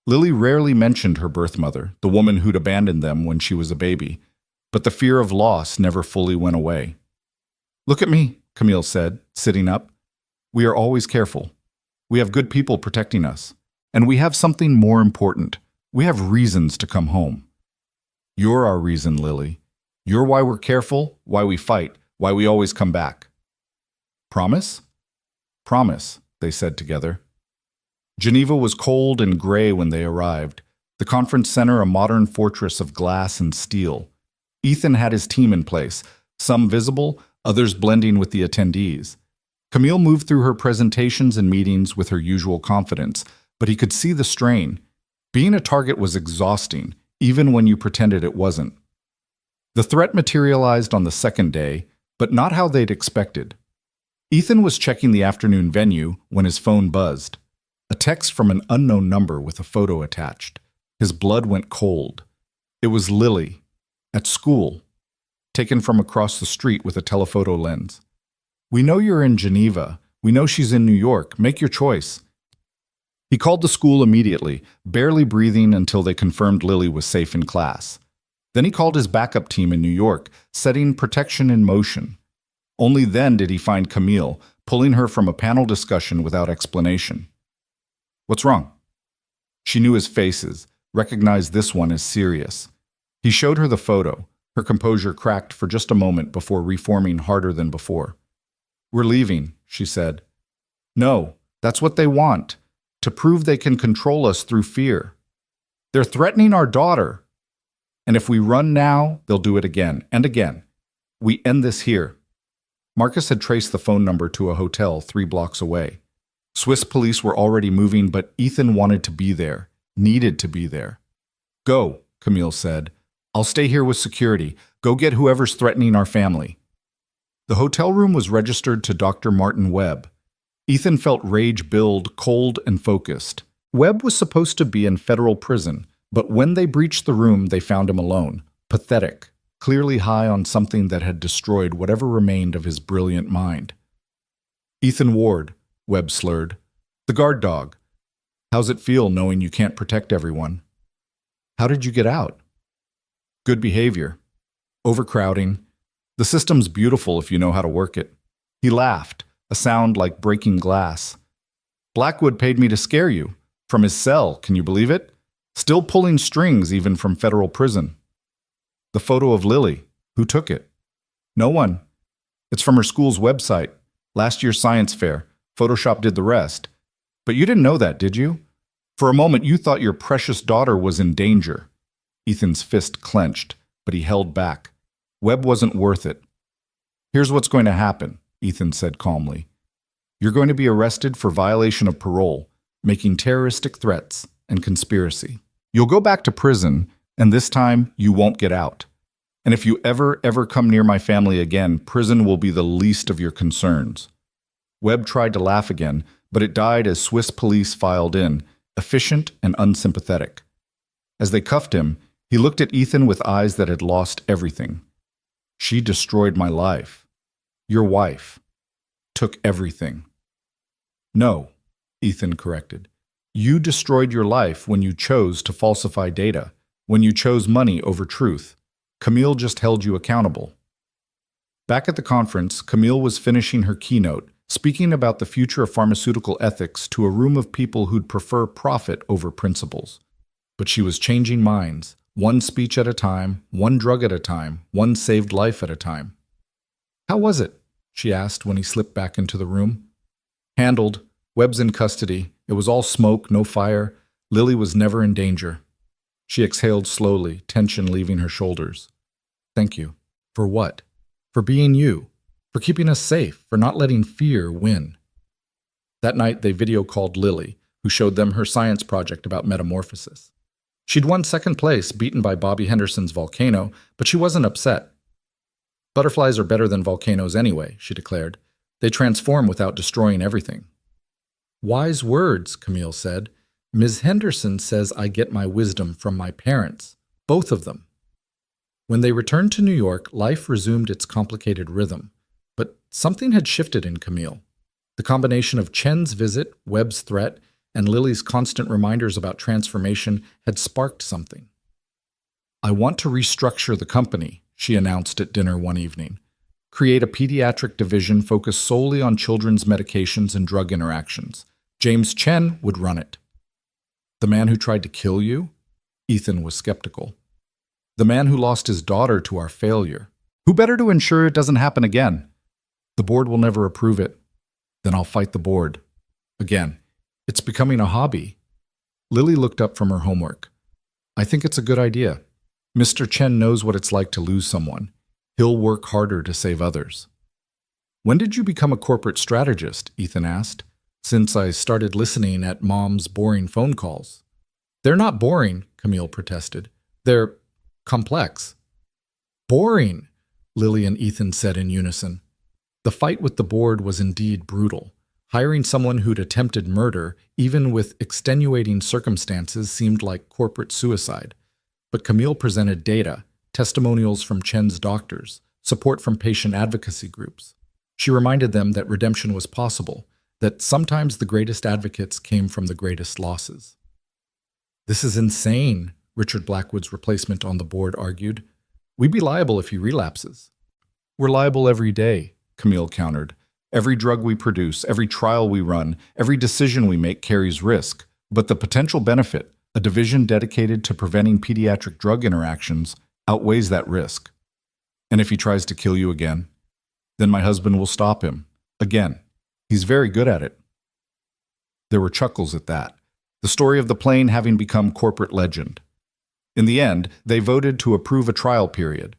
Lily rarely mentioned her birth mother, the woman who'd abandoned them when she was a baby, but the fear of loss never fully went away. Look at me, Camille said, sitting up. We are always careful. We have good people protecting us. And we have something more important. We have reasons to come home. You're our reason, Lily. You're why we're careful, why we fight, why we always come back. Promise? Promise, they said together. Geneva was cold and gray when they arrived. The conference center a modern fortress of glass and steel. Ethan had his team in place, some visible, others blending with the attendees. Camille moved through her presentations and meetings with her usual confidence, but he could see the strain. Being a target was exhausting, even when you pretended it wasn't. The threat materialized on the second day, but not how they'd expected. Ethan was checking the afternoon venue when his phone buzzed. A text from an unknown number with a photo attached. His blood went cold. It was Lily, at school, taken from across the street with a telephoto lens. We know you're in Geneva. We know she's in New York. Make your choice. He called the school immediately, barely breathing until they confirmed Lily was safe in class. Then he called his backup team in New York, setting protection in motion. Only then did he find Camille, pulling her from a panel discussion without explanation. What's wrong? She knew his faces, recognized this one as serious. He showed her the photo. Her composure cracked for just a moment before reforming harder than before. We're leaving, she said. No, that's what they want, to prove they can control us through fear. They're threatening our daughter. And if we run now, they'll do it again and again. We end this here. Marcus had traced the phone number to a hotel 3 blocks away. Swiss police were already moving, but Ethan wanted to be there, needed to be there. Go, Camille said. I'll stay here with security. Go get whoever's threatening our family. The hotel room was registered to Dr. Martin Webb. Ethan felt rage build, cold and focused. Webb was supposed to be in federal prison, but when they breached the room, they found him alone, pathetic, clearly high on something that had destroyed whatever remained of his brilliant mind. Ethan Ward, Webb slurred. The guard dog. How's it feel knowing you can't protect everyone? How did you get out? Good behavior. Overcrowding. The system's beautiful if you know how to work it. He laughed, a sound like breaking glass. Blackwood paid me to scare you. From his cell, can you believe it? Still pulling strings even from federal prison. The photo of Lily. Who took it? No one. It's from her school's website. Last year's science fair. Photoshop did the rest. But you didn't know that, did you? For a moment, you thought your precious daughter was in danger. Ethan's fist clenched, but he held back. Webb wasn't worth it. Here's what's going to happen, Ethan said calmly. You're going to be arrested for violation of parole, making terroristic threats, and conspiracy. You'll go back to prison, and this time you won't get out. And if you ever come near my family again, prison will be the least of your concerns. Webb tried to laugh again, but it died as Swiss police filed in, efficient and unsympathetic. As they cuffed him, he looked at Ethan with eyes that had lost everything. She destroyed my life. Your wife took everything. No, Ethan corrected. You destroyed your life when you chose to falsify data, when you chose money over truth. Camille just held you accountable. Back at the conference, Camille was finishing her keynote, speaking about the future of pharmaceutical ethics to a room of people who'd prefer profit over principles. But she was changing minds, one speech at a time, one drug at a time, one saved life at a time. How was it? She asked when he slipped back into the room. Handled. Webb's in custody. It was all smoke, no fire. Lily was never in danger. She exhaled slowly, tension leaving her shoulders. Thank you. For what? For being you. For keeping us safe. For not letting fear win. That night, they video called Lily, who showed them her science project about metamorphosis. She'd won second place, beaten by Bobby Henderson's volcano, but she wasn't upset. Butterflies are better than volcanoes anyway, she declared. They transform without destroying everything. Wise words, Camille said. Ms. Henderson says I get my wisdom from my parents, both of them. When they returned to New York, life resumed its complicated rhythm. But something had shifted in Camille. The combination of Chen's visit, Webb's threat, and Lily's constant reminders about transformation had sparked something. I want to restructure the company, she announced at dinner one evening. Create a pediatric division focused solely on children's medications and drug interactions. James Chen would run it. The man who tried to kill you? Ethan was skeptical. The man who lost his daughter to our failure. Who better to ensure it doesn't happen again? The board will never approve it. Then I'll fight the board. Again, it's becoming a hobby. Lily looked up from her homework. I think it's a good idea. Mr. Chen knows what it's like to lose someone. He'll work harder to save others. When did you become a corporate strategist? Ethan asked. Since I started listening at Mom's boring phone calls. They're not boring, Camille protested. They're complex. Boring, Lily and Ethan said in unison. The fight with the board was indeed brutal. Hiring someone who'd attempted murder, even with extenuating circumstances, seemed like corporate suicide. But Camille presented data, testimonials from Chen's doctors, support from patient advocacy groups. She reminded them that redemption was possible, that sometimes the greatest advocates came from the greatest losses. This is insane, Richard Blackwood's replacement on the board argued. We'd be liable if he relapses. We're liable every day, Camille countered. Every drug we produce, every trial we run, every decision we make carries risk. But the potential benefit, a division dedicated to preventing pediatric drug interactions, outweighs that risk. And if he tries to kill you again, then my husband will stop him. Again. He's very good at it. There were chuckles at that, the story of the plane having become corporate legend. In the end, they voted to approve a trial period.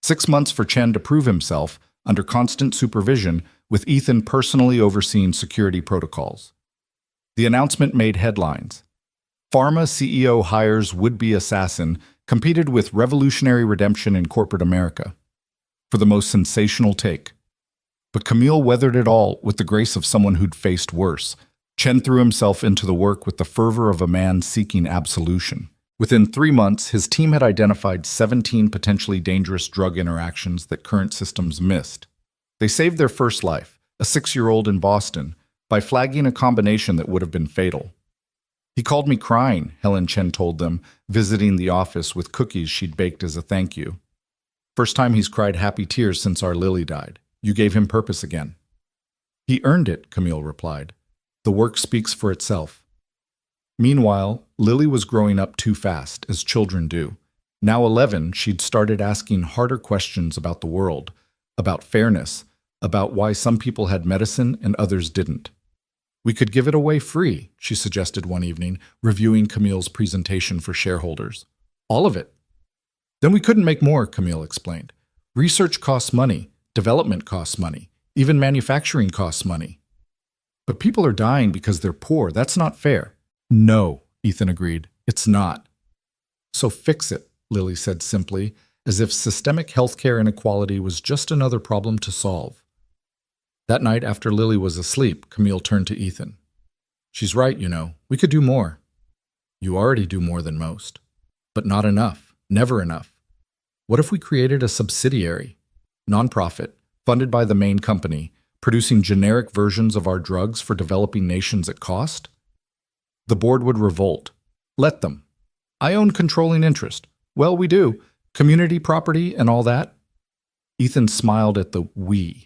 6 months for Chen to prove himself, under constant supervision, with Ethan personally overseeing security protocols. The announcement made headlines. Pharma CEO hires would-be assassin competed with revolutionary redemption in corporate America for the most sensational take. But Camille weathered it all with the grace of someone who'd faced worse. Chen threw himself into the work with the fervor of a man seeking absolution. Within 3 months, his team had identified 17 potentially dangerous drug interactions that current systems missed. They saved their first life, a 6-year-old in Boston, by flagging a combination that would have been fatal. He called me crying, Helen Chen told them, visiting the office with cookies she'd baked as a thank you. First time he's cried happy tears since our Lily died. You gave him purpose again. He earned it, Camille replied. The work speaks for itself. Meanwhile, Lily was growing up too fast, as children do. Now 11, she'd started asking harder questions about the world, about fairness, about why some people had medicine and others didn't. We could give it away free, she suggested one evening, reviewing Camille's presentation for shareholders. All of it. Then we couldn't make more, Camille explained. Research costs money, development costs money, even manufacturing costs money. But people are dying because they're poor. That's not fair. No, Ethan agreed. It's not. So fix it, Lily said simply, as if systemic healthcare inequality was just another problem to solve. That night, after Lily was asleep, Camille turned to Ethan. She's right, you know. We could do more. You already do more than most. But not enough. Never enough. What if we created a subsidiary, nonprofit, funded by the main company, producing generic versions of our drugs for developing nations at cost? The board would revolt. Let them. I own controlling interest. Well, we do. Community property and all that. Ethan smiled at the we.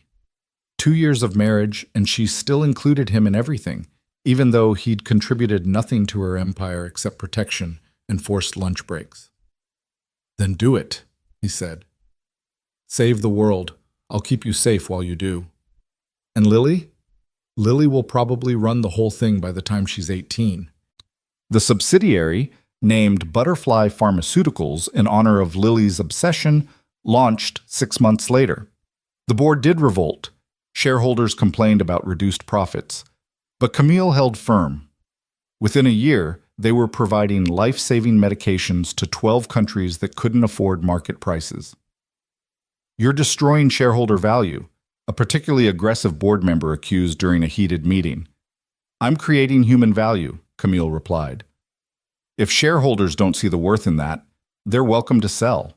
2 years of marriage, and she still included him in everything, even though he'd contributed nothing to her empire except protection and forced lunch breaks. Then do it, he said. Save the world. I'll keep you safe while you do. And Lily? Lily will probably run the whole thing by the time she's 18. The subsidiary, named Butterfly Pharmaceuticals in honor of Lily's obsession, launched 6 months later. The board did revolt. Shareholders complained about reduced profits, but Camille held firm. Within a year, they were providing life-saving medications to 12 countries that couldn't afford market prices. You're destroying shareholder value, a particularly aggressive board member accused during a heated meeting. I'm creating human value, Camille replied. If shareholders don't see the worth in that, they're welcome to sell.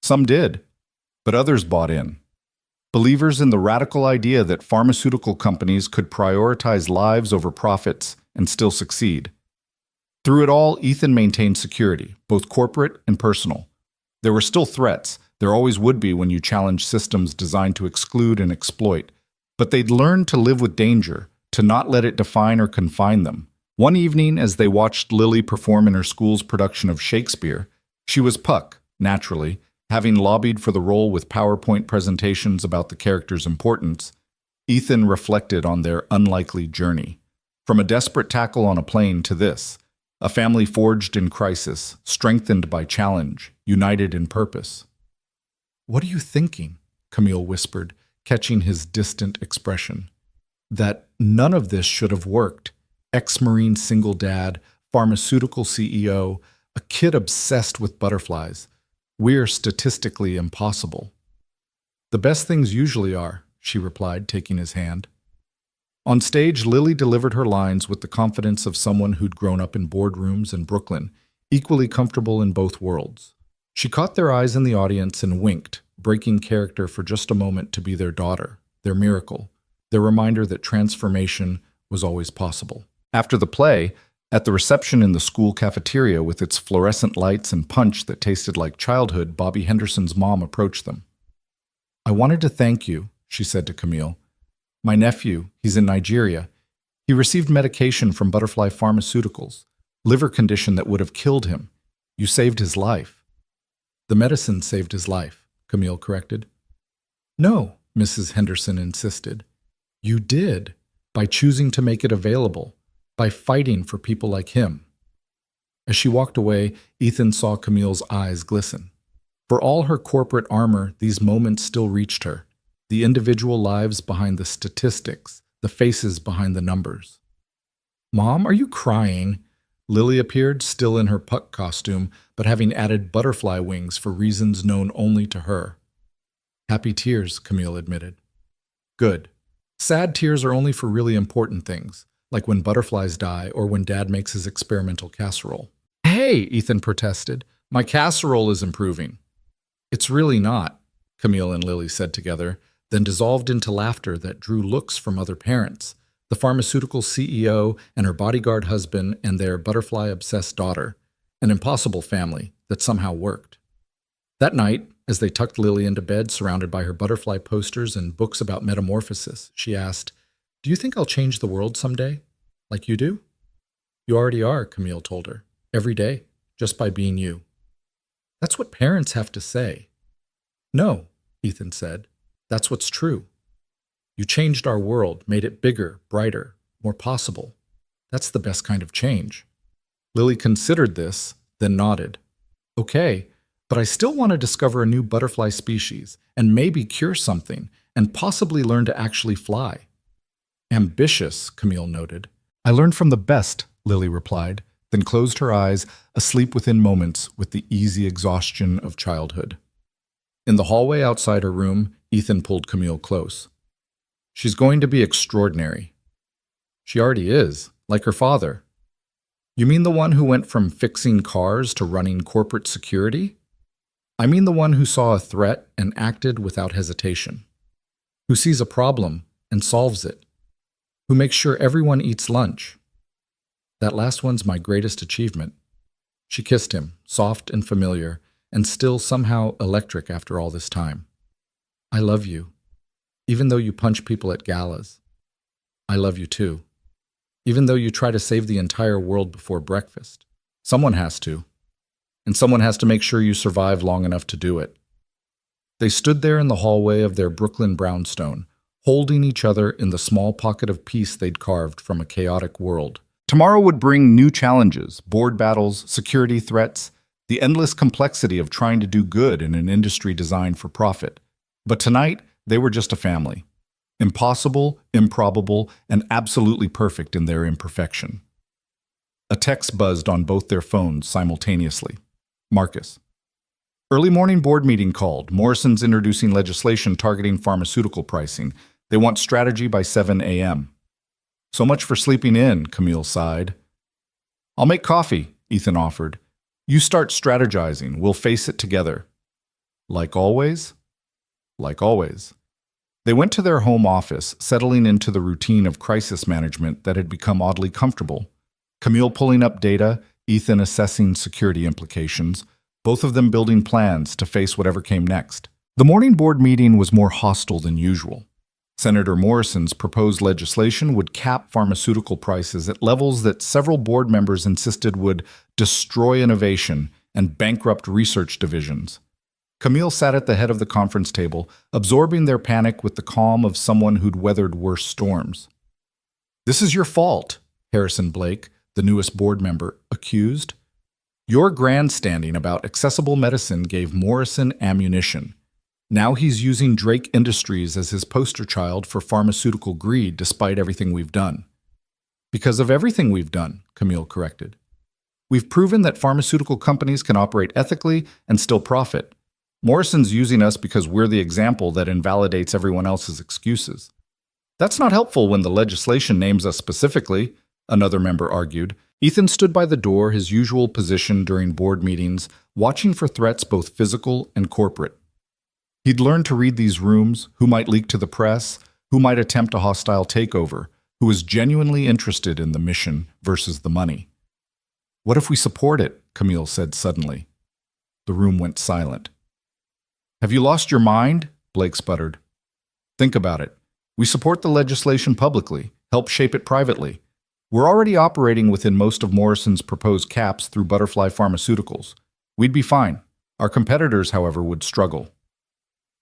Some did, but others bought in. Believers in the radical idea that pharmaceutical companies could prioritize lives over profits and still succeed. Through it all, Ethan maintained security, both corporate and personal. There were still threats. There always would be when you challenge systems designed to exclude and exploit. But they'd learned to live with danger, to not let it define or confine them. One evening, as they watched Lily perform in her school's production of Shakespeare, she was Puck, naturally, having lobbied for the role with PowerPoint presentations about the character's importance. Ethan reflected on their unlikely journey. From a desperate tackle on a plane to this, a family forged in crisis, strengthened by challenge, united in purpose. What are you thinking? Camille whispered, catching his distant expression. That none of this should have worked. Ex-Marine single dad, pharmaceutical CEO, a kid obsessed with butterflies. We're statistically impossible. The best things usually are, she replied, taking his hand. On stage, Lily delivered her lines with the confidence of someone who'd grown up in boardrooms in Brooklyn, equally comfortable in both worlds. She caught their eyes in the audience and winked, breaking character for just a moment to be their daughter, their miracle, their reminder that transformation was always possible. After the play, at the reception in the school cafeteria with its fluorescent lights and punch that tasted like childhood, Bobby Henderson's mom approached them. I wanted to thank you, she said to Camille. My nephew, he's in Nigeria. He received medication from Butterfly Pharmaceuticals, liver condition that would have killed him. You saved his life. The medicine saved his life, Camille corrected. No, Mrs. Henderson insisted. You did, by choosing to make it available, by fighting for people like him. As she walked away, Ethan saw Camille's eyes glisten. For all her corporate armor, these moments still reached her, the individual lives behind the statistics, the faces behind the numbers. Mom, are you crying? Lily appeared, still in her Puck costume, but having added butterfly wings for reasons known only to her. Happy tears, Camille admitted. Good. Sad tears are only for really important things, like when butterflies die or when Dad makes his experimental casserole. Hey, Ethan protested. My casserole is improving. It's really not, Camille and Lily said together, then dissolved into laughter that drew looks from other parents, the pharmaceutical CEO and her bodyguard husband and their butterfly-obsessed daughter, an impossible family that somehow worked. That night, as they tucked Lily into bed surrounded by her butterfly posters and books about metamorphosis, she asked, Do you think I'll change the world someday? Like you do? You already are, Camille told her. Every day, just by being you. That's what parents have to say. No, Ethan said. That's what's true. You changed our world, made it bigger, brighter, more possible. That's the best kind of change. Lily considered this, then nodded. Okay, but I still want to discover a new butterfly species and maybe cure something and possibly learn to actually fly. Ambitious, Camille noted. I learned from the best, Lily replied, then closed her eyes, asleep within moments with the easy exhaustion of childhood. In the hallway outside her room, Ethan pulled Camille close. She's going to be extraordinary. She already is, like her father. You mean the one who went from fixing cars to running corporate security? I mean the one who saw a threat and acted without hesitation. Who sees a problem and solves it. Who makes sure everyone eats lunch. That last one's my greatest achievement. She kissed him, soft and familiar, and still somehow electric after all this time. I love you, even though you punch people at galas. I love you too, even though you try to save the entire world before breakfast. Someone has to, and someone has to make sure you survive long enough to do it. They stood there in the hallway of their Brooklyn brownstone, holding each other in the small pocket of peace they'd carved from a chaotic world. Tomorrow would bring new challenges, board battles, security threats, the endless complexity of trying to do good in an industry designed for profit. But tonight, they were just a family. Impossible, improbable, and absolutely perfect in their imperfection. A text buzzed on both their phones simultaneously. Marcus. Early morning board meeting called. Morrison's introducing legislation targeting pharmaceutical pricing. They want strategy by 7 a.m. So much for sleeping in, Camille sighed. I'll make coffee, Ethan offered. You start strategizing. We'll face it together. Like always? Like always. They went to their home office, settling into the routine of crisis management that had become oddly comfortable. Camille pulling up data, Ethan assessing security implications, both of them building plans to face whatever came next. The morning board meeting was more hostile than usual. Senator Morrison's proposed legislation would cap pharmaceutical prices at levels that several board members insisted would destroy innovation and bankrupt research divisions. Camille sat at the head of the conference table, absorbing their panic with the calm of someone who'd weathered worse storms. This is your fault, Harrison Blake, the newest board member, accused. Your grandstanding about accessible medicine gave Morrison ammunition. Now he's using Drake Industries as his poster child for pharmaceutical greed despite everything we've done. Because of everything we've done, Camille corrected. We've proven that pharmaceutical companies can operate ethically and still profit. Morrison's using us because we're the example that invalidates everyone else's excuses. That's not helpful when the legislation names us specifically, another member argued. Ethan stood by the door, his usual position during board meetings, watching for threats both physical and corporate. He'd learned to read these rooms, who might leak to the press, who might attempt a hostile takeover, who was genuinely interested in the mission versus the money. What if we support it? Camille said suddenly. The room went silent. Have you lost your mind? Blake sputtered. Think about it. We support the legislation publicly, help shape it privately. We're already operating within most of Morrison's proposed caps through Butterfly Pharmaceuticals. We'd be fine. Our competitors, however, would struggle.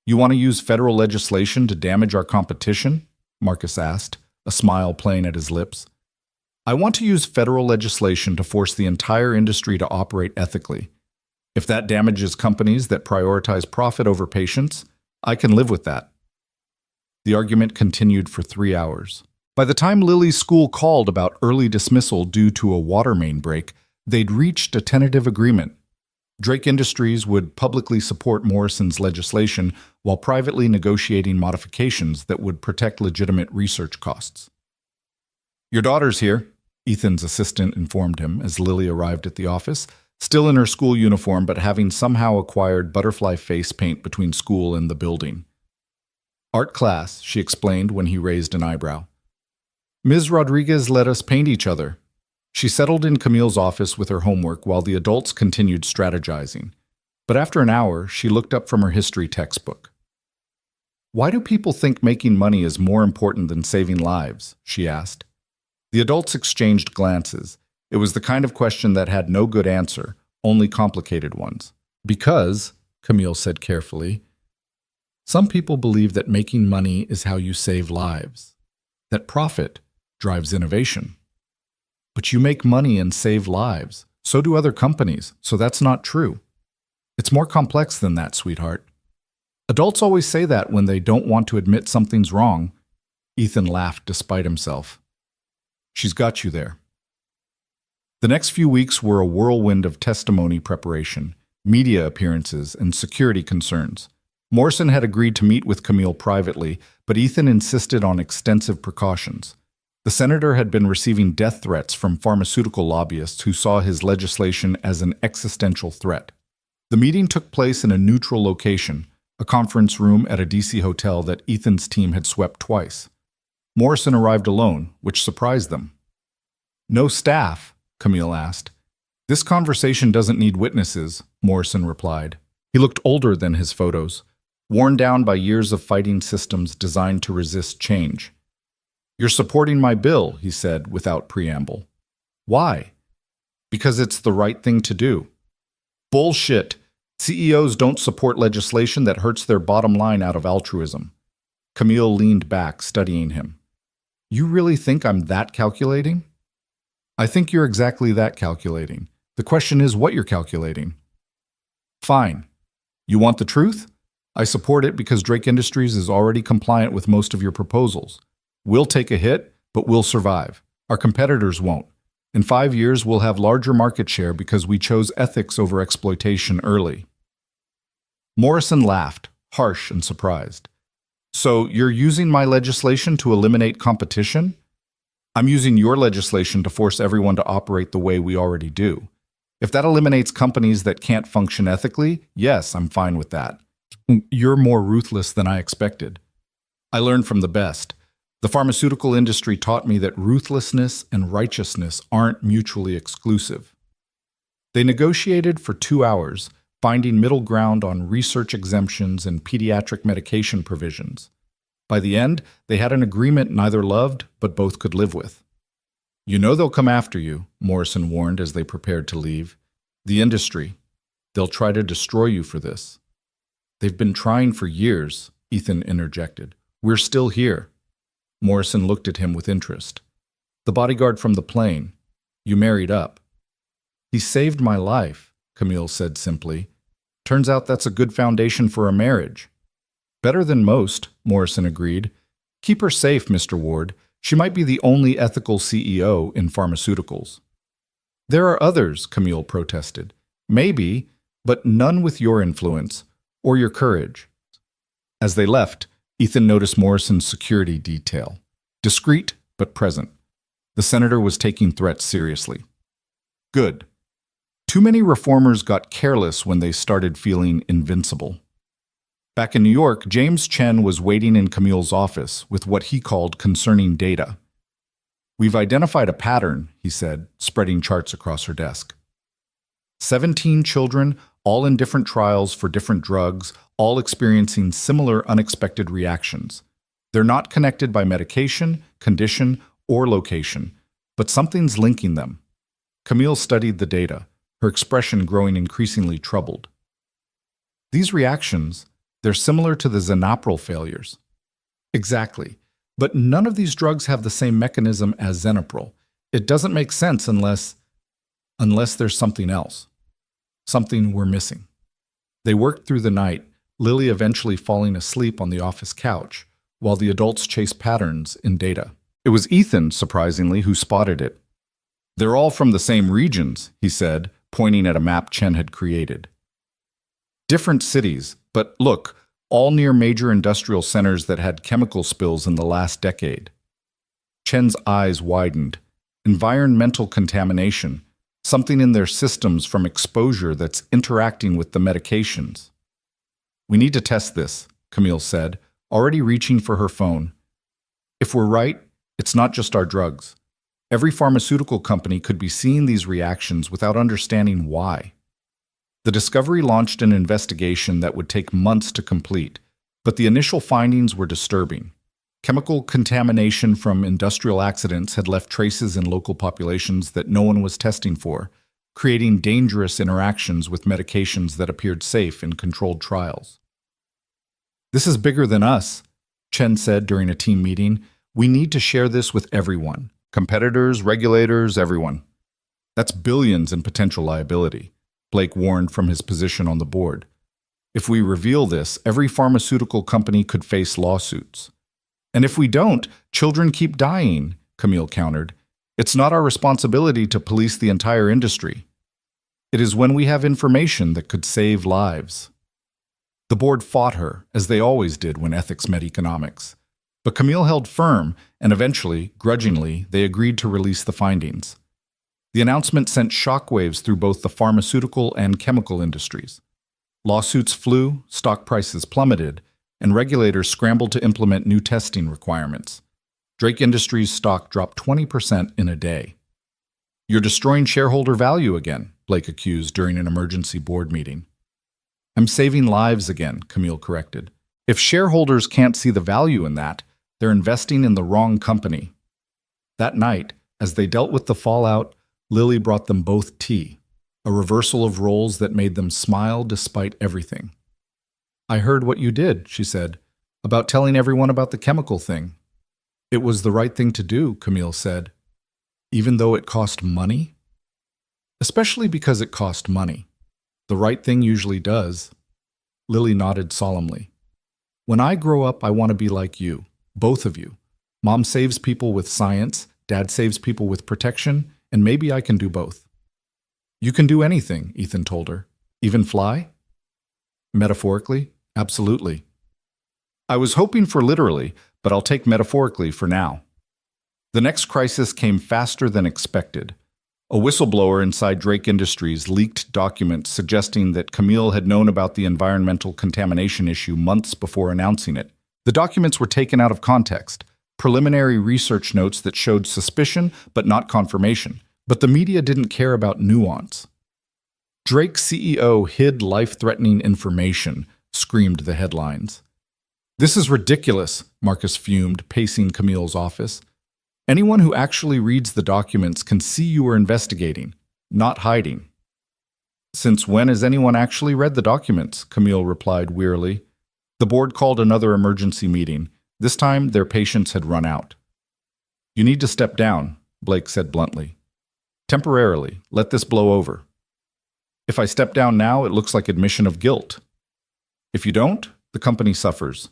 You want to use federal legislation to damage our competition? Marcus asked, a smile playing at his lips. I want to use federal legislation to force the entire industry to operate ethically. If that damages companies that prioritize profit over patients, I can live with that. The argument continued for 3 hours. By the time Lily's school called about early dismissal due to a water main break, they'd reached a tentative agreement. Drake Industries would publicly support Morrison's legislation while privately negotiating modifications that would protect legitimate research costs. Your daughter's here, Ethan's assistant informed him as Lily arrived at the office, still in her school uniform but having somehow acquired butterfly face paint between school and the building. Art class, she explained when he raised an eyebrow. Ms. Rodriguez let us paint each other. She settled in Camille's office with her homework while the adults continued strategizing. But after an hour, she looked up from her history textbook. Why do people think making money is more important than saving lives? She asked. The adults exchanged glances. It was the kind of question that had no good answer, only complicated ones. Because, Camille said carefully, some people believe that making money is how you save lives. That profit, drives innovation. But you make money and save lives. So do other companies, so that's not true. It's more complex than that, sweetheart. Adults always say that when they don't want to admit something's wrong. Ethan laughed despite himself. She's got you there. The next few weeks were a whirlwind of testimony preparation, media appearances, and security concerns. Morrison had agreed to meet with Camille privately, but Ethan insisted on extensive precautions. The senator had been receiving death threats from pharmaceutical lobbyists who saw his legislation as an existential threat. The meeting took place in a neutral location, a conference room at a DC hotel that Ethan's team had swept twice. Morrison arrived alone, which surprised them. "No staff?" Camille asked. "This conversation doesn't need witnesses," Morrison replied. He looked older than his photos, worn down by years of fighting systems designed to resist change. "You're supporting my bill," he said without preamble. "Why?" "Because it's the right thing to do." "Bullshit! CEOs don't support legislation that hurts their bottom line out of altruism." Camille leaned back, studying him. "You really think I'm that calculating?" "I think you're exactly that calculating. The question is what you're calculating." "Fine. You want the truth? I support it because Drake Industries is already compliant with most of your proposals. We'll take a hit, but we'll survive. Our competitors won't. In 5 years, we'll have larger market share because we chose ethics over exploitation early." Morrison laughed, harsh and surprised. "So you're using my legislation to eliminate competition?" "I'm using your legislation to force everyone to operate the way we already do. If that eliminates companies that can't function ethically, yes, I'm fine with that." "You're more ruthless than I expected." "I learned from the best. The pharmaceutical industry taught me that ruthlessness and righteousness aren't mutually exclusive." They negotiated for 2 hours, finding middle ground on research exemptions and pediatric medication provisions. By the end, they had an agreement neither loved but both could live with. "You know they'll come after you," Morrison warned as they prepared to leave. "The industry. They'll try to destroy you for this." "They've been trying for years," Ethan interjected. "We're still here." Morrison looked at him with interest. "The bodyguard from the plane. You married up." "He saved my life," Camille said simply. "Turns out that's a good foundation for a marriage." "Better than most," Morrison agreed. "Keep her safe, Mr. Ward. She might be the only ethical CEO in pharmaceuticals." "There are others," Camille protested. "Maybe, but none with your influence or your courage." As they left, Ethan noticed Morrison's security detail. Discreet, but present. The senator was taking threats seriously. Good. Too many reformers got careless when they started feeling invincible. Back in New York, James Chen was waiting in Camille's office with what he called concerning data. "We've identified a pattern," he said, spreading charts across her desk. 17 children, all in different trials for different drugs, all experiencing similar unexpected reactions. They're not connected by medication, condition, or location, but something's linking them. Camille studied the data, her expression growing increasingly troubled. "These reactions, they're similar to the Xenopril failures." "Exactly. But none of these drugs have the same mechanism as Xenopril. It doesn't make sense unless there's something else. Something we're missing." They worked through the night, Lily eventually falling asleep on the office couch, while the adults chased patterns in data. It was Ethan, surprisingly, who spotted it. "They're all from the same regions," he said, pointing at a map Chen had created. "Different cities, but look, all near major industrial centers that had chemical spills in the last decade." Chen's eyes widened. Environmental contamination, something in their systems from exposure that's interacting with the medications. "We need to test this," Camille said, already reaching for her phone. "If we're right, it's not just our drugs. Every pharmaceutical company could be seeing these reactions without understanding why." The discovery launched an investigation that would take months to complete, but the initial findings were disturbing. Chemical contamination from industrial accidents had left traces in local populations that no one was testing for, creating dangerous interactions with medications that appeared safe in controlled trials. "This is bigger than us," Chen said during a team meeting. "We need to share this with everyone. Competitors, regulators, everyone. That's billions in potential liability, Blake warned from his position on the board. If we reveal this, every pharmaceutical company could face lawsuits. And if we don't, children keep dying, Camille countered. It's not our responsibility to police the entire industry. It is when we have information that could save lives. The board fought her, as they always did when ethics met economics. But Camille held firm, and eventually, grudgingly, they agreed to release the findings. The announcement sent shockwaves through both the pharmaceutical and chemical industries. Lawsuits flew, stock prices plummeted, and regulators scrambled to implement new testing requirements. Drake Industries' stock dropped 20% in a day. "You're destroying shareholder value again," Blake accused during an emergency board meeting. "I'm saving lives again," Camille corrected. "If shareholders can't see the value in that, they're investing in the wrong company." That night, as they dealt with the fallout, Lily brought them both tea, a reversal of roles that made them smile despite everything. "I heard what you did," she said, "about telling everyone about the chemical thing." "It was the right thing to do," Camille said, "even though it cost money." "Especially because it cost money. The right thing usually does." Lily nodded solemnly. "When I grow up, I want to be like you, both of you. Mom saves people with science, Dad saves people with protection, and maybe I can do both." "You can do anything," Ethan told her. "Even fly?" "Metaphorically, absolutely." "I was hoping for literally, but I'll take metaphorically for now." The next crisis came faster than expected. A whistleblower inside Drake Industries leaked documents suggesting that Camille had known about the environmental contamination issue months before announcing it. The documents were taken out of context, preliminary research notes that showed suspicion but not confirmation. But the media didn't care about nuance. "Drake's CEO hid life-threatening information," screamed the headlines. "This is ridiculous," Marcus fumed, pacing Camille's office. "Anyone who actually reads the documents can see you were investigating, not hiding." "Since when has anyone actually read the documents?" Camille replied wearily. The board called another emergency meeting. This time, their patience had run out. "You need to step down," Blake said bluntly. "Temporarily, let this blow over. If I step down now, it looks like admission of guilt. If you don't, the company suffers.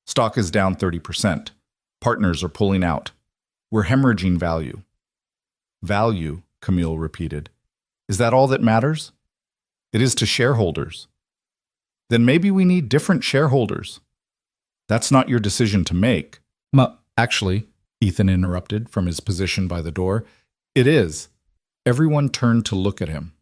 Stock is down 30%. Partners are pulling out. We're hemorrhaging value." "Value," Camille repeated. "Is that all that matters?" "It is to shareholders." "Then maybe we need different shareholders." "That's not your decision to make." Actually," Ethan interrupted from his position by the door, "it is." Everyone turned to look at him.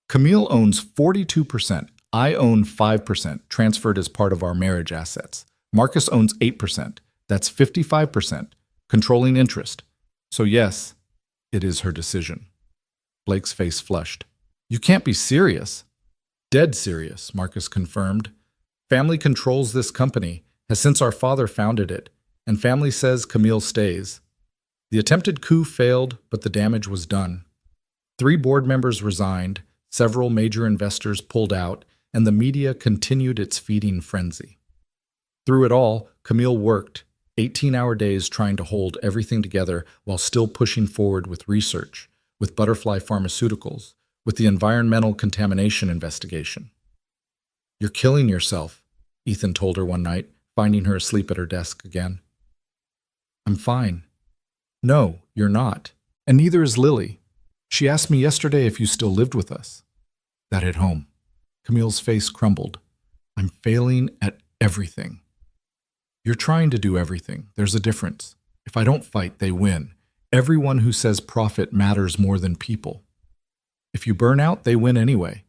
"Camille owns 42%. I own 5%, transferred as part of our marriage assets. Marcus owns 8%. That's 55%, controlling interest. So yes, it is her decision." Blake's face flushed. "You can't be serious." "Dead serious," Marcus confirmed. "Family controls this company, has since our father founded it, and family says Camille stays. The attempted coup failed, but the damage was done. 3 board members resigned, several major investors pulled out, and the media continued its feeding frenzy. Through it all, Camille worked, 18-hour days trying to hold everything together while still pushing forward with research, with Butterfly Pharmaceuticals, with the environmental contamination investigation. "You're killing yourself," Ethan told her one night, finding her asleep at her desk again. "I'm fine." "No, you're not. And neither is Lily. She asked me yesterday if you still lived with us." That hit home. Camille's face crumbled. "I'm failing at everything." "You're trying to do everything. There's a difference. If I don't fight, they win. Everyone who says profit matters more than people. If you burn out, they win anyway."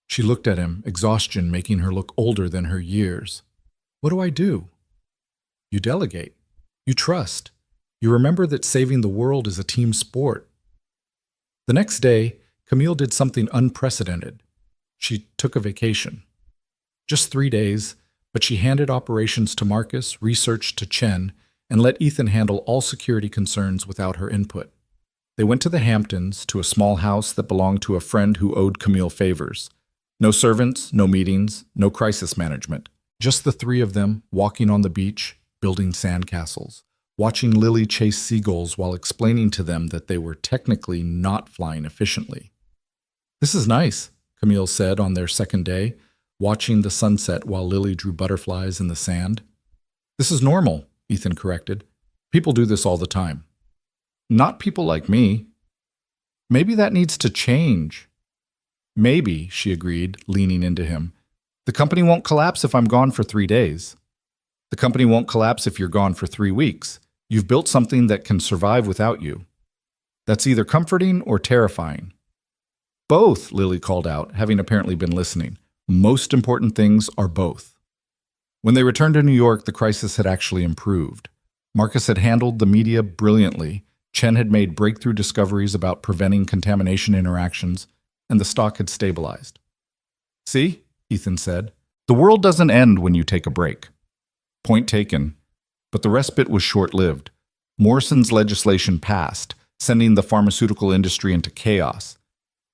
She looked at him, exhaustion making her look older than her years. "What do I do?" "You delegate. You trust. You remember that saving the world is a team sport." The next day, Camille did something unprecedented. She took a vacation. Just 3 days, but she handed operations to Marcus, research to Chen, and let Ethan handle all security concerns without her input. They went to the Hamptons, to a small house that belonged to a friend who owed Camille favors. No servants, no meetings, no crisis management. Just the 3 of them, walking on the beach, building sandcastles, watching Lily chase seagulls while explaining to them that they were technically not flying efficiently. "This is nice," Camille said on their second day, watching the sunset while Lily drew butterflies in the sand. "This is normal," Ethan corrected. "People do this all the time." "Not people like me." "Maybe that needs to change." "Maybe," she agreed, leaning into him. "The company won't collapse if I'm gone for 3 days. The company won't collapse if you're gone for 3 weeks. You've built something that can survive without you. That's either comforting or terrifying." "Both," Lily called out, having apparently been listening. "Most important things are both." When they returned to New York, the crisis had actually improved. Marcus had handled the media brilliantly, Chen had made breakthrough discoveries about preventing contamination interactions, and the stock had stabilized. "See," Ethan said, "the world doesn't end when you take a break." Point taken. But the respite was short-lived. Morrison's legislation passed, sending the pharmaceutical industry into chaos.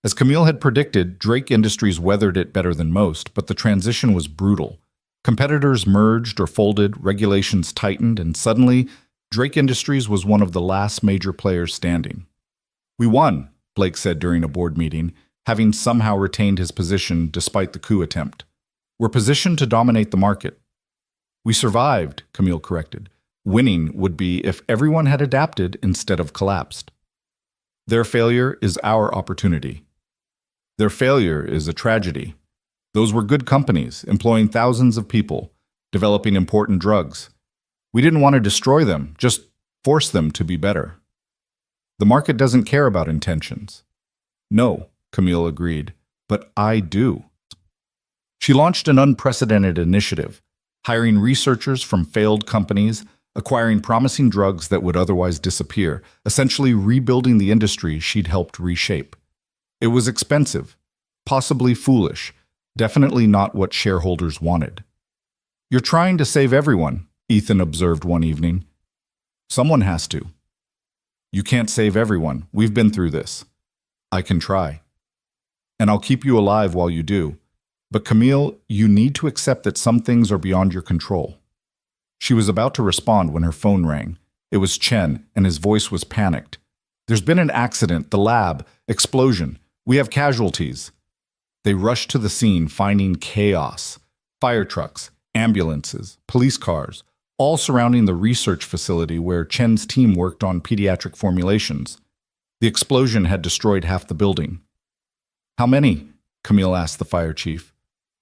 As Camille had predicted, Drake Industries weathered it better than most, but the transition was brutal. Competitors merged or folded, regulations tightened, and suddenly, Drake Industries was one of the last major players standing. "We won," Blake said during a board meeting, having somehow retained his position despite the coup attempt. "We're positioned to dominate the market." "We survived," Camille corrected. "Winning would be if everyone had adapted instead of collapsed." "Their failure is our opportunity." "Their failure is a tragedy. Those were good companies, employing thousands of people, developing important drugs. We didn't want to destroy them, just force them to be better." "The market doesn't care about intentions." "No," Camille agreed, "but I do." She launched an unprecedented initiative, hiring researchers from failed companies, acquiring promising drugs that would otherwise disappear, essentially rebuilding the industry she'd helped reshape. It was expensive, possibly foolish, definitely not what shareholders wanted. "You're trying to save everyone," Ethan observed one evening. "Someone has to." "You can't save everyone. We've been through this." "I can try. And I'll keep you alive while you do. But Camille, you need to accept that some things are beyond your control." She was about to respond when her phone rang. It was Chen, and his voice was panicked. "There's been an accident, the lab, explosion. We have casualties." They rushed to the scene, finding chaos. Fire trucks, ambulances, police cars, all surrounding the research facility where Chen's team worked on pediatric formulations. The explosion had destroyed half the building. "How many?" Camille asked the fire chief.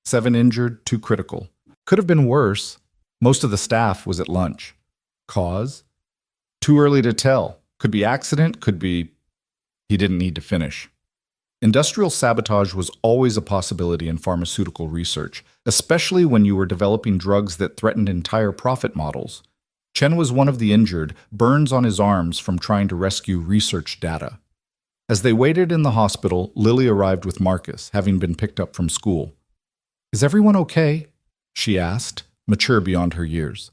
7 injured, 2 critical. "Could have been worse. Most of the staff was at lunch." "Cause?" "Too early to tell. Could be accident, could be—" He didn't need to finish. Industrial sabotage was always a possibility in pharmaceutical research, especially when you were developing drugs that threatened entire profit models. Chen was one of the injured, burns on his arms from trying to rescue research data. As they waited in the hospital, Lily arrived with Marcus, having been picked up from school. "Is everyone okay?" she asked, mature beyond her years.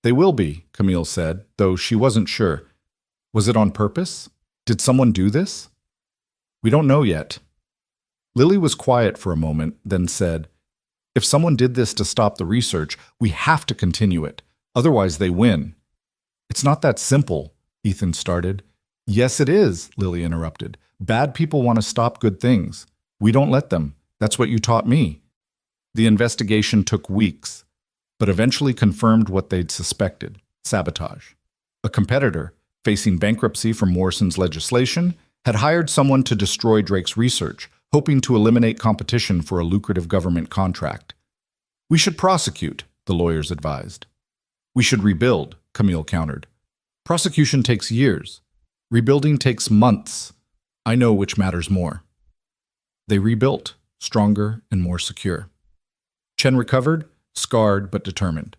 "They will be," Camille said, though she wasn't sure. "Was it on purpose? Did someone do this?" "We don't know yet." Lily was quiet for a moment, then said, "If someone did this to stop the research, we have to continue it. Otherwise they win." "It's not that simple," Ethan started. "Yes, it is," Lily interrupted. "Bad people want to stop good things. We don't let them. That's what you taught me." The investigation took weeks, but eventually confirmed what they'd suspected: sabotage. A competitor, facing bankruptcy from Morrison's legislation, had hired someone to destroy Drake's research, hoping to eliminate competition for a lucrative government contract. "We should prosecute," the lawyers advised. "We should rebuild," Camille countered. "Prosecution takes years. Rebuilding takes months. I know which matters more." They rebuilt, stronger and more secure. Chen recovered, scarred but determined.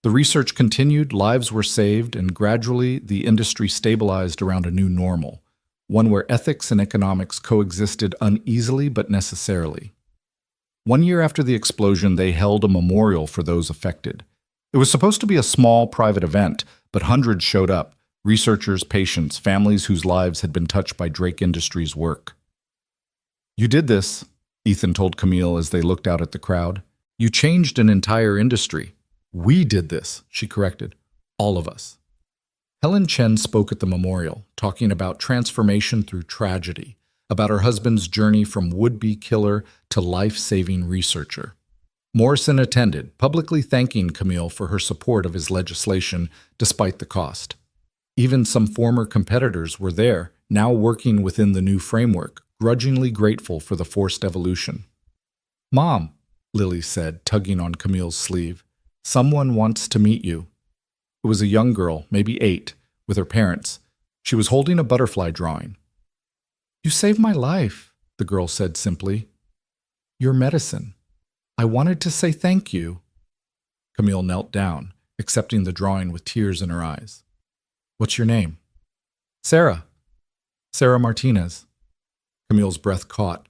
The research continued, lives were saved, and gradually the industry stabilized around a new normal, one where ethics and economics coexisted uneasily but necessarily. 1 year after the explosion, they held a memorial for those affected. It was supposed to be a small, private event, but hundreds showed up: researchers, patients, families whose lives had been touched by Drake Industries' work. "You did this," Ethan told Camille as they looked out at the crowd. "You changed an entire industry." "We did this," she corrected. "All of us." Helen Chen spoke at the memorial, talking about transformation through tragedy, about her husband's journey from would-be killer to life-saving researcher. Morrison attended, publicly thanking Camille for her support of his legislation despite the cost. Even some former competitors were there, now working within the new framework, grudgingly grateful for the forced evolution. "Mom," Lily said, tugging on Camille's sleeve, "someone wants to meet you." It was a young girl, maybe 8, with her parents. She was holding a butterfly drawing. "You saved my life," the girl said simply. "Your medicine. I wanted to say thank you." Camille knelt down, accepting the drawing with tears in her eyes. "What's your name?" "Sarah. Sarah Martinez." Camille's breath caught.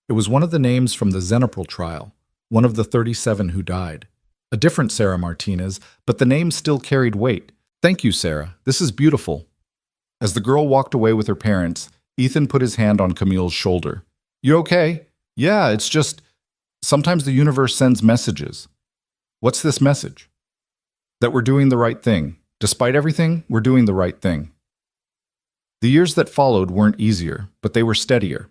It was one of the names from the Xenopril trial, one of the 37 who died. A different Sarah Martinez, but the name still carried weight. "Thank you, Sarah. This is beautiful." As the girl walked away with her parents, Ethan put his hand on Camille's shoulder. "You okay?" "Yeah, it's just... sometimes the universe sends messages." "What's this message?" "That we're doing the right thing. Despite everything, we're doing the right thing." The years that followed weren't easier, but they were steadier.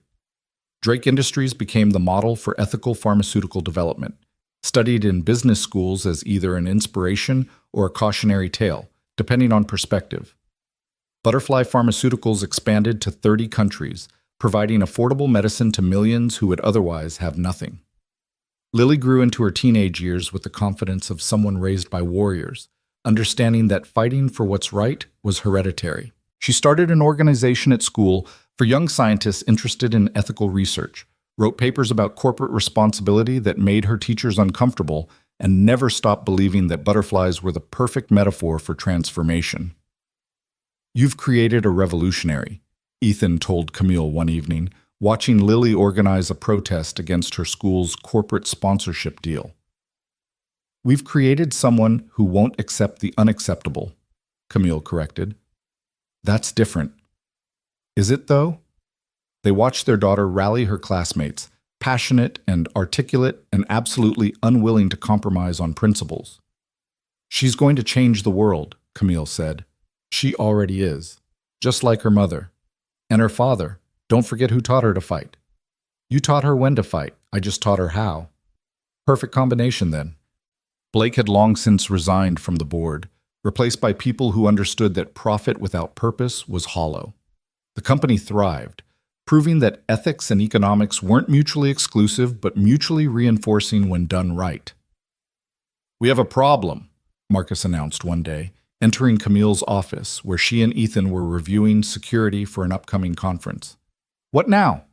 Drake Industries became the model for ethical pharmaceutical development, studied in business schools as either an inspiration or a cautionary tale, depending on perspective. Butterfly Pharmaceuticals expanded to 30 countries, providing affordable medicine to millions who would otherwise have nothing. Lily grew into her teenage years with the confidence of someone raised by warriors, understanding that fighting for what's right was hereditary. She started an organization at school for young scientists interested in ethical research, wrote papers about corporate responsibility that made her teachers uncomfortable, and never stopped believing that butterflies were the perfect metaphor for transformation. "You've created a revolutionary," Ethan told Camille one evening, watching Lily organize a protest against her school's corporate sponsorship deal. "We've created someone who won't accept the unacceptable," Camille corrected. "That's different." "Is it, though?" They watched their daughter rally her classmates, passionate and articulate and absolutely unwilling to compromise on principles. "She's going to change the world," Camille said. "She already is, just like her mother. And her father. Don't forget who taught her to fight." "You taught her when to fight. I just taught her how." "Perfect combination, then." Blake had long since resigned from the board, replaced by people who understood that profit without purpose was hollow. The company thrived, proving that ethics and economics weren't mutually exclusive but mutually reinforcing when done right. "We have a problem," Marcus announced one day, entering Camille's office where she and Ethan were reviewing security for an upcoming conference. "What now?"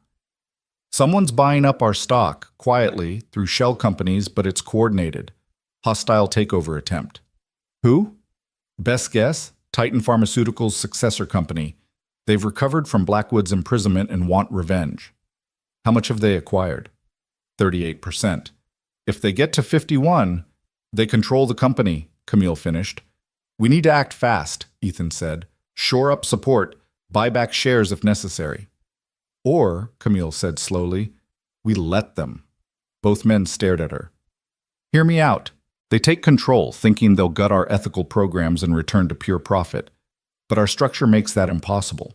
"Someone's buying up our stock, quietly, through shell companies, but it's coordinated. Hostile takeover attempt." "Who?" "Best guess, Titan Pharmaceuticals' successor company. They've recovered from Blackwood's imprisonment and want revenge." "How much have they acquired?" 38%. "If they get to 51, they control the company," Camille finished. "We need to act fast," Ethan said. "Shore up support, buy back shares if necessary." "Or," Camille said slowly, "we let them." Both men stared at her. "Hear me out. They take control, thinking they'll gut our ethical programs and return to pure profit. But our structure makes that impossible.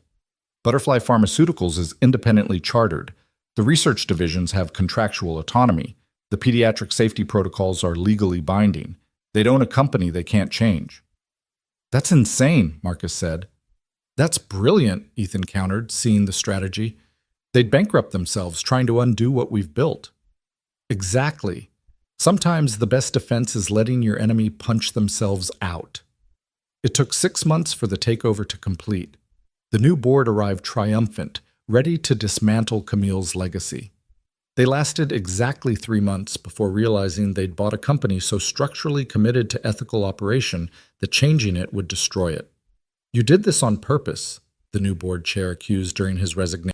Butterfly Pharmaceuticals is independently chartered. The research divisions have contractual autonomy. The pediatric safety protocols are legally binding. They'd own a company they can't change." "That's insane," Marcus said. "That's brilliant," Ethan countered, seeing the strategy. "They'd bankrupt themselves trying to undo what we've built." "Exactly. Sometimes the best defense is letting your enemy punch themselves out." It took 6 months for the takeover to complete. The new board arrived triumphant, ready to dismantle Camille's legacy. They lasted exactly 3 months before realizing they'd bought a company so structurally committed to ethical operation that changing it would destroy it. "You did this on purpose," the new board chair accused during his resignation.